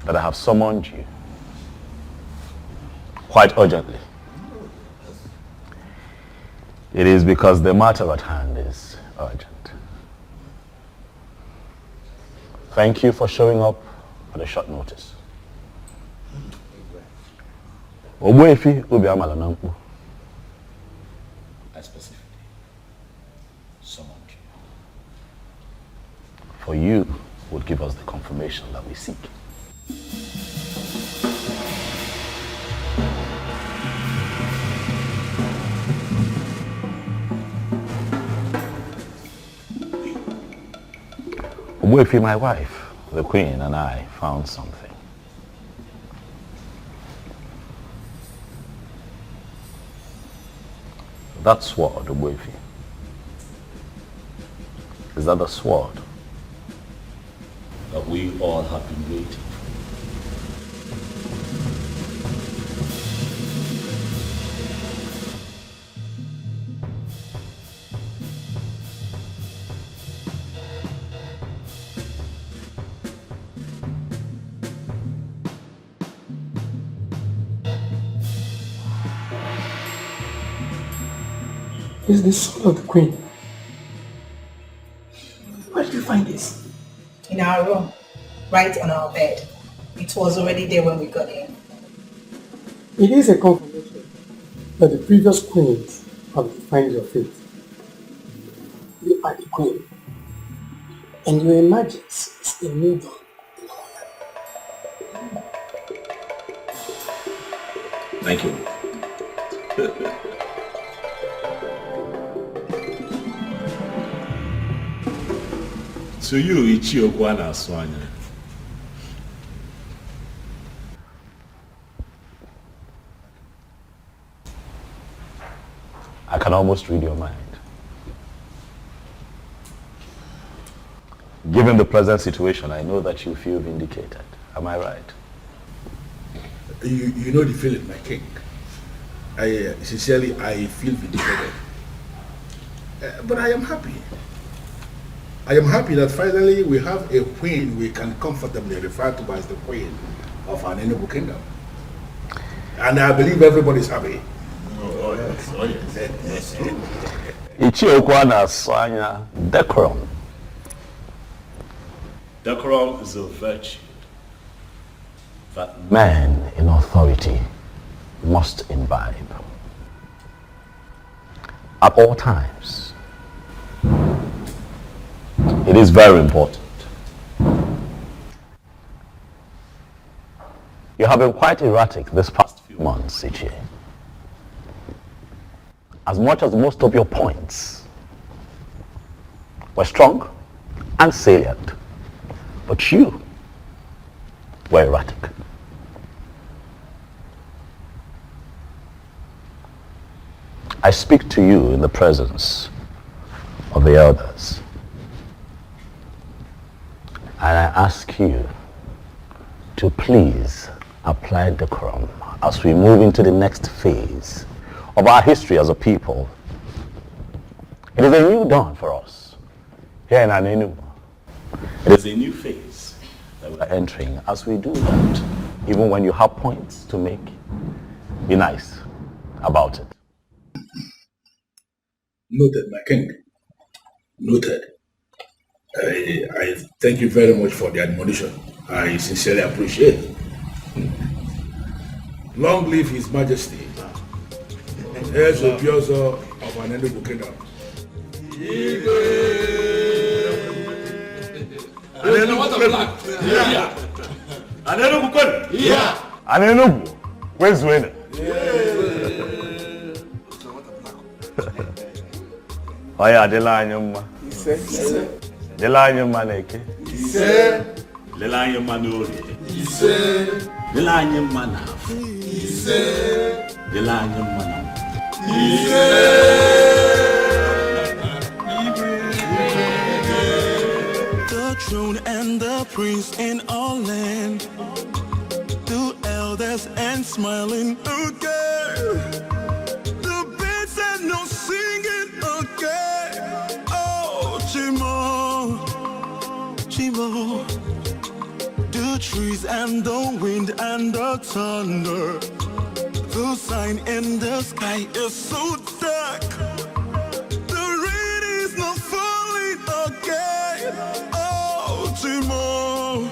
that I have summoned you quite urgently. It is because the matter at hand is urgent. Thank you for showing up at a short notice. Ogbuefi Obiamala Nampu. I specifically summoned you. For you would give us the confirmation that we seek. Ogbuefi, my wife, the Queen, and I found something. That sword, Ogbuefi. Is that the sword that we all have been waiting for? It's the soul of the Queen. Where did you find this? In our room, right on our bed. It was already there when we got in. It is a confirmation that the previous queens have defined your fate. You are the queen, and your emergence is a new dawn. Thank you. To you, Ichiokwana Swanya. I can almost read your mind. Given the present situation, I know that you feel vindicated. Am I right? You know the feeling, my king. Sincerely, I feel vindicated. But I am happy. I am happy that finally we have a queen we can comfortably refer to as the queen of an Enugu kingdom. And I believe everybody is happy. Oh yes, oh yes. Ichiokwana Swanya, decorum. Decorum is a virtue that Man in authority must imbibe. At all times. It is very important. You have been quite erratic this past few months, Ichie. As much as most of your points were strong and salient, But you were erratic. I speak to you in the presence of the elders. And I ask you to please apply decorum as we move into the next phase of our history as a people. It is a new dawn for us here in Anenu. It is a new phase that we are entering. As we do that, even when you have points to make, be nice about it. Noted, my king. Noted. I thank you very much for the admonition. I sincerely appreciate it. Long live His Majesty, heirs of Biozo of Anenu Kingdom. Anenu, where's winner? Oya adela anyuma. Ise. Adela anyuma neke. Ise. Adela anyuma nori. Ise. Adela anyuma nafu. Ise. Adela anyuma nafu. The throne and the prince in all land, two elders and smiling again. The birds and no singing again. Oh, Chimo, Chimo. The trees and the wind and the thunder, the sign in the sky is so dark. The rain is not falling again. Oh, Chimo,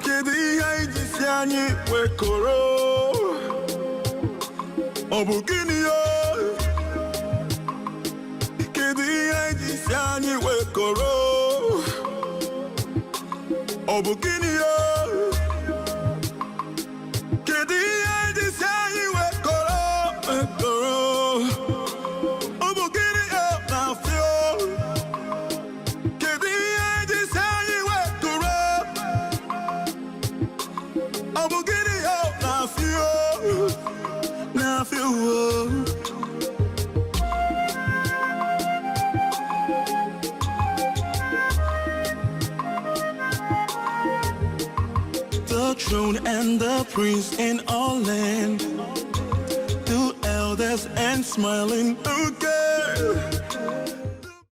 Kedi haiji siani wekoro, Obukini yo. Kedi haiji siani wekoro, Obukini yo. The throne and the prince in all land, two elders and smiling again.